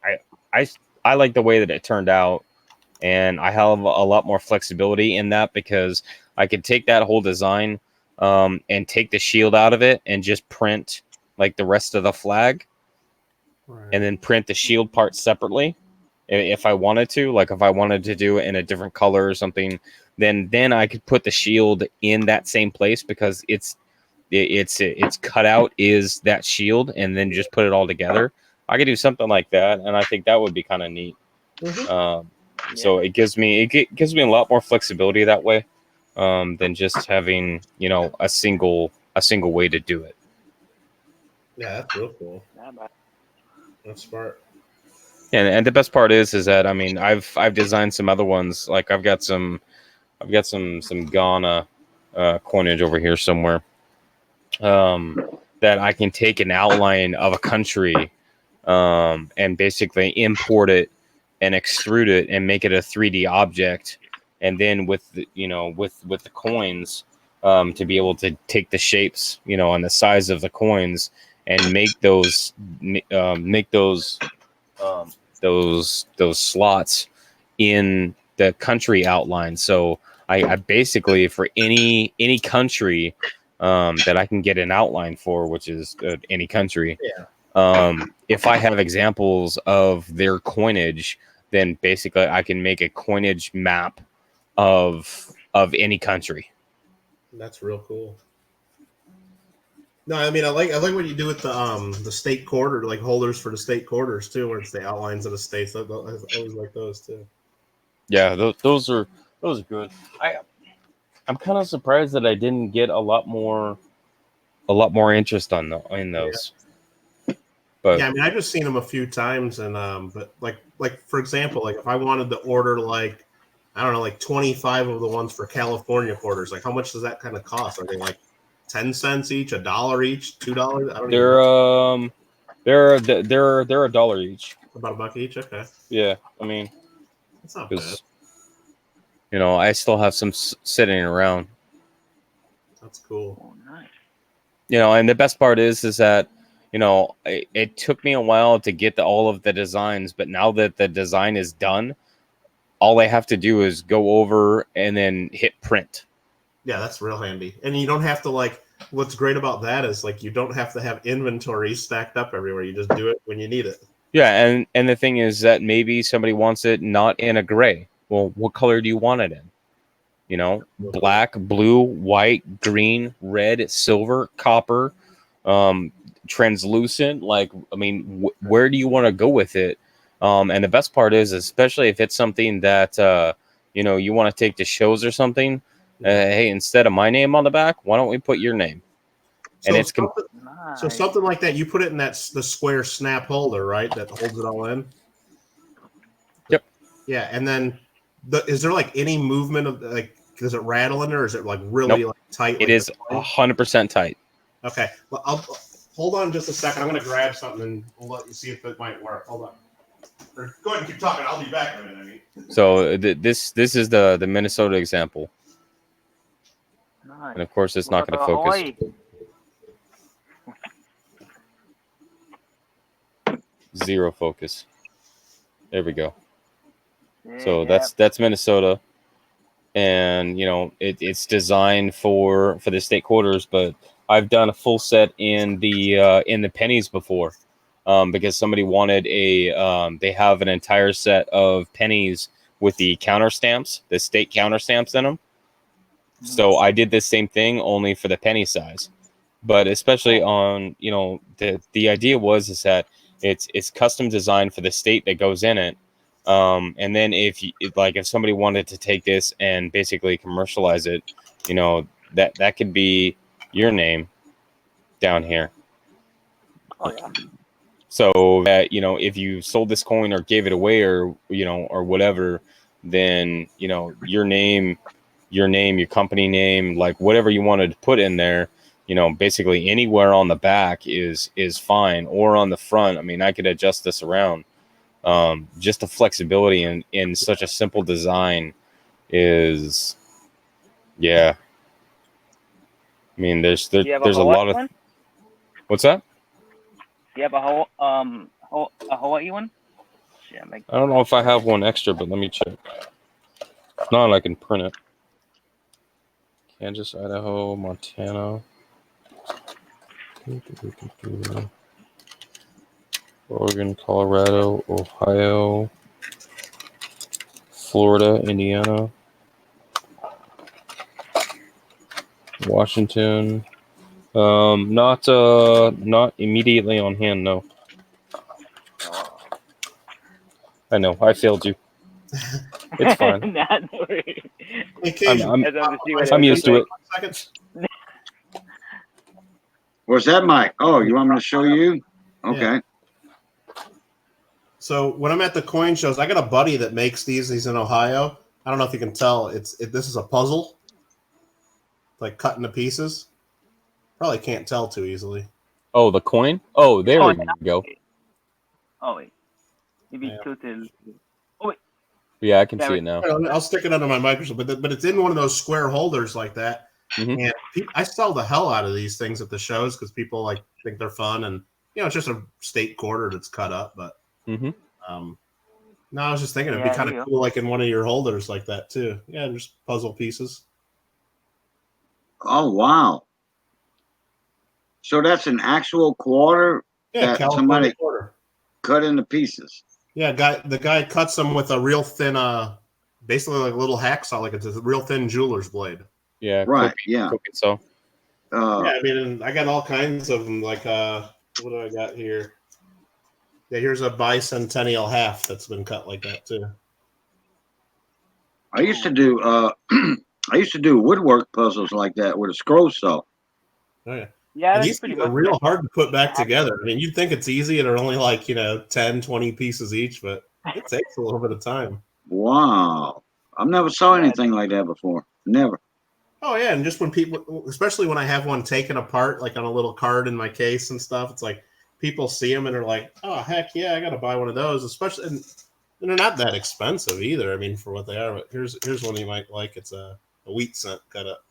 I like the way that it turned out, and I have a lot more flexibility in that, because I could take that whole design and take the shield out of it and just print like the rest of the flag, Right. and then print the shield part separately if I wanted to. Like if I wanted to do it in a different color or something, then I could put the shield in that same place, because it's cutout is that shield, and then just put it all together. I could do something like that, and I think that would be kind of neat. Mhm. So it gives me a lot more flexibility that way, than just having, you know, a single way to do it. Yeah, that's real cool. Yeah, bro. That's smart. And the best part is that, I mean, I've designed some other ones. Like I've got some Ghana coinage over here somewhere, that I can take an outline of a country, and basically import it and extrude it and make it a 3D object, and then with the, you know, with the coins, to be able to take the shapes, you know, and the size of the coins, and make those slots in the country outline. So I basically, for any country that I can get an outline for, which is any country. Yeah. If I have examples of their coinage, then basically I can make a coinage map of any country. That's real cool. No, I mean I like what you do with the state quarter, like holders for the state quarters too, where it's the outlines of the states. I always like those too. Yeah, those are good. I'm kind of surprised that I didn't get a lot more interest in those. But Yeah, I mean I've just seen them a few times, and but like for example, like if I wanted to order like I don't know, like 25 of the ones for California quarters, like how much does that kind of cost? Are they like 10 cents each, $1 each, $2? I don't even know. they're $1 each. About $1 each. Okay, Yeah, I mean, that's not bad. 'cause, you know, I still have some sitting around. That's cool. Oh, nice. You know, and the best part is that, you know, it took me a while to get all of the designs, but now that the design is done, all I have to do is go over and then hit print. Yeah, that's real handy. And you don't have to like. What's great about that is like you don't have to have inventory stacked up everywhere. You just do it when you need it. Yeah, and the thing is that maybe somebody wants it not in a gray. Well, what color do you want it in? You know, black, blue, white, green, red, silver, copper, translucent. Like, I mean, where do you want to go with it? And the best part is, especially if it's something that you know, you want to take to shows or something. Hey, instead of my name on the back, why don't we put your name? So And it's so something like that, you put it in the square snap holder, right? That holds it all in. Yep. Yeah, and then is there like any movement of like? Does it rattle in there, or is it like really like tight? It like is 100% tight. Okay, well, I'll hold on just a second. I'm going to grab something and we'll let you see if it might work. Hold on. Or go ahead and keep talking. I'll be back in a minute. I mean. So this is the Minnesota example, Nice. and of course it's not going to focus. Hawaii. Zero focus. There we go. So Yeah. that's Minnesota, and you know it's designed for the state quarters. But I've done a full set in the pennies before, because somebody wanted they have an entire set of pennies with the counter stamps, the state counter stamps in them. So I did the same thing only for the penny size, but especially on, you know, the idea is that it's custom designed for the state that goes in it. And then if somebody wanted to take this and basically commercialize it, you know, that could be your name down here. Oh yeah. So that, you know, if you sold this coin or gave it away or, you know, or whatever, then, you know, your name, your company name, like whatever you wanted to put in there, you know, basically anywhere on the back is fine, or on the front. I mean, I could adjust this around. Just the flexibility in such a simple design is, yeah. I mean, there's Do you have a Hawaii lot of. one? What's that? Do you have a Hawaii one? Yeah, like I don't know if I have one extra, but let me check. If not, I can print it. Kansas, Idaho, Montana, Oregon, Colorado, Ohio, Florida, Indiana, Washington. Not immediately on hand, no. I know, I failed you. It's fine. Nah, no worries. I'm used to it. Where's that mic? Oh, you want me to show you? Okay. Yeah. So when I'm at the coin shows, I got a buddy that makes these. He's in Ohio. I don't know if you can tell. This is a puzzle, like cut into pieces. Probably can't tell too easily. Oh, the coin? Oh, there we go. Oh wait, maybe tilted. Oh wait. Yeah, I can see it now. I'll stick it under my microscope, but it's in one of those square holders like that. Mm-hmm. And I sell the hell out of these things at the shows because people like think they're fun, and you know it's just a state quarter that's cut up. But mm-hmm. No, I was just thinking it'd be kind of cool, like in one of your holders like that too. Yeah, just puzzle pieces. Oh wow! So that's an actual quarter that somebody quarter cut into pieces. Yeah, the guy cuts them with a real thin, basically like a little hacksaw, like it's a real thin jeweler's blade. Yeah, right. Yeah. So. Yeah, I mean, I got all kinds of them. Like, what do I got here? Yeah, here's a bicentennial half that's been cut like that too. I used to do woodwork puzzles like that with a scroll saw. Oh yeah. Yeah, and these things are real hard to put back together. I mean, you'd think it's easy and they're only like, 10, 20 pieces each, but it takes a little bit of time. Wow. I've never saw anything like that before. Never. Oh yeah, and just when people, especially when I have one taken apart, like on a little card in my case and stuff, it's like people see them and they're like, "Oh heck yeah, I got to buy one of those." Especially, and they're not that expensive either. I mean, for what they are. But here's one you might like. It's a wheat cent cut up.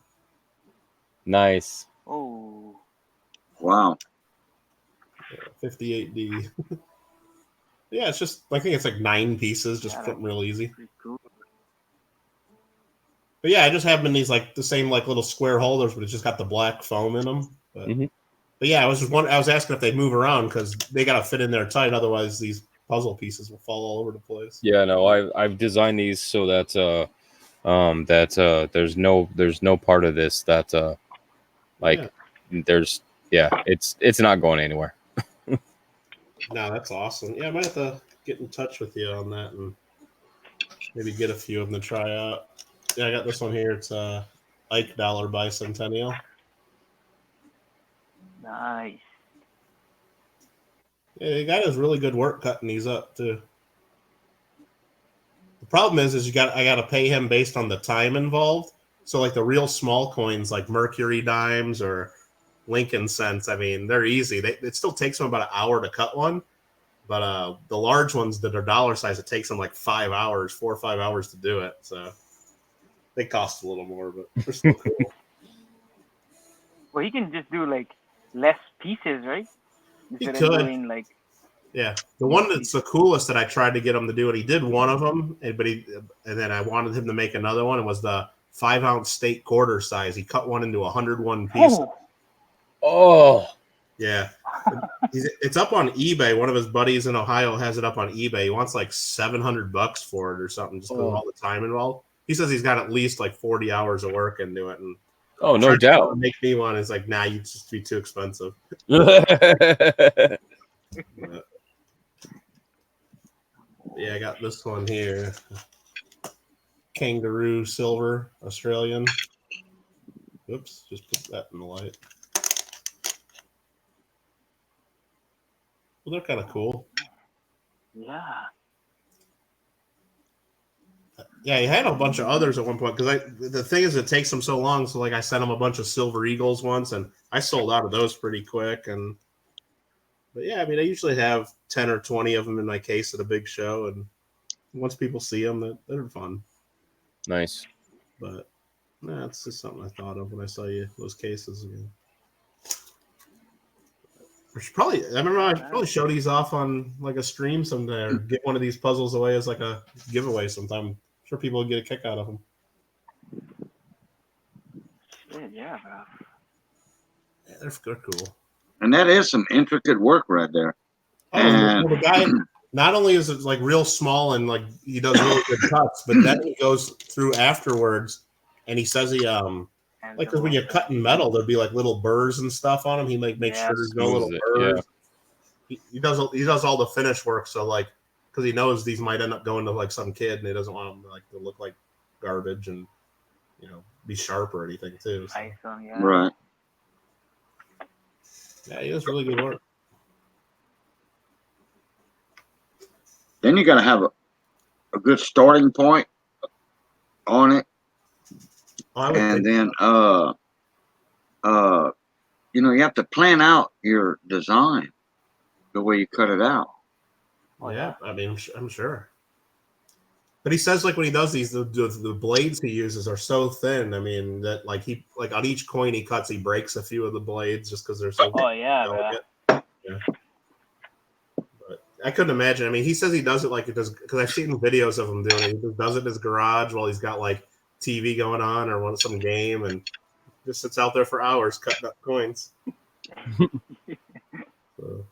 Nice. Oh. Wow. Yeah, 58D. Yeah, it's just, I think it's like 9 pieces, just something real easy. Cool. But yeah, I just have them in these like the same like little square holders, but it's just got the black foam in them. But But yeah, I was asking if they move around because they got to fit in there tight. Otherwise, these puzzle pieces will fall all over the place. Yeah, no, I've designed these so that there's no part of this that like there's it's not going anywhere. No, that's awesome. Yeah, I might have to get in touch with you on that and maybe get a few of them to try out. Yeah, I got this one here. It's Ike Dollar Bicentennial. Nice. Yeah, the guy does really good work cutting these up too. The problem is I got to pay him based on the time involved. So like the real small coins, like Mercury dimes or Lincoln cents, I mean, they're easy. It still takes them about an hour to cut one, but the large ones that are dollar size, it takes them like 5 hours, 4 or 5 hours to do it. So they cost a little more, but they're still cool. Well, he can just do like less pieces, right? Instead could. of doing like. Yeah, the one that's the coolest that I tried to get him to do it. He did one of them, and then I wanted him to make another one. It was the 5-ounce steak quarter size. He cut one into 101 pieces. Oh. Yeah, it's up on eBay. One of his buddies in Ohio has it up on eBay. He wants like $700 for it or something, just because of all the time involved. He says he's got at least like 40 hours of work into it, and no doubt. Make me one. It's like, nah, you just be too expensive. Yeah, I got this one here. Kangaroo silver, Australian. Oops, just put that in the light. Well, they're kind of cool. Yeah. Yeah, he had a bunch of others at one point because the thing is, it takes them so long. So like, I sent him a bunch of Silver Eagles once, and I sold out of those pretty quick. But yeah, I mean, I usually have 10 or 20 of them in my case at a big show, and once people see them, they're fun. Nice. But nah, it's just something I thought of when I saw those cases again. I remember I probably show these off on like a stream someday, or get one of these puzzles away as like a giveaway sometime. I'm sure people would get a kick out of them. Yeah, bro. Yeah, they're cool. And that is some intricate work right there. Oh, the guy, not only is it like real small and like he does really good cuts, but then he goes through afterwards and he says he like, because when you're cutting metal, there'd be like little burrs and stuff on them. He makes sure there's no little burrs. Yeah. He does all the finish work, so like, because he knows these might end up going to like some kid and he doesn't want them to look like garbage and be sharp or anything too. So. Yeah. Right. Yeah, he does really good work. Then you got to have a good starting point on it, and then you have to plan out your design the way you cut it out. Oh yeah, I mean, I'm sure. But he says like when he does these, the blades he uses are so thin. I mean that like on each coin he cuts, he breaks a few of the blades just because they're so. Oh yeah, delicate. Yeah. But I couldn't imagine. I mean, he says he does it like it does because I've seen videos of him doing it. He just does it in his garage while he's got like TV going on or some game and just sits out there for hours cutting up coins. So.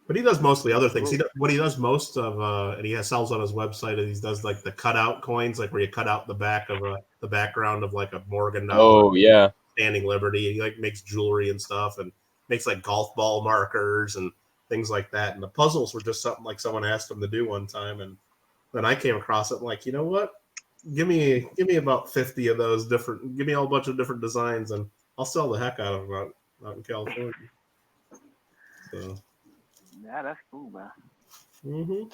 But he does mostly other things. What he does most of, and he sells on his website, is he does like the cutout coins, like where you cut out the back of the background of like a Morgan dollar. Oh yeah, Standing Liberty. He like makes jewelry and stuff, and makes like golf ball markers and things like that. And the puzzles were just something like someone asked him to do one time, and then I came across it. And like, you know what? Give me about 50 of those different. Give me a whole bunch of different designs, and I'll sell the heck out of them out in California. So. Yeah, that's cool, man. Mm-hmm.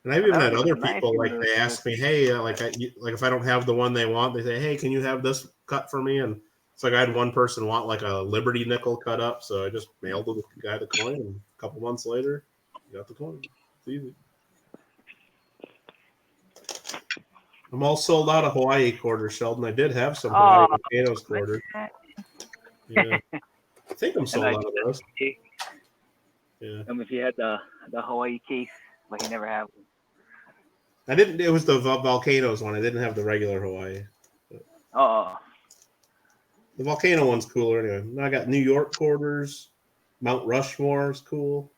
And I've even had other people like they ask me, hey, like if I don't have the one they want, they say, hey, can you have this cut for me? And it's like I had one person want like a Liberty nickel cut up, so I just mailed the guy the coin, and a couple months later, he got the coin. It's easy. I'm all sold out of Hawaii quarters, Sheldon. I did have some Hawaii volcanoes quarters. Yeah, I think I'm sold out of those. Yeah. If he had the Hawaii case, but he never had one. I didn't. It was the volcanoes one. I didn't have the regular Hawaii. But. Oh. The volcano one's cooler anyway. Now I got New York quarters. Mount Rushmore is cool.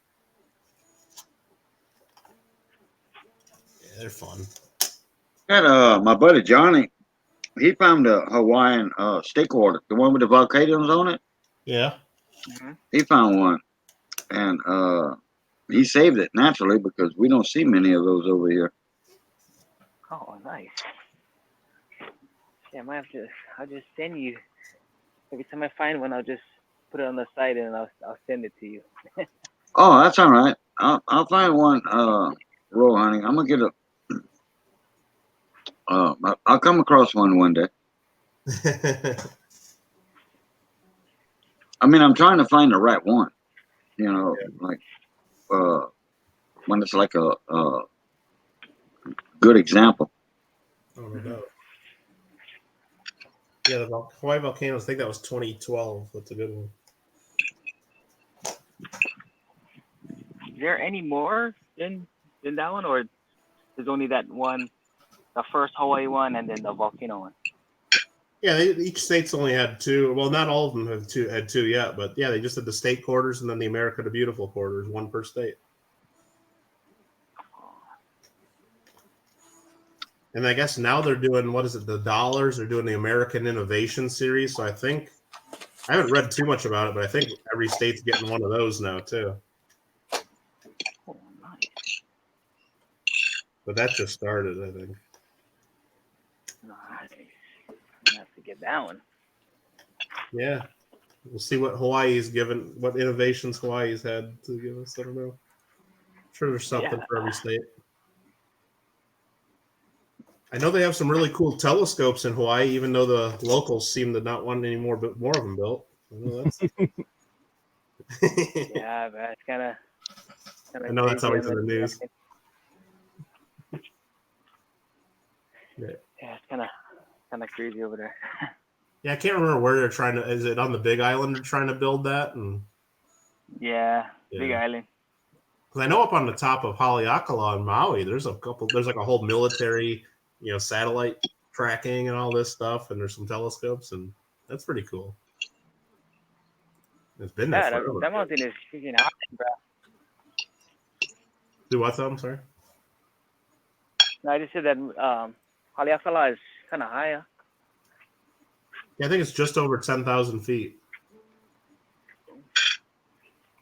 Yeah, they're fun. Got my buddy Johnny. He found a Hawaiian stick quarter, the one with the volcanoes on it. Yeah. He found one, and he saved it naturally because we don't see many of those over here. Oh, nice. Yeah, I might have to. I'll just send you. Every time I find one, I'll just put it on the site and I'll send it to you. Oh, that's all right. I'll find one. Roll hunting. I'm gonna get a. I'll come across one day. I mean, I'm trying to find the right one. You know, like when it's like a good example. Oh, no doubt. Yeah, the Hawaii volcanoes. I think that was 2012. That's a good one. Is there any more in that one, or there's only that one, the first Hawaii one, and then the volcano one? Yeah, each state's only had two. Well, not all of them have two yet, but yeah, they just did the state quarters and then the America the Beautiful quarters, one per state. And I guess now they're doing, what is it, the dollars? They're doing the American Innovation Series. So I think, I haven't read too much about it, but I think every state's getting one of those now too. Oh, nice. But that just started, I think. Nice. I have to get that one. Yeah. We'll see what Hawaii's given, what innovations Hawaii's had to give us. I don't know. I'm sure there's something for every state. I know they have some really cool telescopes in Hawaii, even though the locals seem to not want any more of them built. I know that's. Yeah, but it's kind of. I know that's always in the news. Yeah, it's kind of crazy over there. Yeah, I can't remember where they're trying to. Is it on the Big Island? They're trying to build that, and yeah. Big Island. Because I know up on the top of Haleakala in Maui, there's a couple. There's like a whole military, satellite tracking and all this stuff, and there's some telescopes, and that's pretty cool. It's been there forever. That mountain is freaking high, bro. Do what? I'm sorry. No, I just said that Haleakala is kind of high. Huh? Yeah, I think it's just over 10,000 feet.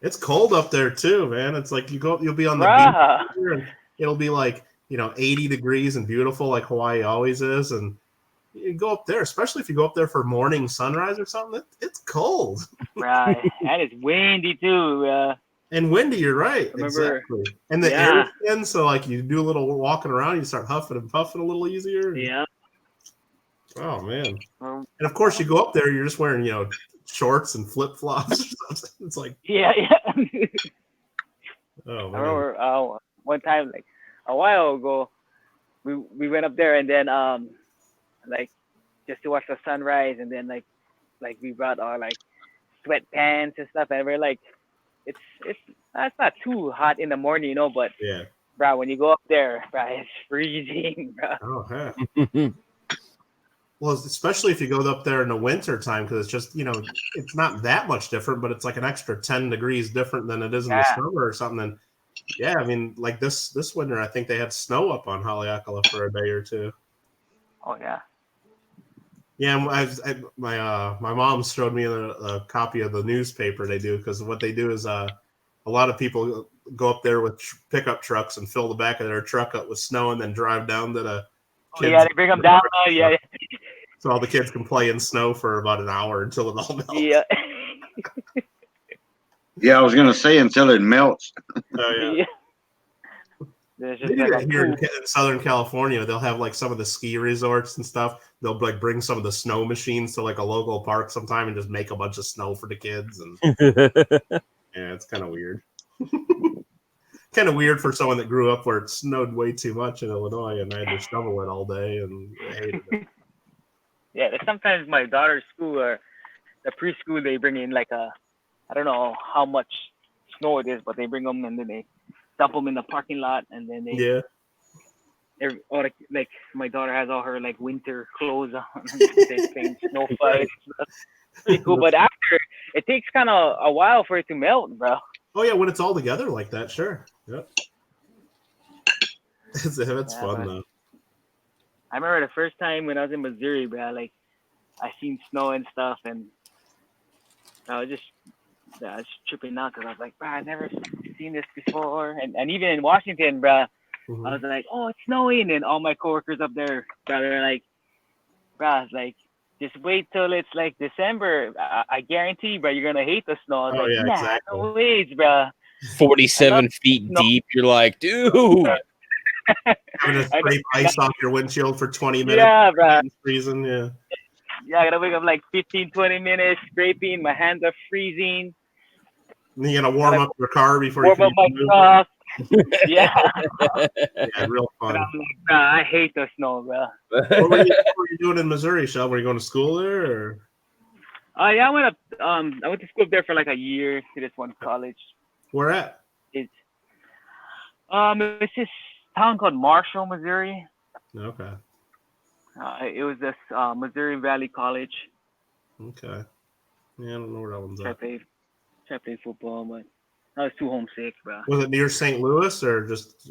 It's cold up there too, man. It's like you'll be on the beach here and it'll be like 80 degrees and beautiful, like Hawaii always is, and you go up there, especially if you go up there for morning sunrise or something. It's cold. Right, and it's windy too. And windy, you're right. Remember, exactly. And the air thin, so like you do a little walking around, you start huffing and puffing a little easier. Yeah. Oh man. And of course, you go up there, you're just wearing shorts and flip flops or something. It's like yeah. Oh man. I remember one time, like a while ago, we went up there and then like just to watch the sunrise, and then like we brought our like sweatpants and stuff, and we're like, it's not too hot in the morning, but yeah, bro, when you go up there, bro, it's freezing, bro. Oh yeah. Well, especially if you go up there in the winter time, because it's just it's not that much different, but it's like an extra 10 degrees different than it is in the summer or something. And yeah, I mean, like this winter, I think they had snow up on Haleakala for a day or two. Oh yeah. Yeah, my mom showed me a copy of the newspaper they do, because what they do is a lot of people go up there with pickup trucks and fill the back of their truck up with snow and then drive down to the kids. Yeah, they bring them down. Yeah. So all the kids can play in snow for about an hour until it all melts. Yeah. Yeah, I was gonna say until it melts. Oh yeah. There's They just do like that here in Southern California. They'll have like some of the ski resorts and stuff. They'll like bring some of the snow machines to like a local park sometime and just make a bunch of snow for the kids. And yeah, it's kind of weird. Kind of weird for someone that grew up where it snowed way too much in Illinois and I had to shovel it all day and I hated it. Yeah, sometimes my daughter's school or the preschool, they bring in like I don't know how much snow it is, but they bring them and then they dump them in the parking lot, and then they like my daughter has all her like winter clothes on. They playing snow fights. pretty cool. But after, it takes kind of a while for it to melt, bro. Oh yeah, when it's all together like that, sure. Yep. That's Yeah, fun but though. I remember the first time when I was in Missouri, bro. Like, I seen snow and stuff, and I was tripping out because I was like, bro, I've never seen this before. And even in Washington, bro, I was like, oh, it's snowing, and all my coworkers up there, bro, they're like, bro, it's like, just wait till it's like December. I guarantee, bro, you're gonna hate the snow. I was Oh, like, yeah, nah, exactly. no ways, bro. 47 feet snow. deep. You're like, dude. Having to scrape ice off your windshield for 20 minutes. Yeah, bro. Freezing, yeah. Yeah, I gotta wake up like 15, 20 minutes, scraping. My hands are freezing. And you gotta warm up your car before Warm you up my can move. stuff. Yeah. Yeah, real But fun. I'm like, bro, I hate the snow, bro. What were you doing in Missouri, Shel? Were you going to school there, or? Yeah, I went to school there for like a year to this one college. Where at? It's this town called Marshall, Missouri. Okay. It was this Missouri Valley College. Okay. Yeah, I don't know where that one's I at. played football, but I was too homesick, bro. Was it near St. Louis or just?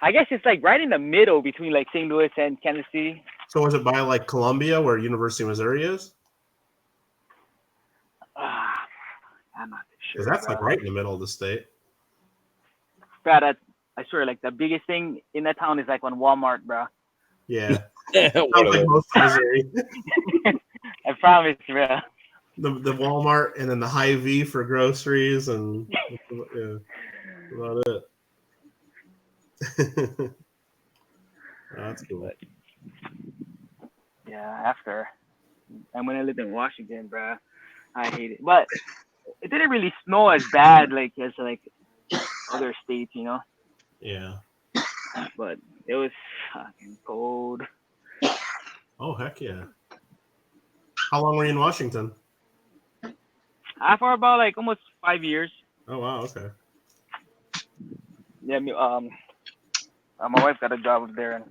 I guess it's like right in the middle between like St. Louis and Kansas City. So was it by like Columbia, where University of Missouri is? I'm not sure. Because that's bro. like right in the middle of the state. Bro, I swear, like the biggest thing in that town is like one Walmart, bro. Yeah. What Sounds are like they? most of Missouri. I promise, bro. The Walmart and then the Hy-Vee for groceries and yeah, about it. That's cool. Yeah, after. And when I lived in Washington, bro, I hate it. But it didn't really snow as bad like as like other states, you know. Yeah. But it was fucking cold. Oh heck yeah! How long were you in Washington? For about like almost 5 years. Oh wow, okay. Yeah, my wife got a job up there, and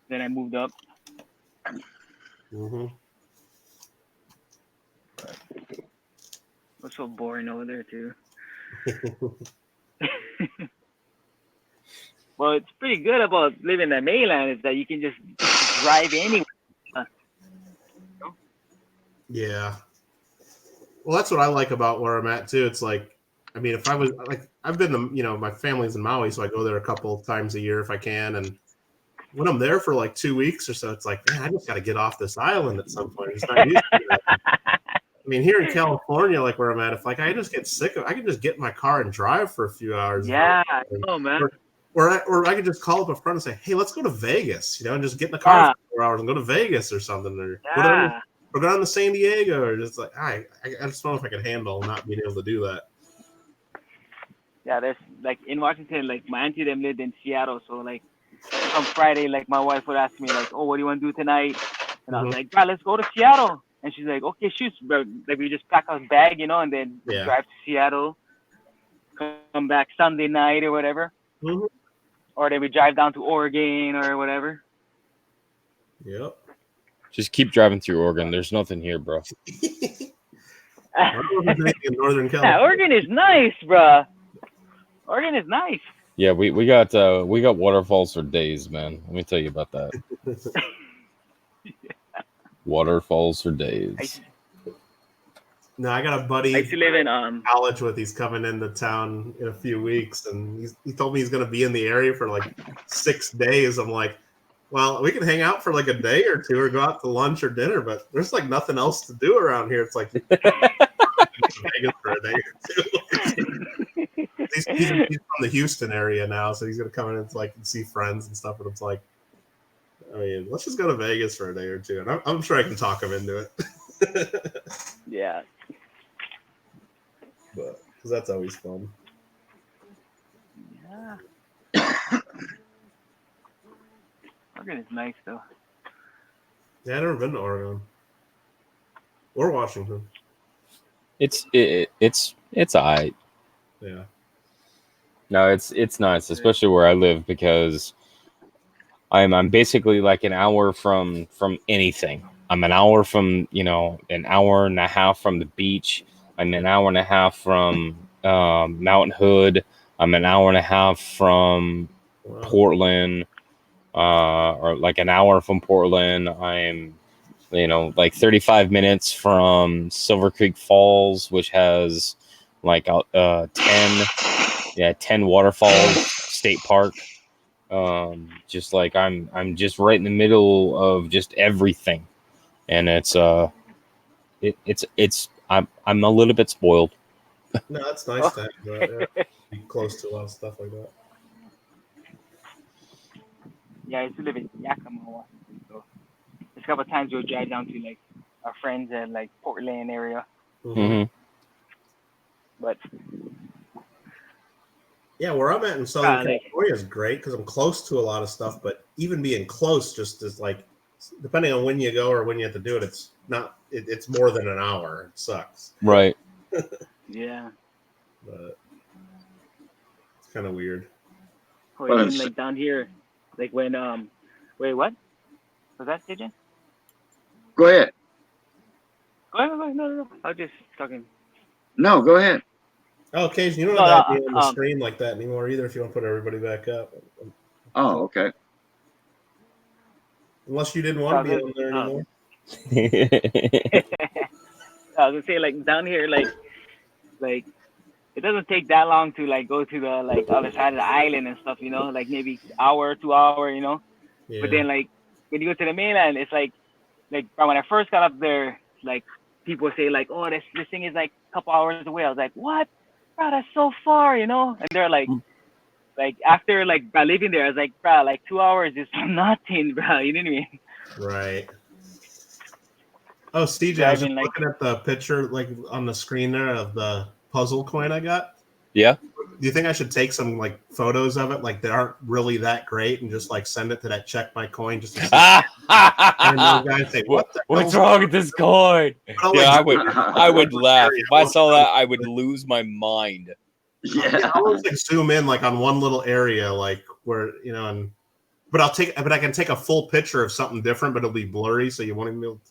then I moved up. Mm-hmm. It was so boring over there too. Well, it's pretty good about living in the mainland is that you can just drive anywhere. Yeah. Well, that's what I like about where I'm at too. It's like, I mean, if I was like, I've been to, my family's in Maui, so I go there a couple of times a year if I can. And when I'm there for like 2 weeks or so, it's like, man, I just got to get off this island at some point. I'm just not used to that. I mean, here in California, like where I'm at, if like I just get sick of, I can just get in my car and drive for a few hours. Yeah, man. Or I could just call up a friend and say, hey, let's go to Vegas, and just get in the car for 4 hours and go to Vegas or something, or go down to San Diego, or just like, I just don't know if I can handle not being able to do that. Yeah, there's like in Washington, like my auntie them lived in Seattle, so like on Friday, like my wife would ask me like, oh, what do you want to do tonight? And I was like, bro, let's go to Seattle. And she's like, okay, shoot, bro. Like we just pack our bag, and then drive to Seattle, come back Sunday night or whatever. Mm-hmm. Or then we drive down to Oregon or whatever. Yep. Just keep driving through Oregon. There's nothing here, bro. In Northern California. Yeah, Oregon is nice, bro. Oregon is nice. Yeah, we got waterfalls for days, man. Let me tell you about that. Waterfalls for days. No, I got a buddy I used to live in college with. He's coming into town in a few weeks, and he told me he's going to be in the area for like 6 days. I'm like, well, we can hang out for like a day or two, or go out to lunch or dinner, but there's like nothing else to do around here. It's like Vegas for a day or two. he's from the Houston area now, so he's going to come in and like see friends and stuff. And it's like, I mean, let's just go to Vegas for a day or two, and I'm sure I can talk him into it. Yeah. But because that's always fun. Yeah. Oregon is nice though. Yeah, I've never been to Oregon or Washington. It's alright. Yeah. No, it's nice, especially where I live, because I'm basically like an hour from anything. I'm an hour from, an hour and a half from the beach. I'm an hour and a half from Mount Hood. I'm an hour and a half from Wow. Portland, or like an hour from Portland. I'm, like 35 minutes from Silver Creek Falls, which has like 10 waterfalls state park. Just like I'm just right in the middle of just everything, and it's I'm a little bit spoiled. No, that's nice to have that. Yeah. Be close to a lot of stuff like that. Yeah, I used to live in Yakima. So there's a couple of times we'll drive down to like our friends at like Portland area. Mm-hmm. But yeah, where I'm at in Southern like- California is great because I'm close to a lot of stuff. But even being close just is like, depending on when you go or when you have to do it, it's not. It's more than an hour. It sucks. Right. Yeah. But it's kind of weird. Or Well, even it's- like down here, like when wait, what was that, CJ? Go ahead. Go ahead. No. I was just talking. No, go ahead. Oh, occasionally, you don't No, have to be on the um, screen like that anymore either. If you want to put everybody back up, Oh, okay. unless you didn't want to be on there anymore. I was gonna say like down here, like it doesn't take that long to like go to the like other side of the island and stuff, like maybe hour, 2 hour, Yeah. But then like when you go to the mainland, it's like bro, when I first got up there, like people say like, oh, this thing is like a couple hours away. I was like, what? Bro, that's so far, And they're like after like bro, living there, I was like, bro, like 2 hours is nothing, bro. You know what I mean? Right. Oh, CJ, I was just Driving, like- looking at the picture, like on the screen there, of the puzzle coin I got. Yeah. Do you think I should take some like photos of it, like that aren't really that great, and just like send it to that Check My Coin just to see? And those guys say, "What the What's hell's wrong with this coin?" I'll, Yeah, like, I would laugh if I saw that. I would lose my mind. Yeah. I'll always like zoom in like on one little area, like where but I can take a full picture of something different, but it'll be blurry, so you won't even be able.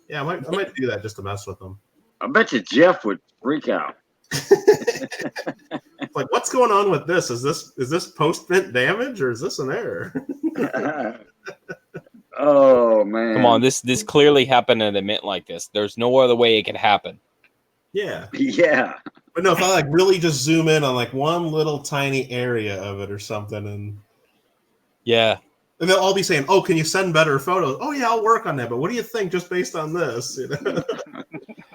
Yeah, I might do that just to mess with them. I bet you Jeff would freak out. Like, what's going on with this? Is this post vent damage or is this an error? Oh man. Come on, this clearly happened at a mint like this. There's no other way it could happen. Yeah. Yeah. But no, if I like really just zoom in on like one little tiny area of it or something, and Yeah. they'll all be saying, "Oh, can you send better photos?" Oh yeah, I'll work on that. But what do you think just based on this?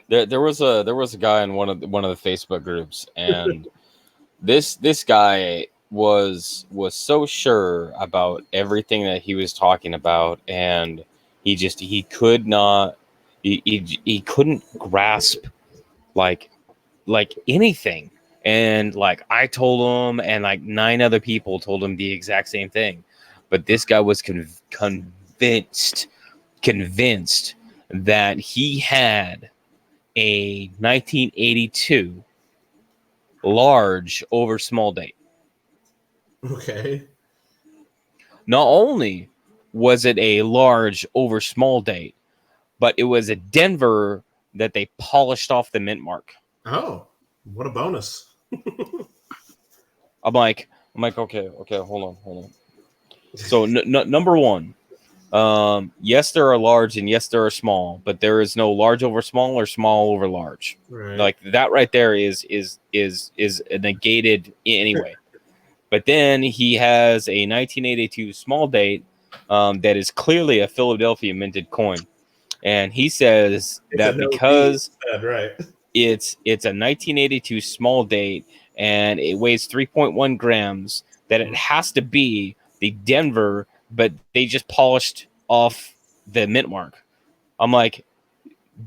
There was a guy in one of the Facebook groups, and this guy was so sure about everything that he was talking about, and he couldn't grasp like anything. And like I told him, and like 9 other people told him the exact same thing, but this guy was convinced that he had a 1982 large over small date. Okay. Not only was it a large over small date, but it was a Denver that they polished off the mint mark. Oh, what a bonus! I'm like, okay, hold on. So number one, yes, there are large and yes, there are small, but there is no large over small or small over large. Right. Like that right there is negated anyway. But then he has a 1982 small date that is clearly a Philadelphia minted coin, and he says that because right, it's a 1982 small date and it weighs 3.1 grams, that it has to be the Denver, but they just polished off the mint mark. I'm like,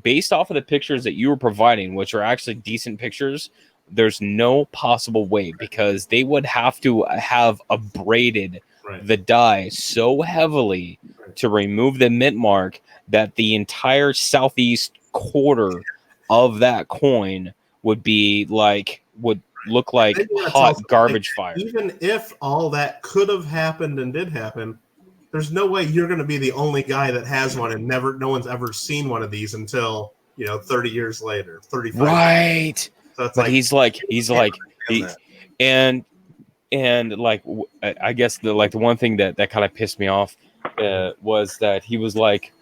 based off of the pictures that you were providing, which are actually decent pictures, there's no possible way, because they would have to have abraded the die so heavily to remove the mint mark that the entire southeast quarter of that coin would look like hot garbage fire. Even if all that could have happened and did happen, there's no way you're going to be the only guy that has one, and no one's ever seen one of these until 30 years later, 35. Right. So it's But he's like that. and like I guess the one thing that kind of pissed me off was that he was like,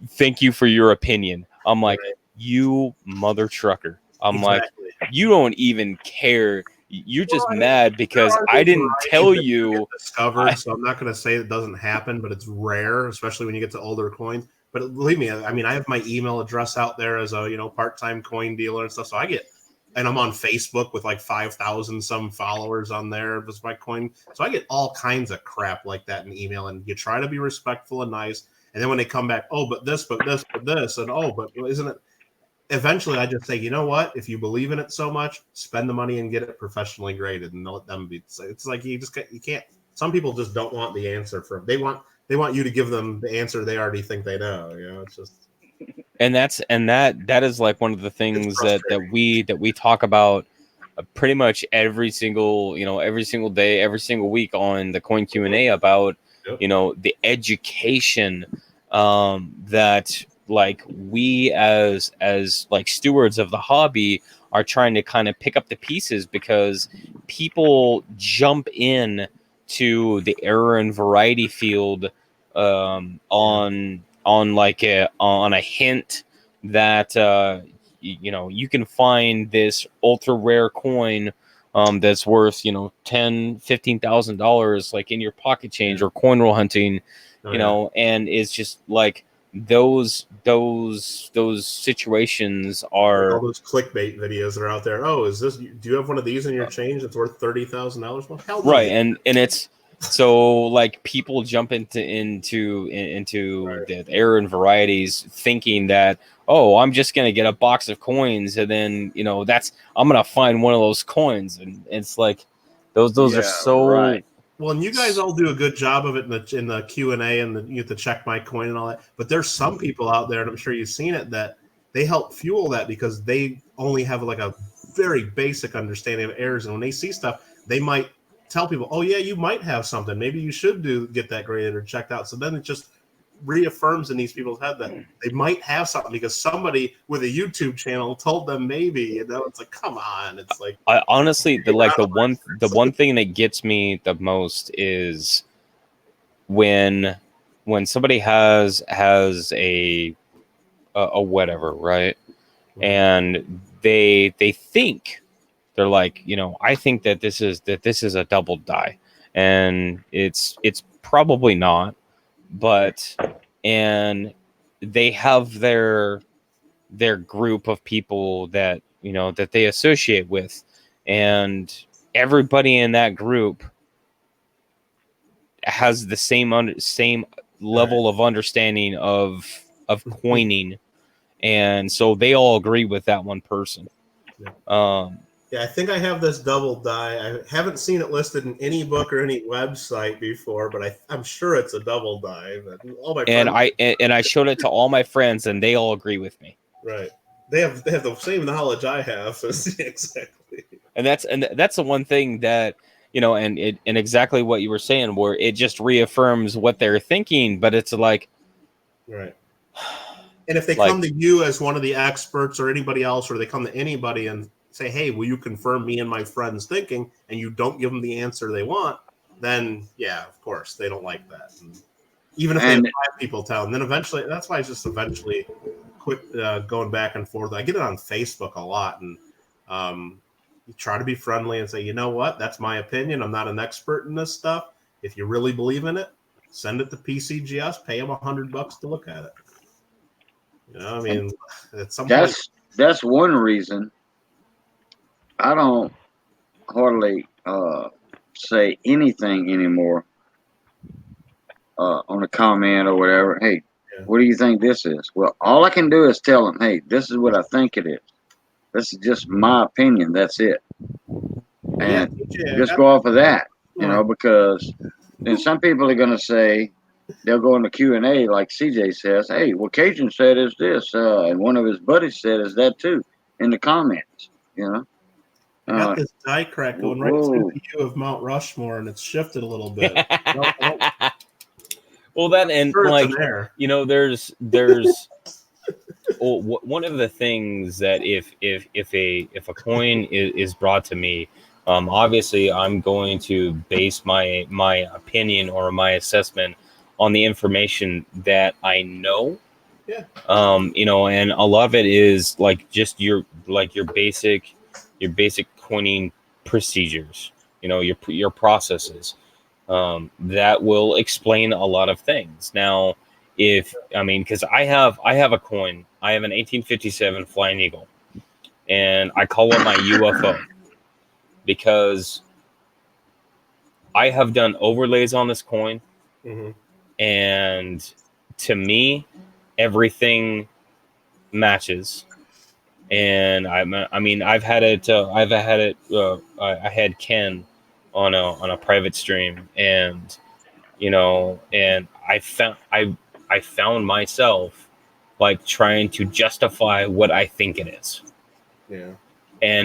thank you for your opinion. I'm like, you mother trucker. I'm like, you don't even care. You're just mad because I didn't tell you. Discovered, so I'm not going to say it doesn't happen, but it's rare, especially when you get to older coins. But believe me, I mean, I have my email address out there as a part-time coin dealer and stuff. So and I'm on Facebook with like 5,000 some followers on there with my coin. So I get all kinds of crap like that in email, and you try to be respectful and nice. And then when they come back, oh, but this, and oh, but isn't it? Eventually, I just say, you know what? If you believe in it so much, spend the money and get it professionally graded, and let them be. It's like you can't. Some people just don't want the answer from. They want you to give them the answer they already think they know. It's just. And that is like one of the things that we talk about pretty much every single day, every single week on the Coin Q&A about the education that like we as like stewards of the hobby are trying to kind of pick up the pieces, because people jump in to the error and variety field on a hint that you can find this ultra rare coin that's worth $10,000-$15,000 like in your pocket change or coin roll hunting, and it's just like those situations are all those clickbait videos that are out there. Oh, do you have one of these in your change that's worth $30,000? Well, hell no. Right, and it's so like people jump into the error and varieties thinking that, oh, I'm just gonna get a box of coins and then I'm gonna find one of those coins, and it's like those are so right. Well, and you guys all do a good job of it in the Q&A, and you have to check my coin and all that. But there's some people out there, and I'm sure you've seen it, that they help fuel that because they only have like a very basic understanding of errors, and when they see stuff, they might tell people, oh yeah, you might have something. Maybe you should get that graded or checked out. So then it just reaffirms in these people's head that they might have something because somebody with a YouTube channel told them maybe. It's like, come on. It's like, I honestly the one thing that gets me the most is when somebody has a whatever, right? And they think they're like, I think that this is a double die, and it's probably not, but and they have their group of people that that they associate with, and everybody in that group has the same level of understanding of coining, and so they all agree with that one person. Yeah, I think I have this double die. I haven't seen it listed in any book or any website before, but I'm sure it's a double die. But all my and friends, I showed it to all my friends, and they all agree with me. Right. They have the same knowledge I have. So exactly. And that's the one thing that and exactly what you were saying, where it just reaffirms what they're thinking, but it's like, right. And if they come to you as one of the experts or anybody else, or they come to anybody and say, hey, will you confirm me and my friend's thinking, and you don't give them the answer they want, then yeah, of course they don't like that. And even if they have 5 people tell them, then eventually, that's why I just eventually quit going back and forth. I get it on Facebook a lot, and you try to be friendly and say, you know what, that's my opinion. I'm not an expert in this stuff. If you really believe in it, send it to PCGS, pay them $100 to look at it. I mean, at some point, that's one reason I don't hardly say anything anymore on a comment or whatever. Hey, what do you think this is? Well, all I can do is tell them, hey, this is what I think it is. This is just my opinion. That's it. And just go off of that, because then some people are going to say, they'll go in the Q&A like CJ says, hey, well, Cajun said is this, and one of his buddies said is that too, in the comments, I got this die crack going right through the view of Mount Rushmore, and it's shifted a little bit. Well, that and Sure, it's like an error. you know, there's well, one of the things that if a coin is brought to me, obviously I'm going to base my opinion or my assessment on the information that I know. Yeah. You know, and a lot of it is like just your basic coining procedures. You know, your processes. That will explain a lot of things. Now, because I have a coin, I have an 1857 Flying Eagle, and I call it my UFO because I have done overlays on this coin, Mm-hmm. and to me, everything matches. And I've had it. I had Ken on a private stream, and you know, and I found myself like trying to justify what I think it is. Yeah.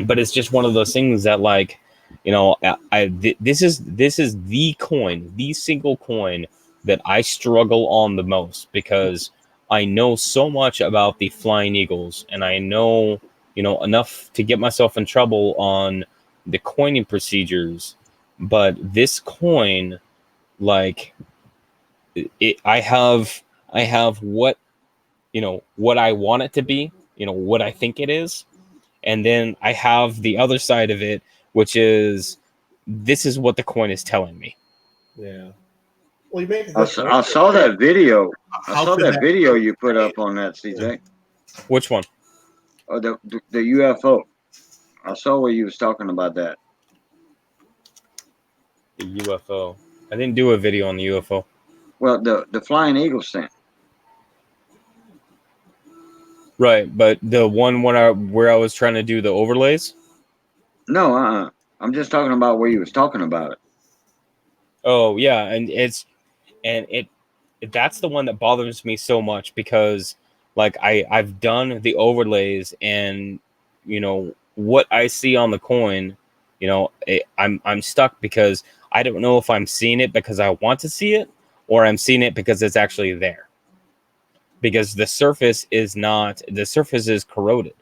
But it's just one of those things that, like, you know, this is the coin, the single coin that I struggle on the most, because I know so much about the Flying Eagles, and I know, you know, enough to get myself in trouble on the coining procedures. But this coin, like, I have what, you know, what I want it to be, you know, what I think it is, and then I have the other side of it, which is this is what the coin is telling me. Yeah. Well, you make a I good point. I saw that video. I How saw could that that video be? you put up on that, CJ. Which one? Oh, the UFO. I saw where you was talking about that. The UFO. I didn't do a video on the UFO. Well, the Flying Eagle thing. Right, but the one where I was trying to do the overlays. No, I'm just talking about where you was talking about it. Oh yeah, and that's the one that bothers me so much, because like I've done the overlays, and you know what I see on the coin, you know, I'm stuck because I don't know if I'm seeing it because I want to see it, or I'm seeing it because it's actually there, because the surface is corroded.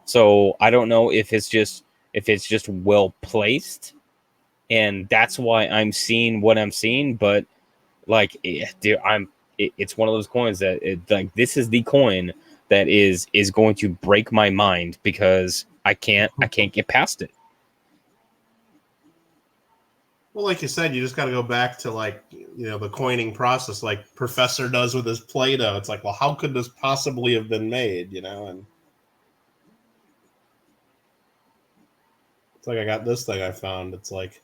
So I don't know if it's just well placed, and that's why I'm seeing what I'm seeing. But like, dude, it's one of those coins that like, this is the coin that is going to break my mind, because I can't get past it. Well, like you said, you just got to go back to, like, you know, the coining process, like Professor does with his Play-Doh. It's like, well, how could this possibly have been made? You know, and it's like, I got this thing I found. It's like,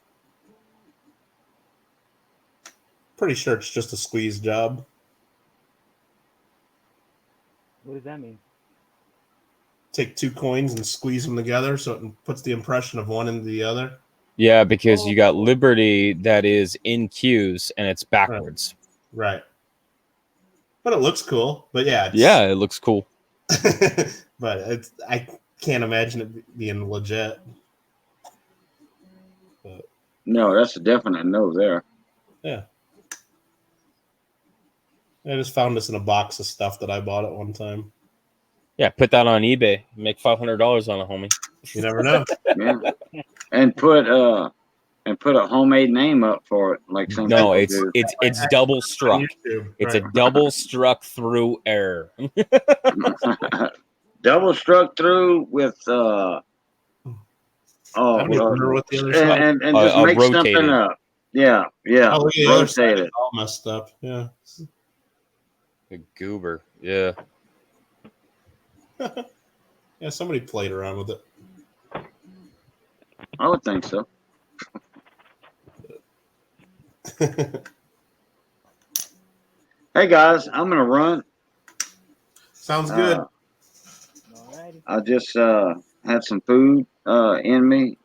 pretty sure it's just a squeeze job. What does that mean? Take two coins and squeeze them together so it puts the impression of one into the other. Yeah, because you got Liberty that is in Q's and it's backwards. Right. But it looks cool. But yeah, Yeah, it looks cool. but I can't imagine it being legit. But No, that's a definite no there. yeah. I just found this in a box of stuff that I bought at one time. Yeah, put that on eBay. Make $500 on it, homie. You never know. Yeah, and put a homemade name up for it, like some No, people do. it's double struck. YouTube, It's right. a double struck through error. Double struck through with I don't even remember what the other side. and just make rotated. something up. Yeah, yeah. Oh, the other side Rotate is it. all messed up. Yeah. The goober. Yeah. Yeah, somebody played around with it. I would think so. Hey guys, I'm gonna run. Sounds good. Alrighty. I just had some food in me,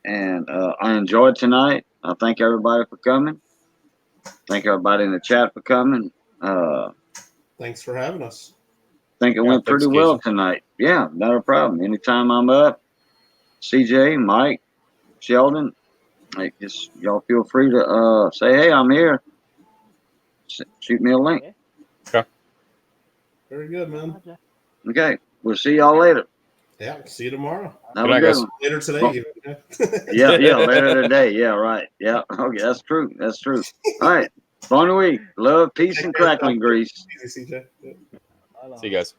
and I enjoyed tonight. I thank everybody for coming. Thank everybody in the chat for coming. Thanks for having us. Think it Yeah, went thanks, pretty well Jason. tonight. Yeah, not a problem. Anytime I'm up, CJ, Mike, Sheldon, like, just y'all feel free to say, hey, I'm here. shoot me a link. Very good, man. Okay, we'll see y'all later. Yeah, see you tomorrow. Have Good a night, good guys. one. Later today. Oh. even. Yeah, later today. Yeah, right. Yeah, okay, that's true. That's true. All right, fun week. Love, peace, and crackling grease. Easy, CJ. Yeah. See you guys.